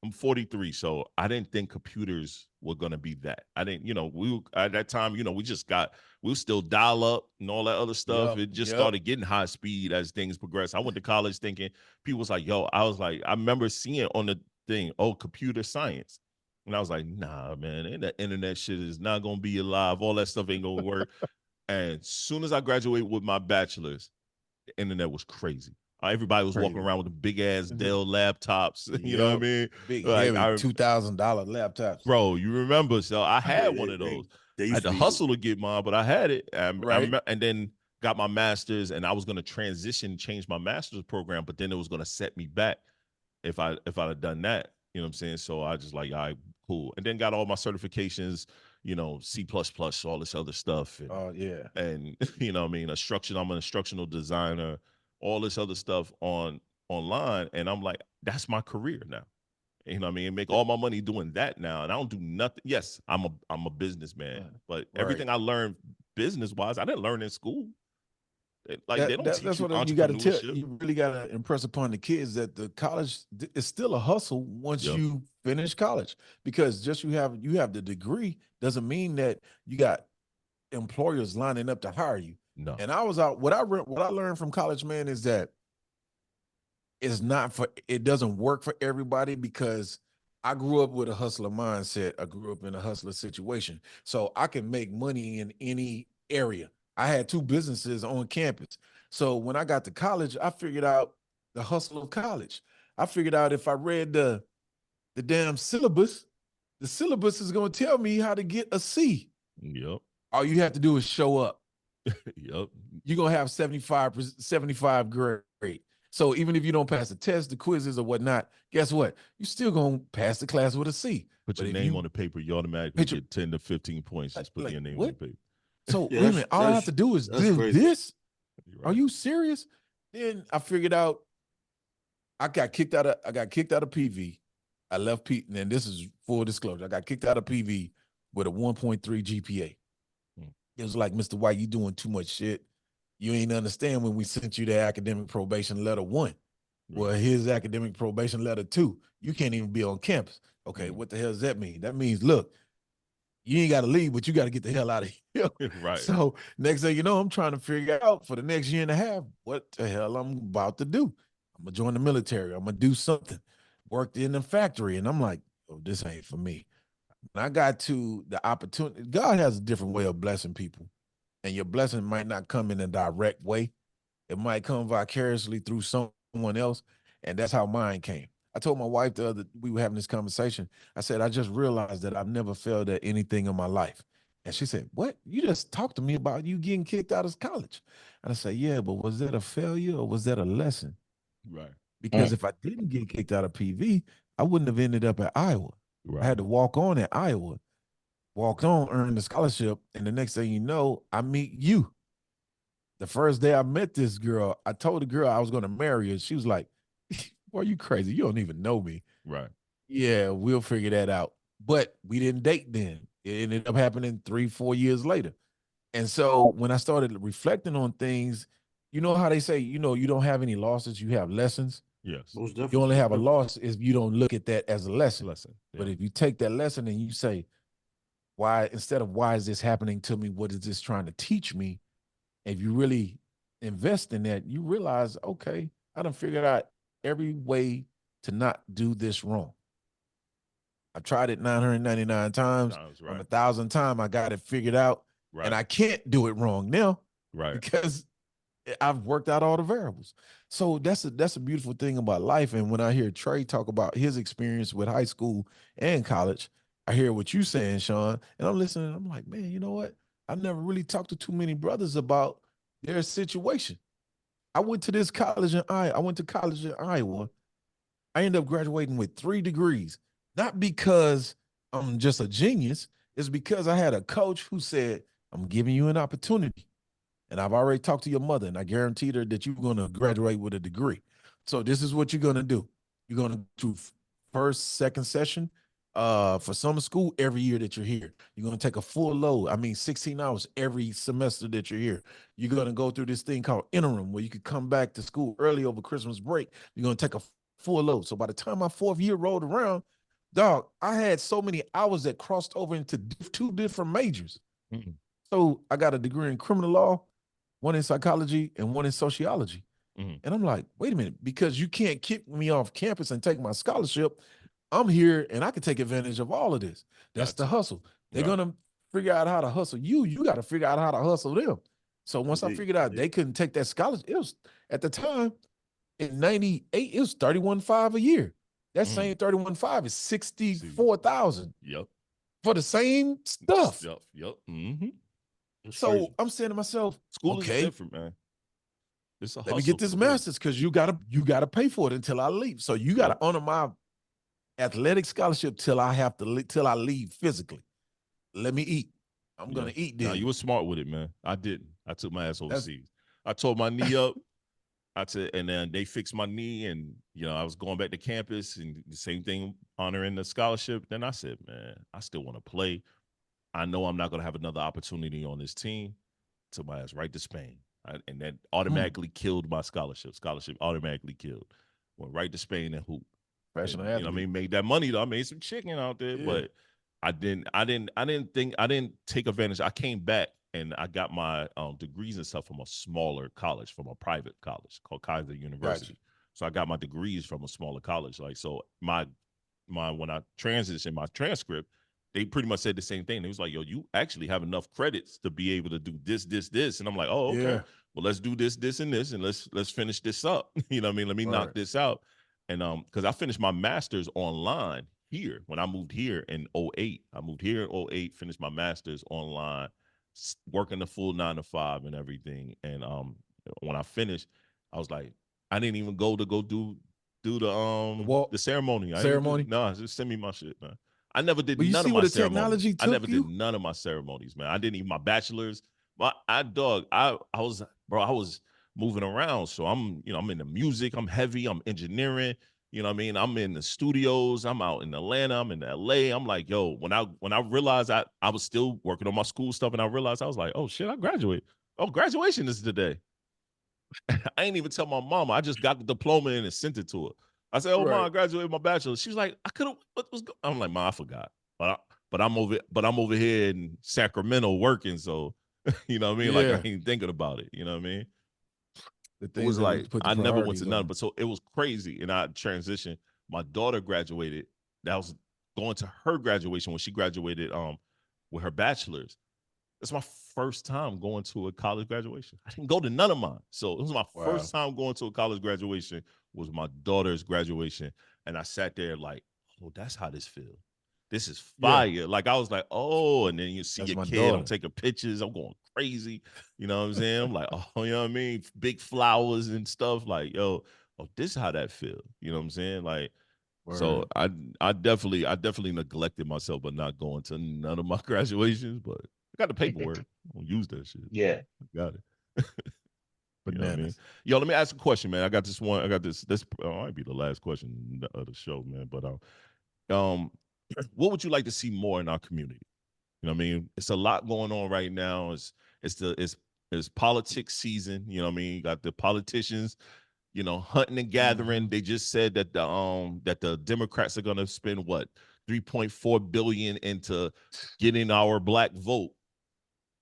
I'm 43, so I didn't think computers were gonna be that. I didn't, we at that time, we were still dial up and all that other stuff. It just started getting high speed as things progressed. I went to college thinking people was like, yo, I was like, I remember seeing on the thing, computer science. And I was like, nah, man, that internet shit is not gonna be alive. All that stuff ain't gonna work. And as soon as I graduated with my bachelor's, the internet was crazy. Everybody was walking around with the big ass Dell laptops. You know what I mean? Big, Like, heavy $2,000 laptops. Bro, you remember? So I had one of those. They I used had to be- hustle to get mine, but I had it. Right. And then got my master's, and I was going to change my master's program, but then it was going to set me back if I'd have done that. You know what I'm saying? So I just like, all right, cool. And then got all my certifications, C++, all this other stuff. And, Oh, yeah. And you know what I mean? I'm an instructional designer, all this other stuff online. And I'm like, that's my career now. You know what I mean? Make all my money doing that now. And I don't do nothing. Yes, I'm a businessman, but everything I learned business-wise, I didn't learn in school. They don't teach that's you what you got to tell. entrepreneurship. You really got to impress upon the kids that the college is still a hustle once you finish college, because just you have the degree doesn't mean that you got employers lining up to hire you. No. And I was out. What I learned from college, man, is that it doesn't work for everybody, because I grew up with a hustler mindset. I grew up in a hustler situation, so I can make money in any area. I had 2 businesses on campus. So when I got to college, I figured out the hustle of college. I figured out if I read the damn syllabus, the syllabus is going to tell me how to get a C. Yep. All you have to do is show up. Yep. You're going to have 75 grade. So even if you don't pass the test, the quizzes or whatnot, guess what? You're still going to pass the class with a C. Put your name on the paper, you automatically get 10 to 15 points. Just put your name on the paper. So wait a minute, all I have to do is do this? Right. Are you serious? Then I figured out I got kicked out of PV. I left P, and then this is full disclosure. I got kicked out of PV with a 1.3 GPA. It was like, Mr. White, you doing too much shit. You ain't understand when we sent you the academic probation letter 1. Well, here's academic probation letter 2. You can't even be on campus. Okay, what the hell does that mean? That means, look, you ain't got to leave, but you got to get the hell out of here. Right. So next thing you know, I'm trying to figure out for the next year and a half what the hell I'm about to do. I'm going to join the military. I'm going to do something. Worked in the factory. And I'm like, oh, this ain't for me. When I got to the opportunity, God has a different way of blessing people. And your blessing might not come in a direct way. It might come vicariously through someone else. And that's how mine came. I told my wife we were having this conversation. I said, I just realized that I've never failed at anything in my life. And she said, what? You just talked to me about you getting kicked out of college. And I said, yeah, but was that a failure or was that a lesson? Right. Because if I didn't get kicked out of PV, I wouldn't have ended up at Iowa. Right. I had to walk on at Iowa, walked on, earned the scholarship. And the next thing you know, I meet you. The first day I met this girl, I told the girl I was going to marry her. She was like, boy, you crazy. You don't even know me. Right. Yeah, we'll figure that out. But we didn't date then. It ended up happening 3-4 years later. And so when I started reflecting on things, you know how they say, you don't have any losses, you have lessons. Yes. Most You definitely. only have a Definitely. loss if you don't look at that as a lesson. But Yeah. if you take that lesson and you say, why, instead of why is this happening to me? What is this trying to teach me? If you really invest in that, you realize, okay, I done figured out every way to not do this wrong. I tried it 999 times. On Right. 1,000th time, I got it figured out. Right. And I can't do it wrong now. Right. Because I've worked out all the variables. So that's a beautiful thing about life. And when I hear Trey talk about his experience with high school and college, I hear what you saying, Sean, and I'm listening. I'm like, man, you know what? I never really talked to too many brothers about their situation. I went to this college in Iowa. I went to college in Iowa. I ended up graduating with 3 degrees, not because I'm just a genius. It's because I had a coach who said, I'm giving you an opportunity. And I've already talked to your mother, and I guaranteed her that you're going to graduate with a degree. So this is what you're going to do. You're going to do first, second session for summer school every year that you're here. You're going to take a full load. I mean, 16 hours every semester that you're here. You're going to go through this thing called interim, where you could come back to school early over Christmas break. You're going to take a full load. So by the time my 4th year rolled around, dog, I had so many hours that crossed over into 2 different majors. Mm-hmm. So I got a degree in criminal law, one in psychology, and one in sociology. Mm-hmm. And I'm like, wait a minute, because you can't kick me off campus and take my scholarship. I'm here and I can take advantage of all of this. That's the hustle. They're going to figure out how to hustle you. You got to figure out how to hustle them. So once I figured out they couldn't take that scholarship, it was at the time in 98, it was 31.5 a year. That same 31.5 is 64,000. Yep. For the same stuff. Yep. Mm-hmm. So crazy. I'm saying to myself, School okay, is different, man. It's a let me get this career. master's, because you gotta pay for it until I leave. So you gotta honor my athletic scholarship till I leave physically. Let me eat. I'm gonna eat then. Nah, you were smart with it, man. I didn't. I took my ass overseas. I tore my knee up. And then they fixed my knee, and I was going back to campus, and the same thing, honoring the scholarship. Then I said, man, I still want to play. I know I'm not going to have another opportunity on this team. Took my ass right to Spain. And that automatically killed my scholarship. Scholarship automatically killed. Went right to Spain and hoop. Professional athlete. I mean, made that money though. I made some chicken out there, but I didn't take advantage. I came back and I got my degrees and stuff from a smaller college, from a private college called Kaiser University. Gotcha. So I got my degrees from a smaller college. Like, so my when I transitioned my transcript, they pretty much said the same thing. They was like, yo, you actually have enough credits to be able to do this, this, this. And I'm like, oh, okay. Yeah. Well, let's do this, this, and this, and let's finish this up. You know what I mean? Let me knock this out. And because I finished my master's online here when I moved here in 08. I moved here in 08, finished my master's online, working the full 9 to 5 and everything. And when I finished, I was like, I didn't even go do the ceremony. No, just send me my shit, man. I never did none of my ceremonies. I never did none of my ceremonies, man. I didn't even my bachelor's. I was moving around. So I'm in the music, I'm heavy, I'm engineering, you know what I mean? I'm in the studios, I'm out in Atlanta, I'm in LA. I'm like, yo, when I realized I was still working on my school stuff, and I realized, I was like, oh shit, I graduated. Oh, graduation is today. I ain't even tell my mama. I just got the diploma in and sent it to her. I said, oh, Mom, I graduated my bachelor's. She was like, I could have, what was going on? I'm like, Mom, I forgot. But I'm over here in Sacramento working, so you know what I mean? Like, I ain't thinking about it. You know what I mean? It was like, I never went to none, but so it was crazy. And I transitioned. My daughter graduated. That was going to her graduation when she graduated with her bachelor's. That's my first time going to a college graduation. I didn't go to none of mine. So it was my first time going to a college graduation, was my daughter's graduation. And I sat there like, oh, that's how this feels. This is fire. Yeah. Like, I was like, oh, and then you see your kid, daughter. I'm taking pictures, I'm going crazy. You know what I'm saying? I'm like, oh, you know what I mean? Big flowers and stuff. Like, yo, oh, this is how that feels. You know what I'm saying? Like, so I definitely neglected myself by not going to none of my graduations, but I got the paperwork. I don't use that shit. Yeah. I got it. But you know what I mean? Yo, let me ask a question, man. I got this one. I got this might be the last question of the show, man. But what would you like to see more in our community? You know what I mean? It's a lot going on right now. It's politics season. You know what I mean? You got the politicians you know, hunting and gathering. They just said that the Democrats are gonna spend what, 3.4 billion into getting our black vote.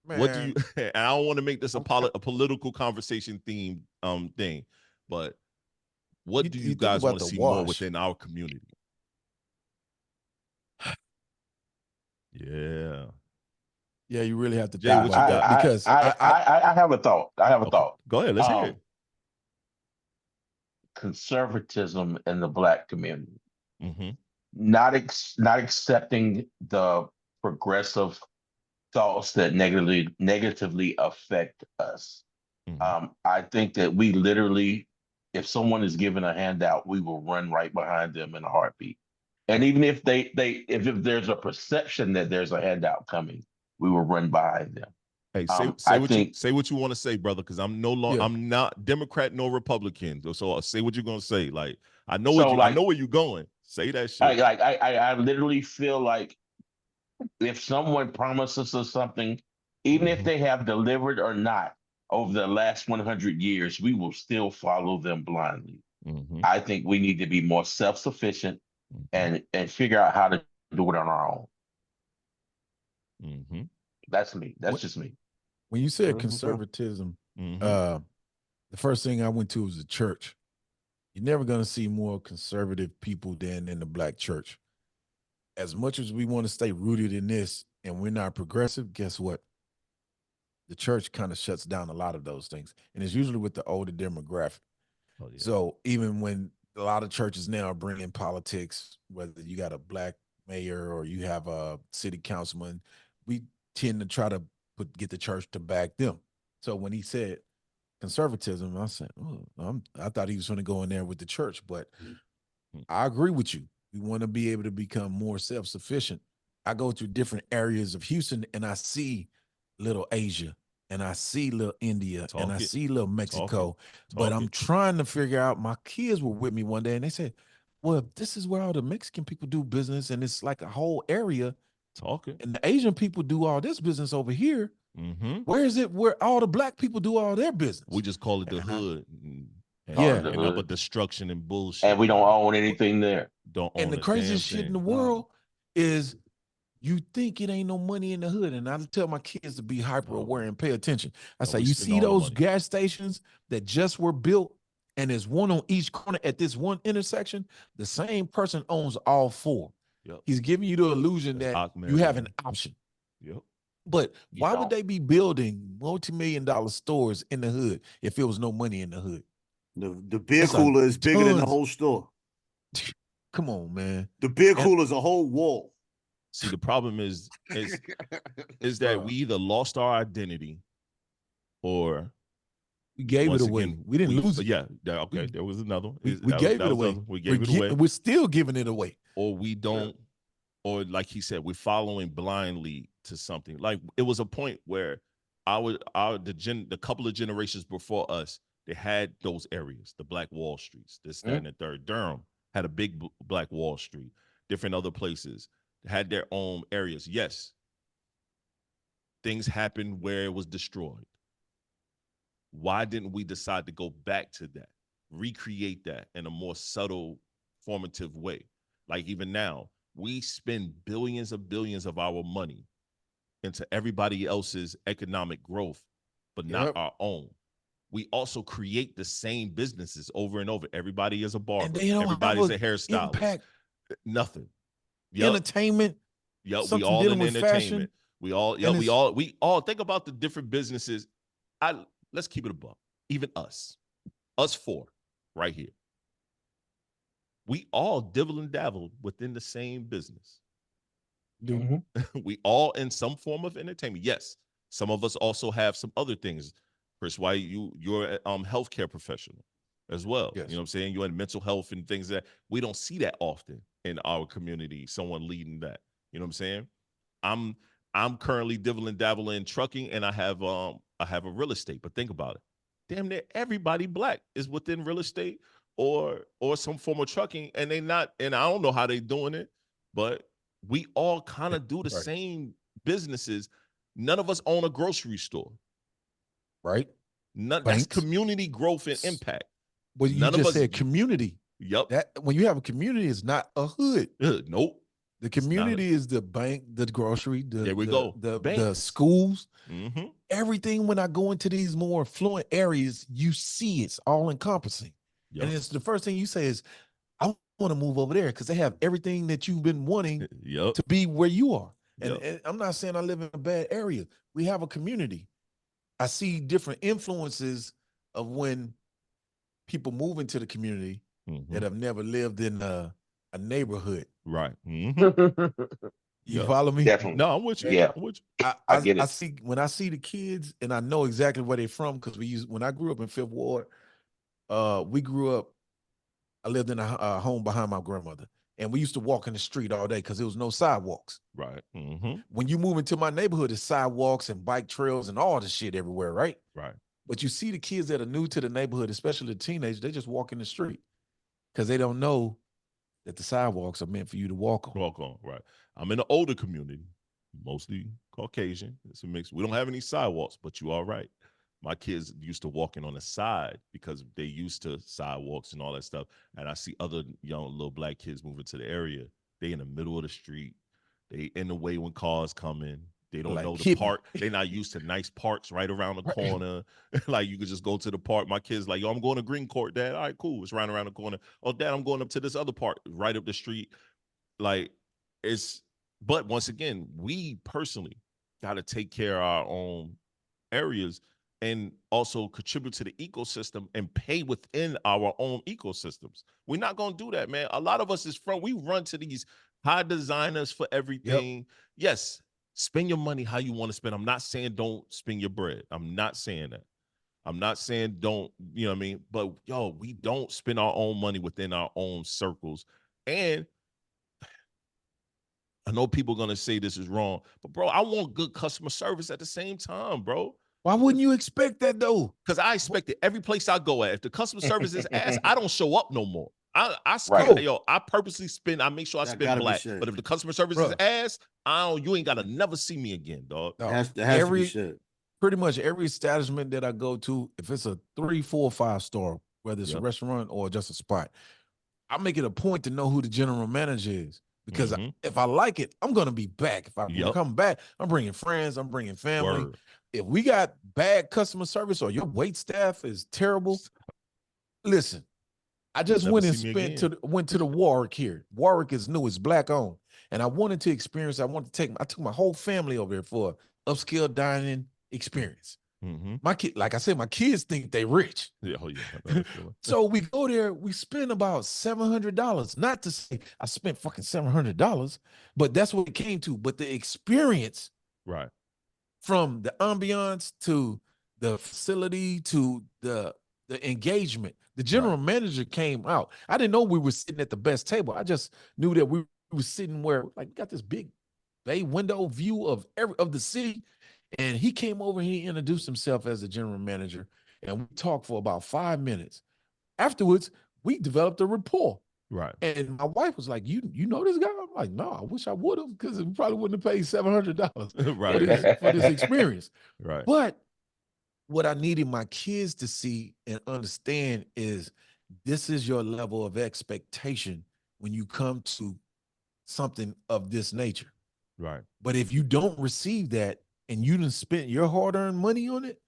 What do you? And I don't want to make this a political conversation theme thing, but what do you think guys about want to the see more wash. within our community? Yeah. Yeah, you really have to Jay, think what you about got? that because I have a thought. I have a Okay, thought. go ahead. Let's hear it. Conservatism in the black community, Mm-hmm. not accepting the progressive thoughts that negatively affect us. Mm-hmm. I think that we literally, if someone is given a handout, we will run right behind them in a heartbeat. And even if if there's a perception that there's a handout coming, we will run behind them. Hey, I think say what you want to say, brother, because I'm no longer I'm not Democrat nor Republican. So say what you're gonna say. Like I know so. I know where you're going. Say that shit. I literally feel like if someone promises us something, even if they have delivered or not over the last 100 years, we will still follow them blindly. Mm-hmm. I think we need to be more self-sufficient Mm-hmm. and figure out how to do it on our own. Mm-hmm. That's me. That's just me. when you said conservatism, Mm-hmm. the first thing I went to was the church. You're never going to see more conservative people than in the black church. As much as we want to stay rooted in this and we're not progressive, guess what? The church kind of shuts down a lot of those things. And it's usually with the older demographic. Oh, yeah. So even when a lot of churches now are bringing politics, whether you got a black mayor or you have a city councilman, we tend to try to get the church to back them. So when he said conservatism, I said, I thought he was going to go in there with the church, but I agree with you. We want to be able to become more self-sufficient. I go to different areas of Houston and I see little Asia and I see little India and I see little Mexico, but I'm trying to figure out, my kids were with me one day and they said, well, this is where all the Mexican people do business and it's like a whole area. And the Asian people do all this business over here. Mm-hmm. Where is it where all the black people do all their business? We just call it the hood. And but destruction and bullshit. And we don't own anything there. Don't own and the craziest shit in the world is you think it ain't no money in the hood. And I tell my kids to be hyper aware and pay attention. I say, you see those gas stations that just were built and there's one on each corner at this one intersection? The same person owns all four. Yep. He's giving you the illusion that you have an option. Yep. But why would they be building multi-million-dollar stores in the hood if there was no money in the hood? The beer cooler is bigger than the whole store. Come on, man. The beer cooler is a whole wall. See, the problem is that we either lost our identity or we gave it away. We didn't lose it. Yeah. Okay. There was another one. We gave it away. We gave it away. We're still giving it away. Or we don't, or like he said, we're following blindly to something. Like it was a point where the couple of generations before us, they had those areas, the Black Wall Streets, this, that, and the third. Durham had a big Black Wall Street. Different other places had their own areas. Yes, things happened where it was destroyed. Why didn't we decide to go back to that, recreate that in a more subtle, formative way? Like even now, we spend billions of our money into everybody else's economic growth, but not our own. We also create the same businesses over and over. Everybody is a barber. Everybody's a hairstylist. Impact. Nothing. Entertainment. Yep. We all in entertainment. Fashion. We all think about the different businesses. Let's keep it above. Even us four right here. We all dibble and dabble within the same business. We all in some form of entertainment. Yes. Some of us also have some other things. Chris, why you're a healthcare professional as well. Yes. You know what I'm saying? You're in mental health and things that we don't see that often in our community, someone leading that. You know what I'm saying? I'm currently dabbling in trucking and I have a real estate, but think about it. Damn near everybody black is within real estate or some form of trucking, and they not, and I don't know how they doing it, but we all kind of do the same businesses. None of us own a grocery store. Right. That's community growth and impact. But you None of just us. said community. Yep. That when you have a community, it's not a hood. Nope. The community is the bank, the grocery, There we go. the Banks. schools. Mm-hmm. Everything when I go into these more affluent areas, you see it's all encompassing. Yep. And it's the first thing you say is, I want to move over there because they have everything that you've been wanting Yep. to be where you are. And, Yep. and I'm not saying I live in a bad area. We have a community. I see different influences of when people move into the community that have never lived in a neighborhood. Right. Mm-hmm. You Yeah. follow me? Definitely. No, I'm with you. Yeah. I'm with you. I get it. I see when I see the kids, and I know exactly where they're from because when I grew up in Fifth Ward, we grew up. I lived in a home behind my grandmother, and we used to walk in the street all day because there was no sidewalks. Right. Mm-hmm. When you move into my neighborhood, there's sidewalks and bike trails and all the shit everywhere, right? Right. But you see the kids that are new to the neighborhood, especially the teenagers, they just walk in the street because they don't know that the sidewalks are meant for you to walk on. Walk on. Right. I'm in the older community, mostly Caucasian. It's a mix. We don't have any sidewalks, but you are right. My kids used to walking on the side because they used to sidewalks and all that stuff. And I see other young little black kids moving to the area. They in the middle of the street. They in the way when cars come in. They don't Like, know the hit me. park. They're not used to nice parks right around the corner. Like you could just go to the park. My kids like, yo, I'm going to Green Court, Dad. All right, cool. It's right around the corner. Oh, Dad, I'm going up to this other park right up the street. Like but once again, we personally got to take care of our own areas and also contribute to the ecosystem and pay within our own ecosystems. We're not going to do that, man. A lot of us we run to these high designers for everything. Yes, spend your money how you want to spend. I'm not saying don't spend your bread. I'm not saying that. I'm not saying don't, you know what I mean? But yo, we don't spend our own money within our own circles. And I know people are going to say this is wrong, but bro, I want good customer service at the same time, bro. Why wouldn't you expect that though? Because I expect it every place I go at. If the customer service is ass, I don't show up no more. Right. Yo, I purposely I make sure I That spend gotta be black. said. But if the customer service is ass, you ain't gotta never see me again, dog. No, That has to be said. pretty much every establishment that I go to, if it's a 3, 4, 5 star, whether it's a restaurant or just a spot, I make it a point to know who the general manager is. Because if I like it, I'm going to be back. If I come back, I'm bringing friends, I'm bringing family. Word. If we got bad customer service or your wait staff is terrible, listen, I just Never went and see me went again. to the Warwick here. Warwick is new, it's black owned. And I wanted to experience, I took my whole family over here for upscale dining experience. My kid, like I said, my kids think they rich. Yeah, oh yeah. So we go there, we spend about $700. Not to say I spent fucking $700, but that's what it came to. But the experience, right, from the ambiance to the facility to the engagement, the general manager came out. I didn't know we were sitting at the best table. I just knew that we were sitting where, like, we got this big bay window view of the city. And he came over, he introduced himself as the general manager, and we talked for about 5 minutes. Afterwards, we developed a rapport. Right. And my wife was like, you know this guy? I'm like, no, I wish I would have, because we probably wouldn't have paid $700 for this experience. Right. But what I needed my kids to see and understand is this is your level of expectation when you come to something of this nature. Right. But if you don't receive that, and you done spent your hard-earned money on it,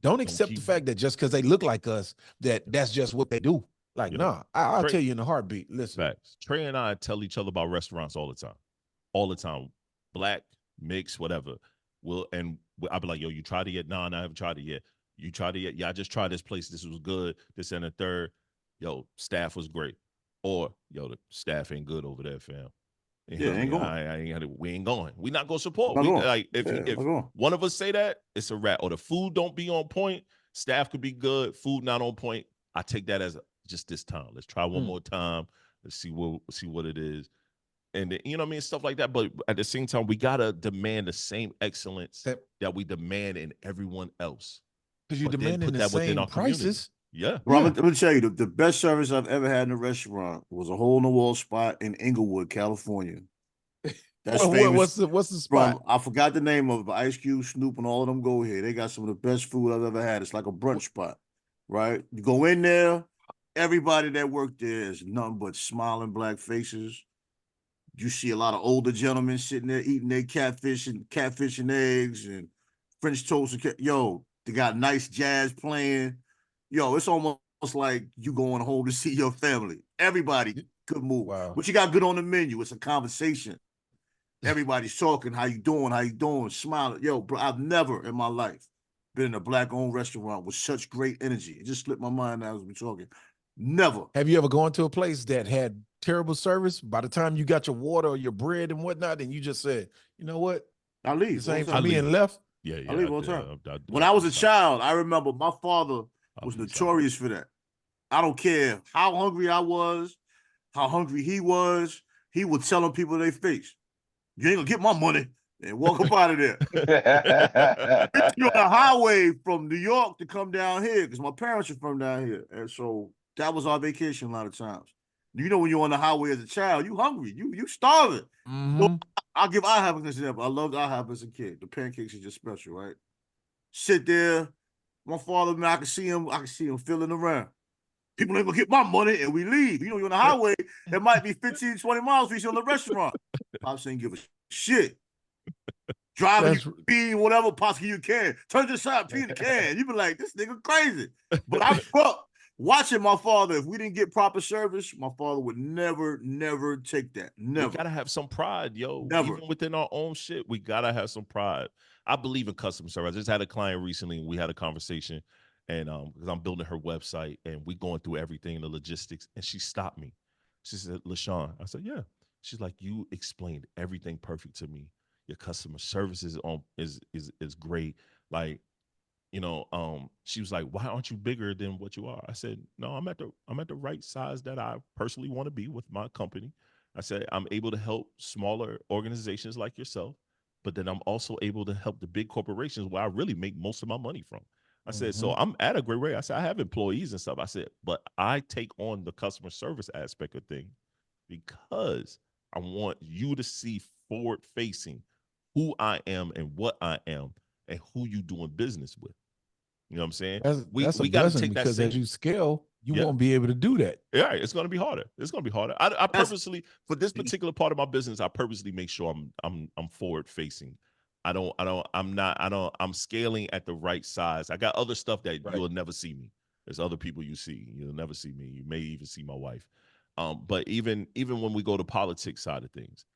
don't accept the fact that just because they look like us, that's just what they do. Like, nah, I'll tell you in a heartbeat. Listen. Facts. Trey and I tell each other about restaurants all the time. All the time. Black, mix, whatever. I'll be like, yo, you tried it yet? No, I haven't tried it yet. You tried it yet? Yeah, I just tried this place. This was good. This and the third. Yo, staff was great. Or, yo, the staff ain't good over there, fam. Ain't going. We ain't going. We not gonna support. If one of us say that, it's a wrap. Or the food don't be on point, staff could be good, food not on point. I take that as just this time. Let's try one more time. Let's see what it is, and you know what I mean, stuff like that. But at the same time, we gotta demand the same excellence that we demand in everyone else. Because you're demanding the same prices. Yeah. Bro, I'm gonna tell you, the best service I've ever had in a restaurant was a hole in the wall spot in Inglewood, California. That's famous. What's the spot? I forgot the name of it, but Ice Cube, Snoop, and all of them go here. They got some of the best food I've ever had. It's like a brunch spot, right? You go in there, everybody that worked there is nothing but smiling black faces. You see a lot of older gentlemen sitting there eating their catfish and eggs and French toast. Yo, they got nice jazz playing. Yo, it's almost like you going home to see your family. Everybody, good move. Wow. What you got good on the menu? It's a conversation. Everybody's talking. How you doing? How you doing? Smiling. Yo, bro, I've never in my life been in a black-owned restaurant with such great energy. It just slipped my mind as we talking. Never. Have you ever gone to a place that had terrible service? By the time you got your water or your bread and whatnot, and you just said, you know what? I leave. This ain't all the for time. me and left. Yeah, I leave all the time. do When I was a all the time. child, I remember my father was do the same. notorious for that. I don't care how hungry I was, how hungry he was. He would tell them people their face, "You ain't gonna get my money," and walk up out of there. You're on the highway from New York to come down here because my parents are from down here, and so that was our vacation a lot of times. You know, when you're on the highway as a child, you hungry, you starving. So I'll give IHOP an example. I loved IHOP as a kid. The pancakes are just special, right? Sit there. My father, man, I can see him feeling around. People ain't gonna get my money, and we leave. You know, you're on the highway, it might be 15, 20 miles for you on the restaurant. Pops ain't give a shit. Driving you pee, whatever, Pops, you can. Turn to the side, pee in the can. You be like, this nigga crazy. But I grew up watching my father. If we didn't get proper service, my father would never take that. Never. We gotta have some pride, yo. Never. Even within our own shit, we gotta have some pride. I believe in customer service. I just had a client recently, and we had a conversation, and because I'm building her website, and we going through everything, the logistics, and she stopped me. She said, "LaShawn," I said, "Yeah." She's like, "You explained everything perfect to me. Your customer service is great. Like, you know, she was like, why aren't you bigger than what you are?" I said, "No, I'm at the right size that I personally want to be with my company." I said, "I'm able to help smaller organizations like yourself, but then I'm also able to help the big corporations where I really make most of my money from." I said, "So I'm at a great rate." I said, "I have employees and stuff." I said, "But I take on the customer service aspect of things because I want you to see forward facing who I am and what I am and who you doing business with." You know what I'm saying? That's we a got to blessing take that because as same. you scale, you Yeah. won't be able to do that. Yeah, it's going to be harder. It's going to be harder. I purposely, for this particular part of my business, I purposely make sure I'm forward facing. I'm scaling at the right size. I got other stuff that Right. you'll never see me. There's other people you see. You'll never see me. You may even see my wife. But even when we go to politics side of things,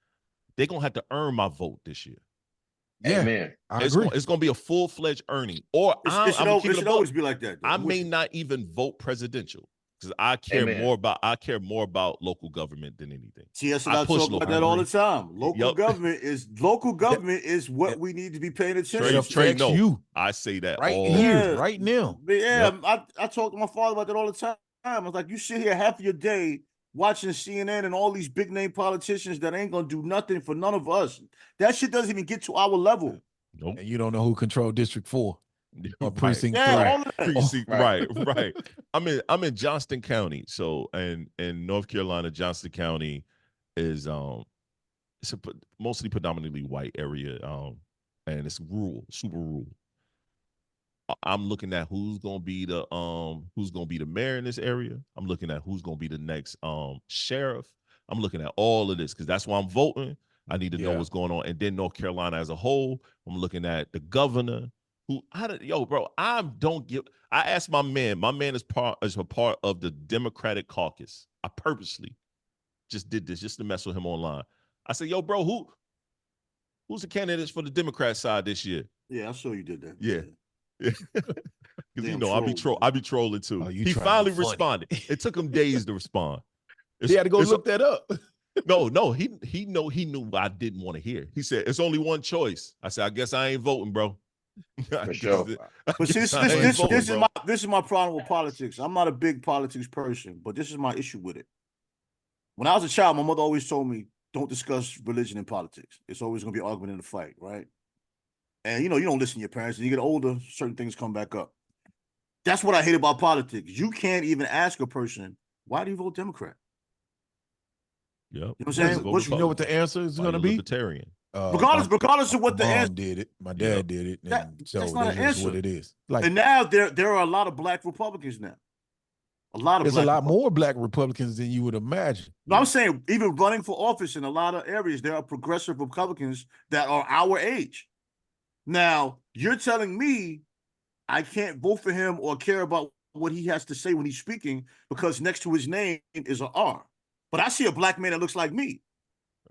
they're gonna have to earn my vote this year. Yeah, Amen. I agree. It's gonna be a full-fledged earning. Or It should always be like that. Though. I may not even vote presidential because I care Amen. more about local government than anything. See, that's what I I push talk about local that all the time. Local government is what Yep. we need to be paying attention Trey, to. affects no, you I say that right all here, Yeah. right now. But yeah, Yep. I talk to my father about that all the time. I was like, you sit here half of your day watching CNN and all these big name politicians that ain't gonna do nothing for none of us. That shit doesn't even get to our level. Nope. And you don't know who controlled District 4 or Right. Precinct 3. Yeah, all of that. Precinct, Right. right. I'm in Johnston County. So and in North Carolina, Johnston County is it's a mostly predominantly white area. And it's rural, super rural. I'm looking at who's gonna be the mayor in this area. I'm looking at who's gonna be the next sheriff. I'm looking at all of this because that's why I'm voting. I need to know Yeah. what's going on. And then North Carolina as a whole, I'm looking at the governor. I asked my man is a part of the Democratic caucus. I purposely just did this just to mess with him online. I said, yo, bro, who's the candidates for the Democrat side this year? Yeah, I saw you did that. Yeah. Because Damn I be trolling too. Oh, you He trying to finally be funny. responded. It took him days to respond. He had to go look that up. No, he knew what I didn't want to hear. He said, "It's only one choice." I said, "I guess I ain't voting, bro." For sure. But see, this is my problem with politics. I'm not a big politics person, but this is my issue with it. When I was a child, my mother always told me, don't discuss religion and politics. It's always going to be an argument and a fight, right? And, you don't listen to your parents. And you get older, certain things come back up. That's what I hate about politics. You can't even ask a person, why do you vote Democrat? Yep. You know what I'm saying? You know what the answer is going to be? Libertarian. Regardless of what the mom answer did it, my dad did it, and so that's not an that's answer. what it is. Like, and now there are a lot of black Republicans now. A lot of There's black a lot Republicans. more black Republicans than you would imagine. No, I'm saying even running for office in a lot of areas, there are progressive Republicans that are our age. Now, you're telling me I can't vote for him or care about what he has to say when he's speaking because next to his name is an R. But I see a black man that looks like me.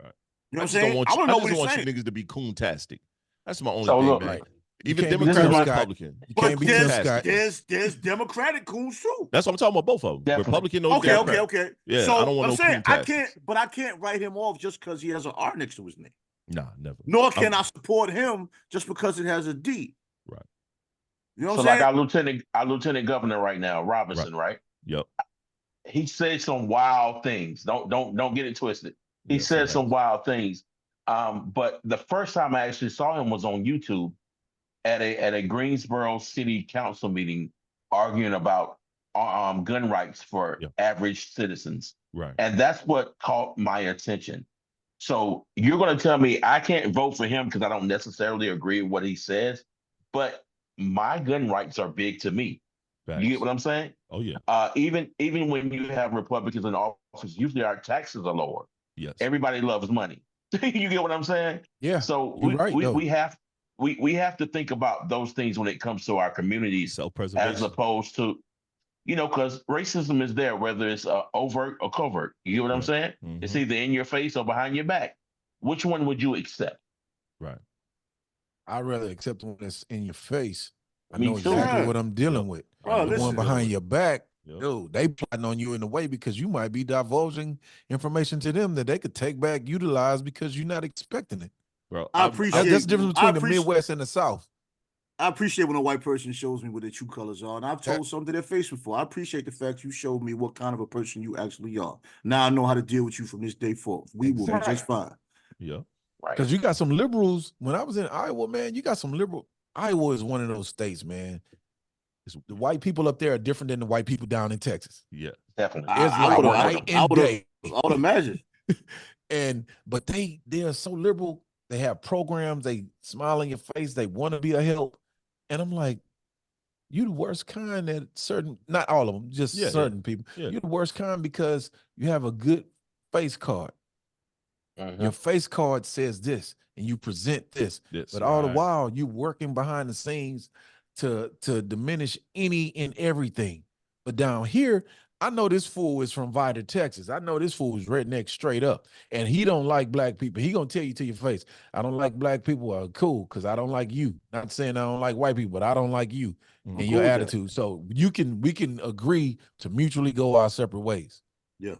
Right. You know what I'm I saying? want I you, want to I know just what want he's you saying. niggas to be coon-tastic. That's my only So thing, look, man. Right. Even can't be Democrat Tim or Scott. Republican. You But can't be Tim Scott. there's Democratic coons too. That's what I'm talking about, both of them. Definitely. Republican or Okay. Democrat. Yeah, So I don't want I'm no saying coon-tastic. I can't write him off just because he has an R next to his name. Nah, never. Nor can I support him just because it has a D. Right. You know so what I'm like saying? our lieutenant governor right now, Robinson, right? Yep. He said some wild things. Don't get it twisted. He Yes, said he some has. wild things. But the first time I actually saw him was on YouTube at a Greensboro City Council meeting, arguing about gun rights for Yep. average citizens, Right. and that's what caught my attention. So you're going to tell me I can't vote for him because I don't necessarily agree with what he says, but my gun rights are big to me. Facts. You get what I'm saying? Oh, yeah. Even when you have Republicans in office, usually our taxes are lower. Yes. Everybody loves money. You get what I'm saying? Yeah. So you're right, we have to think about those things when it comes to our communities, Self-preservation. as opposed to, because racism is there, whether it's overt or covert. You get what I'm Right. saying? Mhm. It's either in your face or behind your back. Which one would you accept? Right. I'd rather accept the one that's in your face. I Me know too. exactly Yeah. what I'm dealing Yep. with. Bro, The listen. one behind your back, Yep. dude, they plotting on you in a way because you might be divulging information to them that they could take back, utilize because you're not expecting it. Bro, I I'm- appreciate- That's the difference I between the appreciate- Midwest and the South. I appreciate when a white person shows me what their true colors are. And I've Yeah. told some to their face before. I appreciate the fact you showed me what kind of a person you actually are. Now I know how to deal with you from this day forth. We will be just fine. Yeah. Right. Because you got some liberals. When I was in Iowa, man, you got some liberal. Iowa is one of those states, man. The white people up there are different than the white people down in Texas. Yeah. Definitely. It's I like would've- night I and would've- day. I would imagine. But they are so liberal. They have programs. They smile in your face. They want to be a help. And I'm like, you the worst kind at certain, not all of them, just Yeah, certain people. yeah. You're the worst kind because you have a good face card. Mhm. Your face card says this, and you present this. This, But all the right. while, you working behind the scenes to diminish any and everything. But down here, I know this fool is from Vida, Texas. I know this fool is redneck straight up, and he don't like black people. He gonna tell you to your face, I don't like black people. Cool, because I don't like you. Not saying I don't like white people, but I don't like you Mhm. and I'm your cool with that. attitude. So we can agree to mutually go our separate ways. Yeah.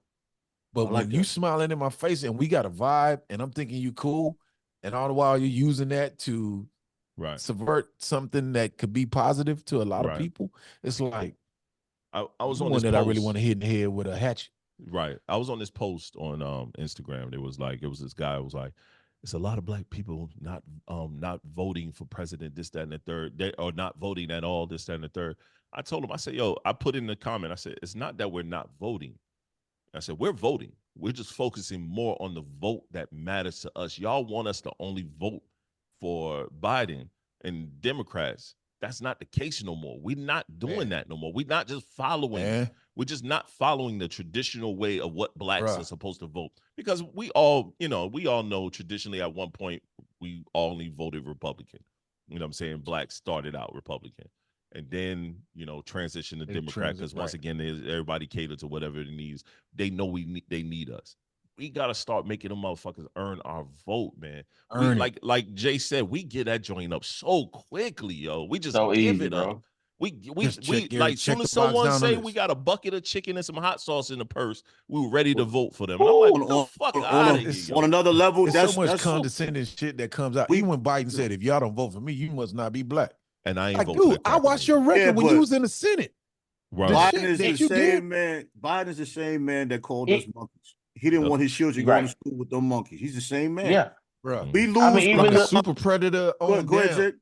But I like when you that. smiling in my face and we got a vibe and I'm thinking you cool, and all the while you're using that to Right. subvert something that could be positive to a lot Right. of people, it's like I was on one this that post. I really want to hit in the head with a hatchet. Right. I was on this post on Instagram. It was this guy was like, it's a lot of black people not voting for president, this, that, and the third. They are not voting at all, this, that, and the third. I told him, I said, yo, I put in the comment, I said, it's not that we're not voting. I said, we're voting. We're just focusing more on the vote that matters to us. Y'all want us to only vote for Biden and Democrats. That's not the case no more. We're not doing that no more. We're not just following. Man. We're just not following the traditional way of what blacks Bruh. are supposed to vote. Because we all know traditionally at one point we only voted Republican. You know what I'm saying? Blacks started out Republican. And then, transition to They Democrat because once right. again, everybody cater to whatever it needs. They know they need us. We gotta start making them motherfuckers earn our vote, man. Earn it. Like Jay said, we get that joint up so quickly, yo. We just So give easy, it bro. up. We Just check like soon the as box someone down the say list. we got a bucket of chicken and some hot sauce in the purse, we were ready to vote for them. And I'm like, get the fuck out of here, yo. On another level, There's that's so much that's condescending shit that comes out. We- Even when Biden said, if y'all don't vote for me, you must not be black. And I ain't Like, vote for dude, that I crap watched anymore. your record Yeah, when but- you was in the Senate. Right. The Biden shit is that the you same did. man. Biden is the same man that called He- us monkeys. He didn't Yep. want his children Right. going to school with them monkeys. He's the same man. Yeah. Bro, We lose. I mean, even like a the- super predator on go ahead, down. Jake.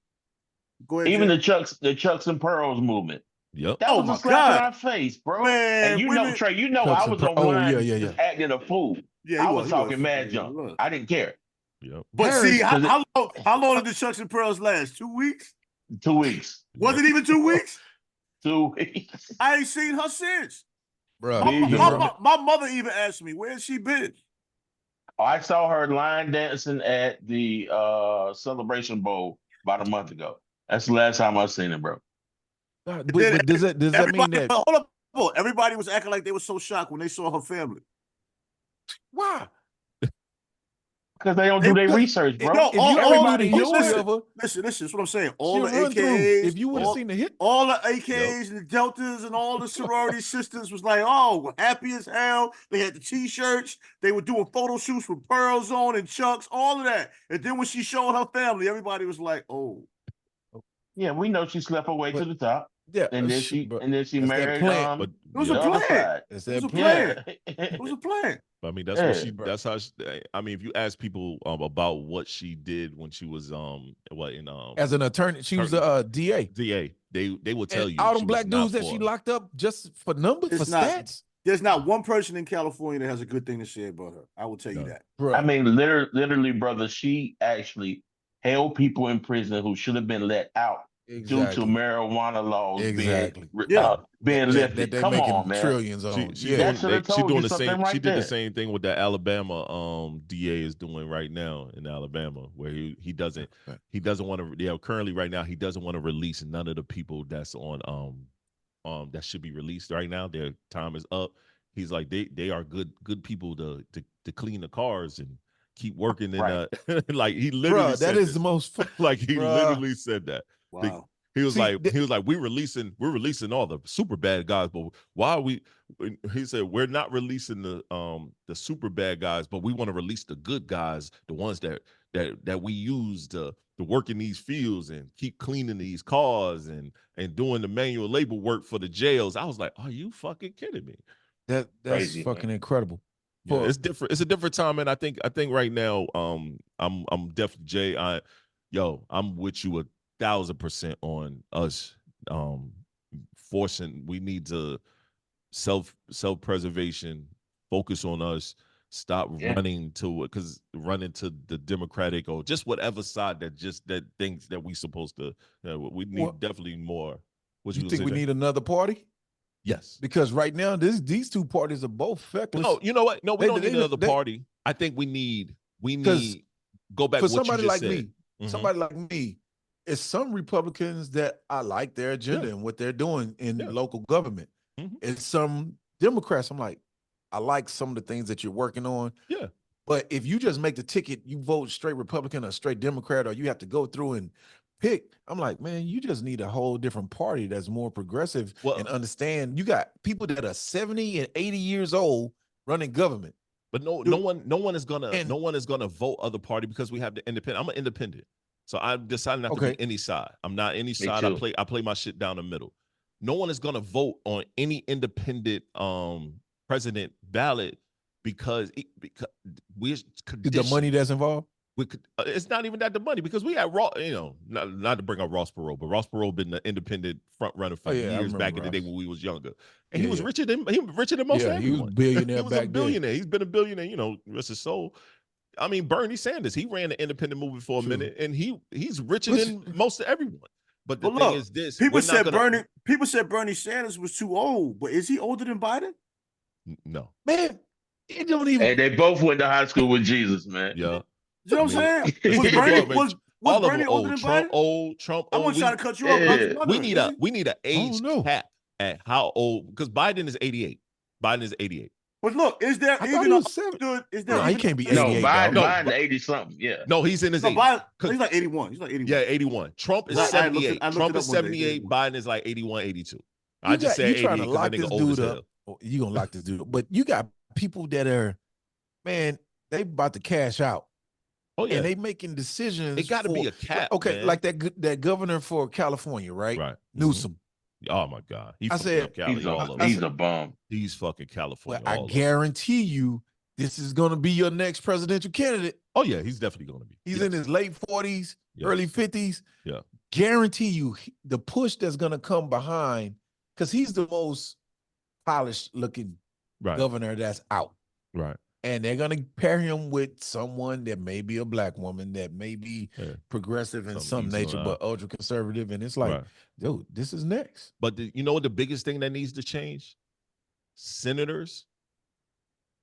Go ahead, Even Jake. the Chucks and Pearls movement. Yep. That Oh was my a slap in God. our face, bro. Man, and women- Trey, Chucks I and was Pearl- online yeah. just acting a fool. Yeah, I he was talking he mad was. junk. Look. I didn't care. Yep. But Harris, see, does how long did the Chucks and Pearls last? 2 weeks? 2 weeks. Was it even 2 weeks? 2 weeks. I ain't seen her since. bro. Leave the room. My mother even asked me, where's she been? I saw her line dancing at the Celebration Bowl about a month ago. That's the last time I've seen her, bro. But does that mean that? Hold up, everybody was acting like they were so shocked when they saw her family. Why? Because they don't do their research, bro. No, If you Everybody knew the knew history it. of her, listen, that's what I'm saying. All she'll the run through. AKAs, If you would have seen the hit, all the AKAs and the Deltas and all the sorority sisters was like, oh, happy as hell. They had the T-shirts. They were doing photo shoots with pearls on and chucks, all of that. And then when she showed her family, everybody was like, oh. Yeah, we know she slept her way to the top. yeah, And then she married But It was yeah. a the other plan. side. It's It was that a plan. plan. It was a plan. I mean, that's Yeah, what she. bro. That's how. I mean, if you ask people about what she did when she was As an attorney, she was a DA. DA, they will tell And you all she them was black not dudes that she for- locked up just for numbers, It's for not- stats. There's not one person in California that has a good thing to say about her. I will tell you No. that. Bro, I mean, literally, brother, she actually held people in prison who should have been let out due to exactly. marijuana laws Exactly. being lifted. That they Come making on, man. trillions on. She Yeah, That should have told doing you the something same. right She did there. the same thing with the Alabama DA is doing right now in Alabama, where he doesn't want to. Yeah, currently right now he doesn't want to release none of the people that's on that should be released right now. Their time is up. He's like they are good people to clean the cars and keep working in Right. like he literally bro, said that is this. the most. Like he Bruh. literally said that. Wow. He was See, like, we're releasing all the super bad guys, but why are we? He said we're not releasing the super bad guys, but we want to release the good guys, the ones that we use to work in these fields and keep cleaning these cars and doing the manual labor work for the jails. I was like, are you fucking kidding me? That's Crazy, fucking man. incredible. Yeah, it's different. It's a different time, and I think right now, I'm definitely Jay. I'm with you 1,000% on us forcing. We need to self-preservation, focus on us, stop running to the Democratic or just whatever side that thinks that we supposed to. We need definitely more. What You think we need another party? Yes, Because right now these two parties are both feckless. no, you know what? No, we don't need another they- party. I think we need go back for to what somebody you just like said. me, somebody like me, it's some Republicans that I like their agenda and what they're doing in local government. It's some Democrats, I'm like, I like some of the things that you're working on. Yeah. But if you just make the ticket, you vote straight Republican or straight Democrat, or you have to go through and pick, I'm like, man, you just need a whole different party that's more progressive and understand. You got people that are 70 and 80 years old running government. But no one is gonna vote other party because we have the independent. I'm an independent. So I decided not to be any side. I'm not any side. I play my shit down the middle. No one is gonna vote on any independent president ballot because we're the money that's involved. It's not even that the money because we had not to bring up Ross Perot, but Ross Perot been the independent front runner for years back in the day when we was younger, and he was richer than most everyone. He was billionaire. He was back a billionaire. then. He's been a billionaire. Rest his soul. I mean, Bernie Sanders, he ran the independent movement for a minute, and he's richer than most of everyone. But the thing is this: people said Bernie Sanders was too old, but is he older than Biden? No, man. It don't even. And they both went to high school with Jesus, man. Yeah. You know what I'm saying? Was Bernie older than Biden? Trump I old. wasn't trying to cut you off. We need a age cap at how old, because Biden is 88. Biden is 88. But look, is there even a good? Is there? No, he can't be 88. No, No, Biden 80 something. Yeah. No, he's in his 80s. Biden, he's like 81. He's like 81. Yeah, 81. Trump is 78. Trump is 78. Biden is like 81, 82. I just said 88 because that nigga old as hell. You gonna lock this dude up? But you got people that are, man, they about to cash out. Oh yeah, and they making decisions. It got to be a cap. Okay, man. like that governor for California, right? Right. Newsom. Oh my God. I said he's a bum. He's fucking California. Well, I guarantee you, this is going to be your next presidential candidate. Oh yeah, he's definitely going to be. He's in his late 40s, early 50s. Yeah. Guarantee you, the push that's going to come behind, because he's the most polished looking governor that's out. Right. And they're going to pair him with someone that may be a black woman, that may be progressive in some nature, but ultra conservative. And it's like, dude, this is next. But you know what the biggest thing that needs to change? senators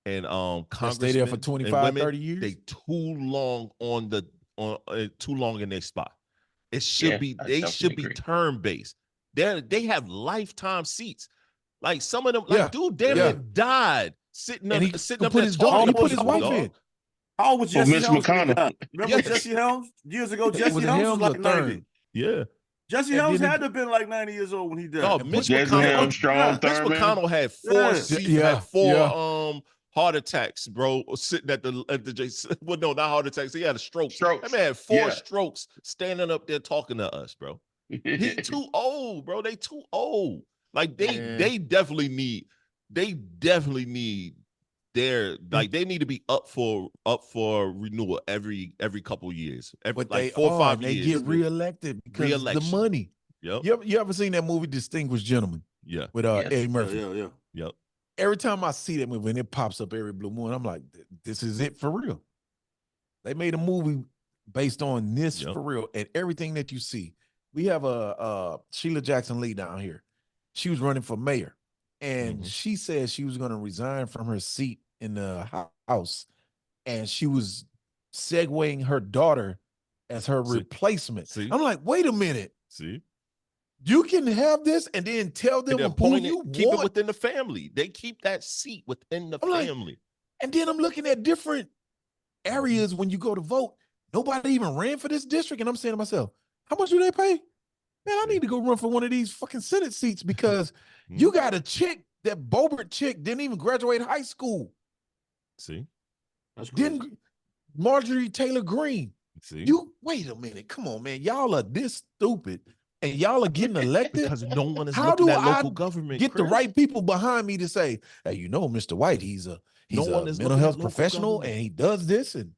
and That stay there for congressmen 25, and women, 30 years. they too long on the too long in their spot. It should be, they should be term based. They have lifetime seats. Like some of them, like dude damn near died sitting and up, he sitting up put there his daughter, talking he put his about wife dog. in. How old was Jesse Mitch Helms when he McConnell. died? Remember Yes. Jesse Helms? Years ago, Was Jesse it Helms was Helms or like 90. Thurman? Yeah. Jesse And Helms then had to have been like 90 years old when he died. No, And Mitch Jesse McConnell, Helms, Strong Mitch Thurman. McConnell had four heart attacks, bro, sitting at the well, no, not heart attacks. He had a stroke. That man had four strokes standing up there talking to us, bro. He too old, bro. They too old. Like they definitely need their, like they need to be up for renewal every couple years. But like they 4 or 5 they years. get reelected because of the money. Yep. You ever seen that movie Distinguished Gentleman? Yeah. With Eddie Murphy. Yeah. Yep. Every time I see that movie and it pops up every blue moon, I'm like, this is it for real. They made a movie based on this for real, and everything that you see. We have a Sheila Jackson Lee down here. She was running for mayor, and she said she was going to resign from her seat in the House, and she was segueing her daughter as her replacement. I'm like, wait a minute. See? You can have this and then tell them who you keep want. it within the family. They keep that seat within the family. And then I'm looking at different areas when you go to vote. Nobody even ran for this district. And I'm saying to myself, how much do they pay? Man, I need to go run for one of these fucking Senate seats because you got a chick, that Bobert chick didn't even graduate high school. See? That's crazy. Didn't Marjorie Taylor Greene. See? You wait a minute. Come on, man. Y'all are this stupid. And y'all are getting elected because no one is How looking do at I local government. get the right people behind me to say, hey, you know, Mr. White, he's a mental health professional and he does this. And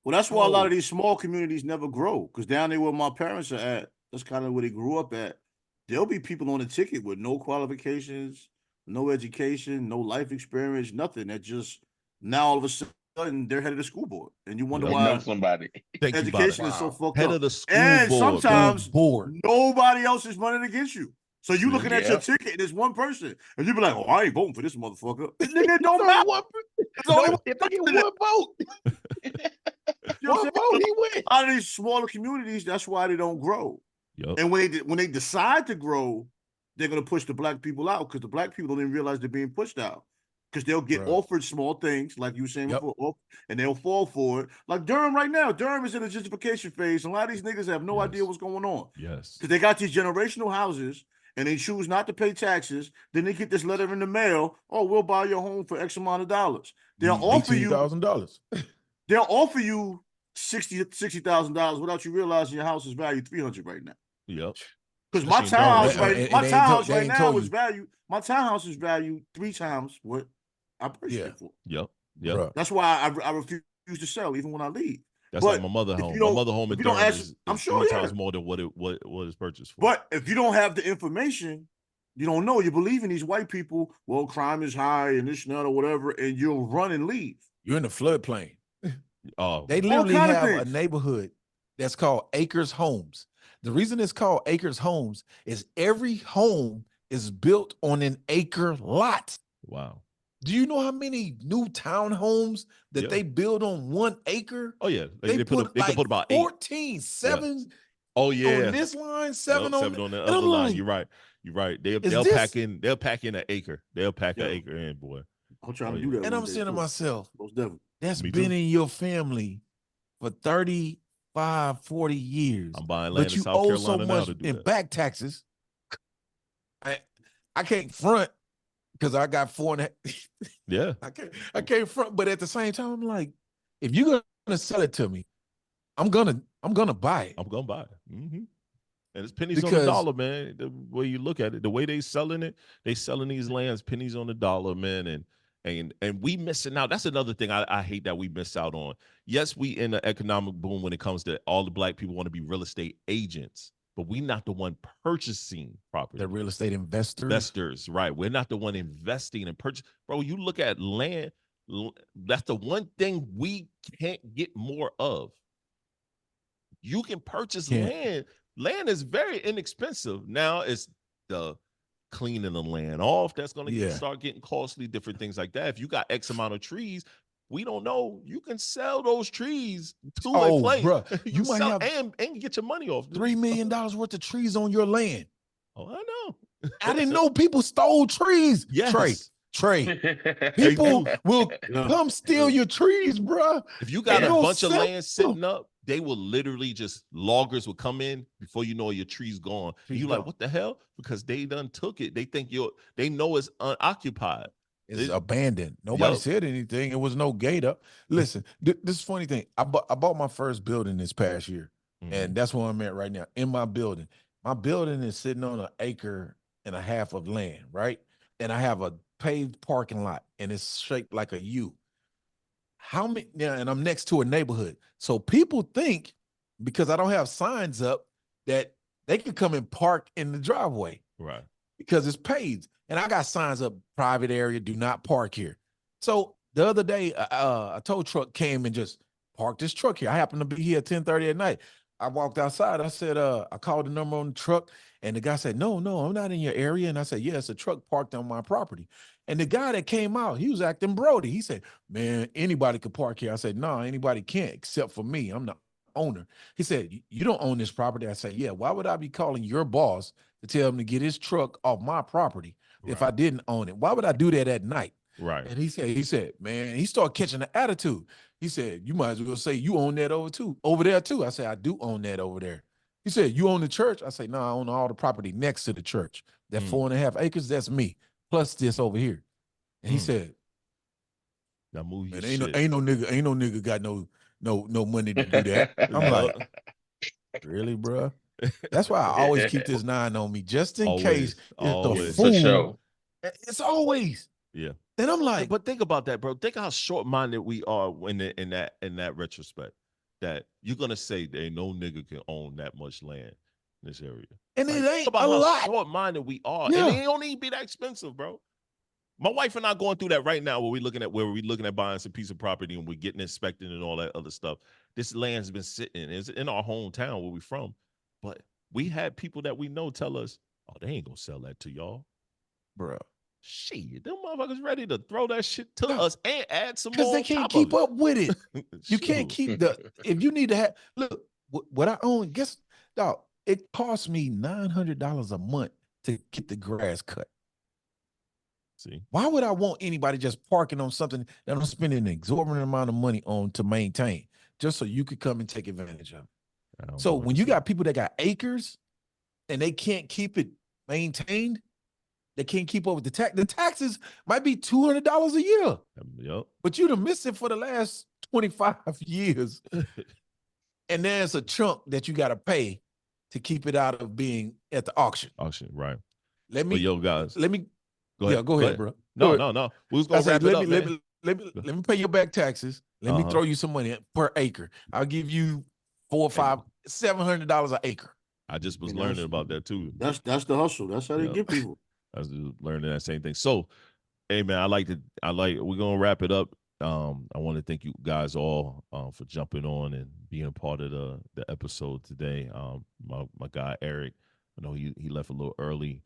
well, that's why a lot of these small communities never grow. Because down there where my parents are at, that's kind of where they grew up at. There'll be people on the ticket with no qualifications, no education, no life experience, nothing. That just now all of a sudden they're head of the school board, and you wonder why somebody. education is so fucked head up. Of the school and board, sometimes board. Nobody else is running against you. So you looking at your ticket, and there's one person, and you be like, "Oh, I ain't voting for this motherfucker." Nigga, don't matter. It's only if they get one vote, one vote, he wins. Out of these smaller communities, that's why they don't grow. Yep. And when they decide to grow, they're gonna push the black people out because the black people don't even realize they're being pushed out. Because they'll get offered small things, like you were saying before, and they'll fall for it. Like Durham right now. Durham is in a gentrification phase, and a lot of these niggas have no idea what's going on. Yes. Because they got these generational houses, and they choose not to pay taxes. Then they get this letter in the mail, oh, we'll buy your home for X amount of dollars. They'll offer you $18,000. They'll offer you $60,000 without you realizing your house is valued $300 right now. Yep. Because my townhouse right now is valued. My townhouse is valued 3 times what I purchased it for. Yep. Yep. That's why I refuse to sell even when I leave. That's like my mother home. My mother home in Durham is I'm sure 3 times more than what is purchased for. But if you don't have the information, you don't know. You believe in these white people. Well, crime is high and this and that or whatever, and you'll run and leave. You're in the floodplain. Oh, they literally have a neighborhood that's called Acres Homes. The reason it's called Acres Homes is every home is built on an acre lot. Wow. Do you know how many new townhomes that they build on 1 acre? Oh yeah, they put about 14, 7. Yeah. Oh yeah, on this line, 7 on 7 on the other line. You're right. They'll pack in an acre. They'll pack an acre in, boy. I'm trying to do that. And I'm saying to myself, that's been in your family for 35, 40 years. I'm buying land in South Carolina now to do in that. back taxes. I can't front because I got 4.5. Yeah. I can't front, but at the same time, I'm like, if you're gonna sell it to me, I'm gonna buy it. I'm gonna buy it. Mm-hmm. And it's pennies on the dollar, man. The way you look at it, the way they selling it, they selling these lands pennies on the dollar, man. And we missing out. That's another thing I hate that we miss out on. Yes, we in an economic boom when it comes to all the black people want to be real estate agents, but we not the one purchasing property. The real estate investors, right? We're not the one investing and purchase. Bro, you look at land. That's the one thing we can't get more of. You can purchase land. Land is very inexpensive. Now it's the cleaning the land off. That's going to Yeah. start getting costly, different things like that. If you got X amount of trees, we don't know. You can sell those trees to a Oh, place. bruh, You you might sell have and get your money off. $3 million worth of trees on your land. Oh, I know. I didn't know people stole trees. Yes. Trey, They people do. will Yeah. come steal your trees, bruh. If you got And a go bunch of sell land sitting up, they will literally just loggers will come in before you know your tree's gone. And Tree's you gone. like, what the hell? Because they done took it. They think they know it's unoccupied. It's abandoned. Nobody Yup. said anything. It was no gate up. Listen, this is funny thing. I bought my first building this past year, and that's where I'm at right now. In my building is sitting on 1.5 acres of land, right? And I have a paved parking lot, and it's shaped like a U. How many? Yeah, and I'm next to a neighborhood, so people think because I don't have signs up that they can come and park in the driveway Right. because it's paved. And I got signs up, private area, do not park here. So the other day, a tow truck came and just parked this truck here. I happened to be here at 10:30 at night. I walked outside. I said, I called the number on the truck, and the guy said, no, I'm not in your area. And I said, yeah, it's a truck parked on my property. And the guy that came out, he was acting Brody. He said, man, anybody could park here. I said, no, anybody can't except for me. I'm the owner. He said, you don't own this property. I said, yeah, why would I be calling your boss to tell him to get his truck off my property if I didn't own it? Why would I do that at night? Right. And he said, man, he started catching the attitude. He said, you might as well say you own that over there too. I said, I do own that over there. He said, you own the church? I say, no, I own all the property next to the church. That 4.5 acres, that's me, plus this over here. And he said, now move your man, shit. ain't no nigga got no money to do that. I'm like, really, bro? That's why I always keep this 9 on me, just in case it's the For fool. sure. It's always. Yeah. And I'm like, but think about that, bro. Think how short-minded we are in that retrospect. That you're gonna say there ain't no nigga can own that much land in this area. and Like, it think ain't about a how lot. short-minded we are. Yeah. And it don't even be that expensive, bro. My wife and I going through that right now where we're looking at buying some piece of property and we're getting inspected and all that other stuff. This land's been sitting. It's in our hometown where we're from. But we had people that we know tell us, oh, they ain't gonna sell that to y'all. Bro. Shit, them motherfuckers ready to throw that shit to us and add some more. Because they can't keep up with it. You can't Shoot. keep if you need to have, look, what I own, guess, dog, it costs me $900 a month to get the grass cut. See, why would I want anybody just parking on something that I'm spending an exorbitant amount of money on to maintain, just so you could come and take advantage of it? So when you got people that got acres and they can't keep it maintained, they can't keep up with the taxes might be $200 a year. Yep. But you'd have missed it for the last 25 years. And there's a chunk that you got to pay to keep it out of being at the auction. Auction, right. Let me, yo, guys. let me, Go ahead. yeah, go ahead, bro. No. We was going to wrap it up, man. Let me pay your back taxes. Let me throw you some money per acre. I'll give you $700 an acre. I just was learning about that too. That's the hustle. That's how they get people. I was just learning that same thing. So, hey man, we're gonna wrap it up. I want to thank you guys all for jumping on and being a part of the episode today. My guy Eric, I know he left a little early.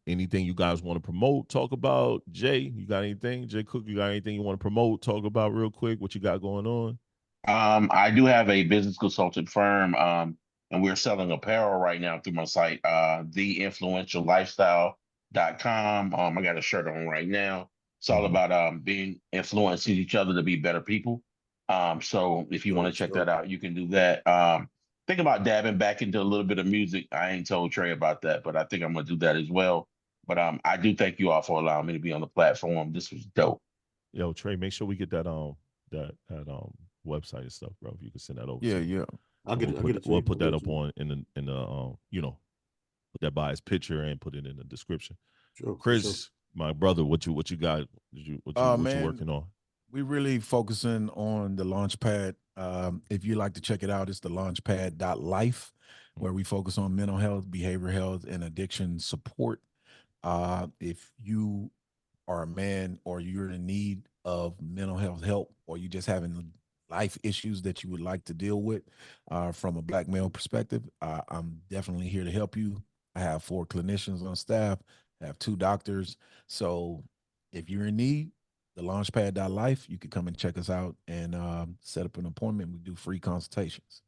Anything you guys want to promote, talk about? Jay, you got anything? Jay Cook, you got anything you want to promote, talk about real quick? What you got going on? I do have a business consultant firm, and we're selling apparel right now through my site, theinfluentiallifestyle.com. I got a shirt on right now. It's all about being influencing each other to be better people. So if you want to check that out, you can do that. Think about dabbing back into a little bit of music. I ain't told Trey about that, but I think I'm gonna do that as well. But I do thank you all for allowing me to be on the platform. This was dope. Yo, Trey, make sure we get that website and stuff, bro. If you can send that over. Yeah. I'll get it. We'll put that up on in the put that by his picture and put it in the description. Sure, Chris, my brother, what you got? What you working on? We really focusing on the Launchpad. If you like to check it out, it's the launchpad.life, where we focus on mental health, behavioral health, and addiction support. If you are a man or you're in need of mental health help, or you just having life issues that you would like to deal with from a Black male perspective, I'm definitely here to help you. I have 4 clinicians on staff have 2 doctors. So if you're in need, the launchpad.life, you can come and check us out and set up an appointment. We do free consultations.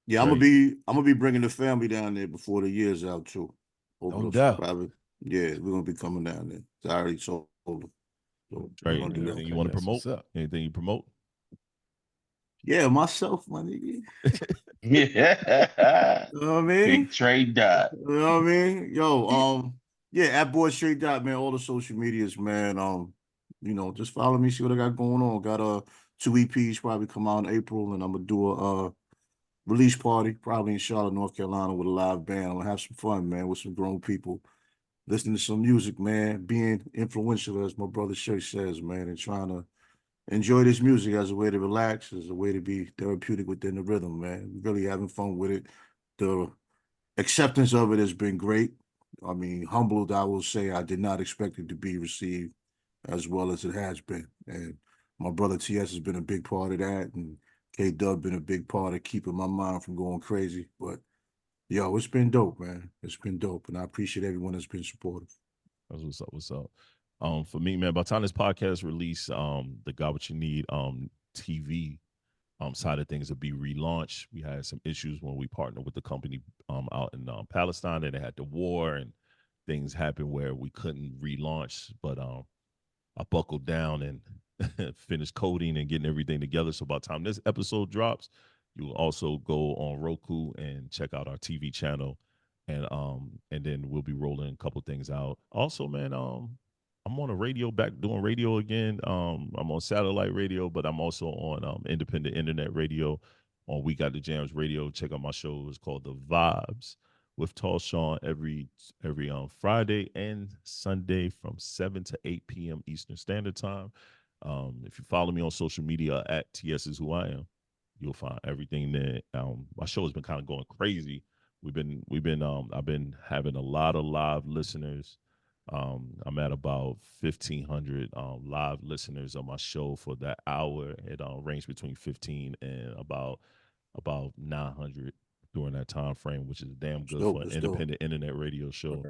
Yeah, Right. I'm gonna be bringing the family down there before the year's out too. No doubt. Probably, yeah, we're gonna be coming down there. I already told them. So we're Right. gonna do that. Anything you want to That's promote? what's up. Anything you promote? Yeah, myself, my nigga. Yeah. You know what I mean? Big Tre-Dot. You know what I mean? Yo, yeah, at boy Tre-Dot, man, all the social medias, man. Just follow me, see what I got going on. Got 2 EPs probably come out in April, and I'm gonna do a release party probably in Charlotte, North Carolina, with a live band. I'm gonna have some fun, man, with some grown people, listening to some music, man, being influential, as my brother Shay says, man, and trying to enjoy this music as a way to relax, as a way to be therapeutic within the rhythm, man. Really having fun with it. The acceptance of it has been great. I mean, humbled, I will say. I did not expect it to be received as well as it has been. And my brother TS has been a big part of that, and K Dub been a big part of keeping my mind from going crazy. But yo, it's been dope, man. It's been dope, and I appreciate everyone that's been supportive. That's what's up. What's up? For me, man, by the time this podcast release, the Got What You Need TV side of things will be relaunched. We had some issues when we partnered with the company out in Palestine, and they had the war and things happened where we couldn't relaunch. But I buckled down and finished coding and getting everything together. So by the time this episode drops, you will also go on Roku and check out our TV channel, and then we'll be rolling a couple things out. Also, man, I'm on a radio, back doing radio again. I'm on satellite radio, but I'm also on independent internet radio on We Got the Jams radio. Check out my show. It's called The Vibes with TALLSHON every Friday and Sunday from 7 to 8 p.m. Eastern Standard Time. If you follow me on social media at TS is who I am, you'll find everything there. My show has been kind of going crazy. I've been having a lot of live listeners. I'm at about 1,500 live listeners on my show for that hour. It ranged between 15 and about 900 during that time frame, which is damn good for an independent internet radio show.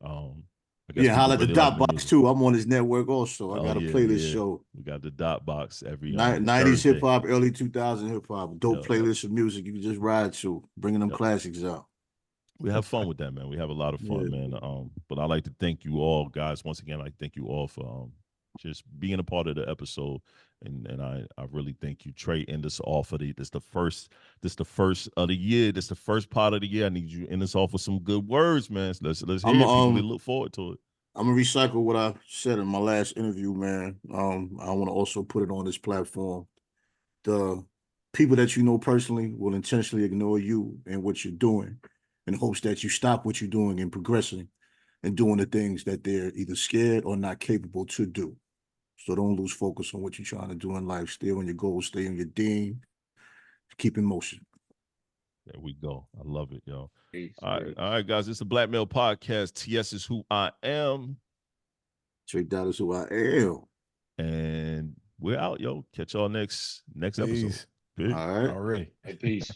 I guess Yeah, holla at the really Dot like Box too. I'm on his network also. I got a playlist show. We got the Dot Box every 90s hip hop, early 2000 hip hop. Dope playlist of music you can just ride to, bringing them classics out. We have fun with that, man. We have a lot of fun, man. But I'd like to thank you all, guys. Once again, I thank you all for just being a part of the episode. And I really thank you, Trey. End us off of this the first of the year. This the first part of the year. I need you to end us off with some good words, man. So let's hear it. People look forward to it. I'm gonna recycle what I said in my last interview, man. I want to also put it on this platform. The people that you know personally will intentionally ignore you and what you're doing in hopes that you stop what you're doing and progressing and doing the things that they're either scared or not capable to do. So don't lose focus on what you're trying to do in life. Stay on your goals, stay on your dean, keep in motion. There we go. I love it, yo. Peace, all right, guys. It's the Black Male Podcast. TS is who I am. Tre-Dot is who I am. And we're out, yo. Catch y'all next episode. Peace. All right. All right. Hey, peace.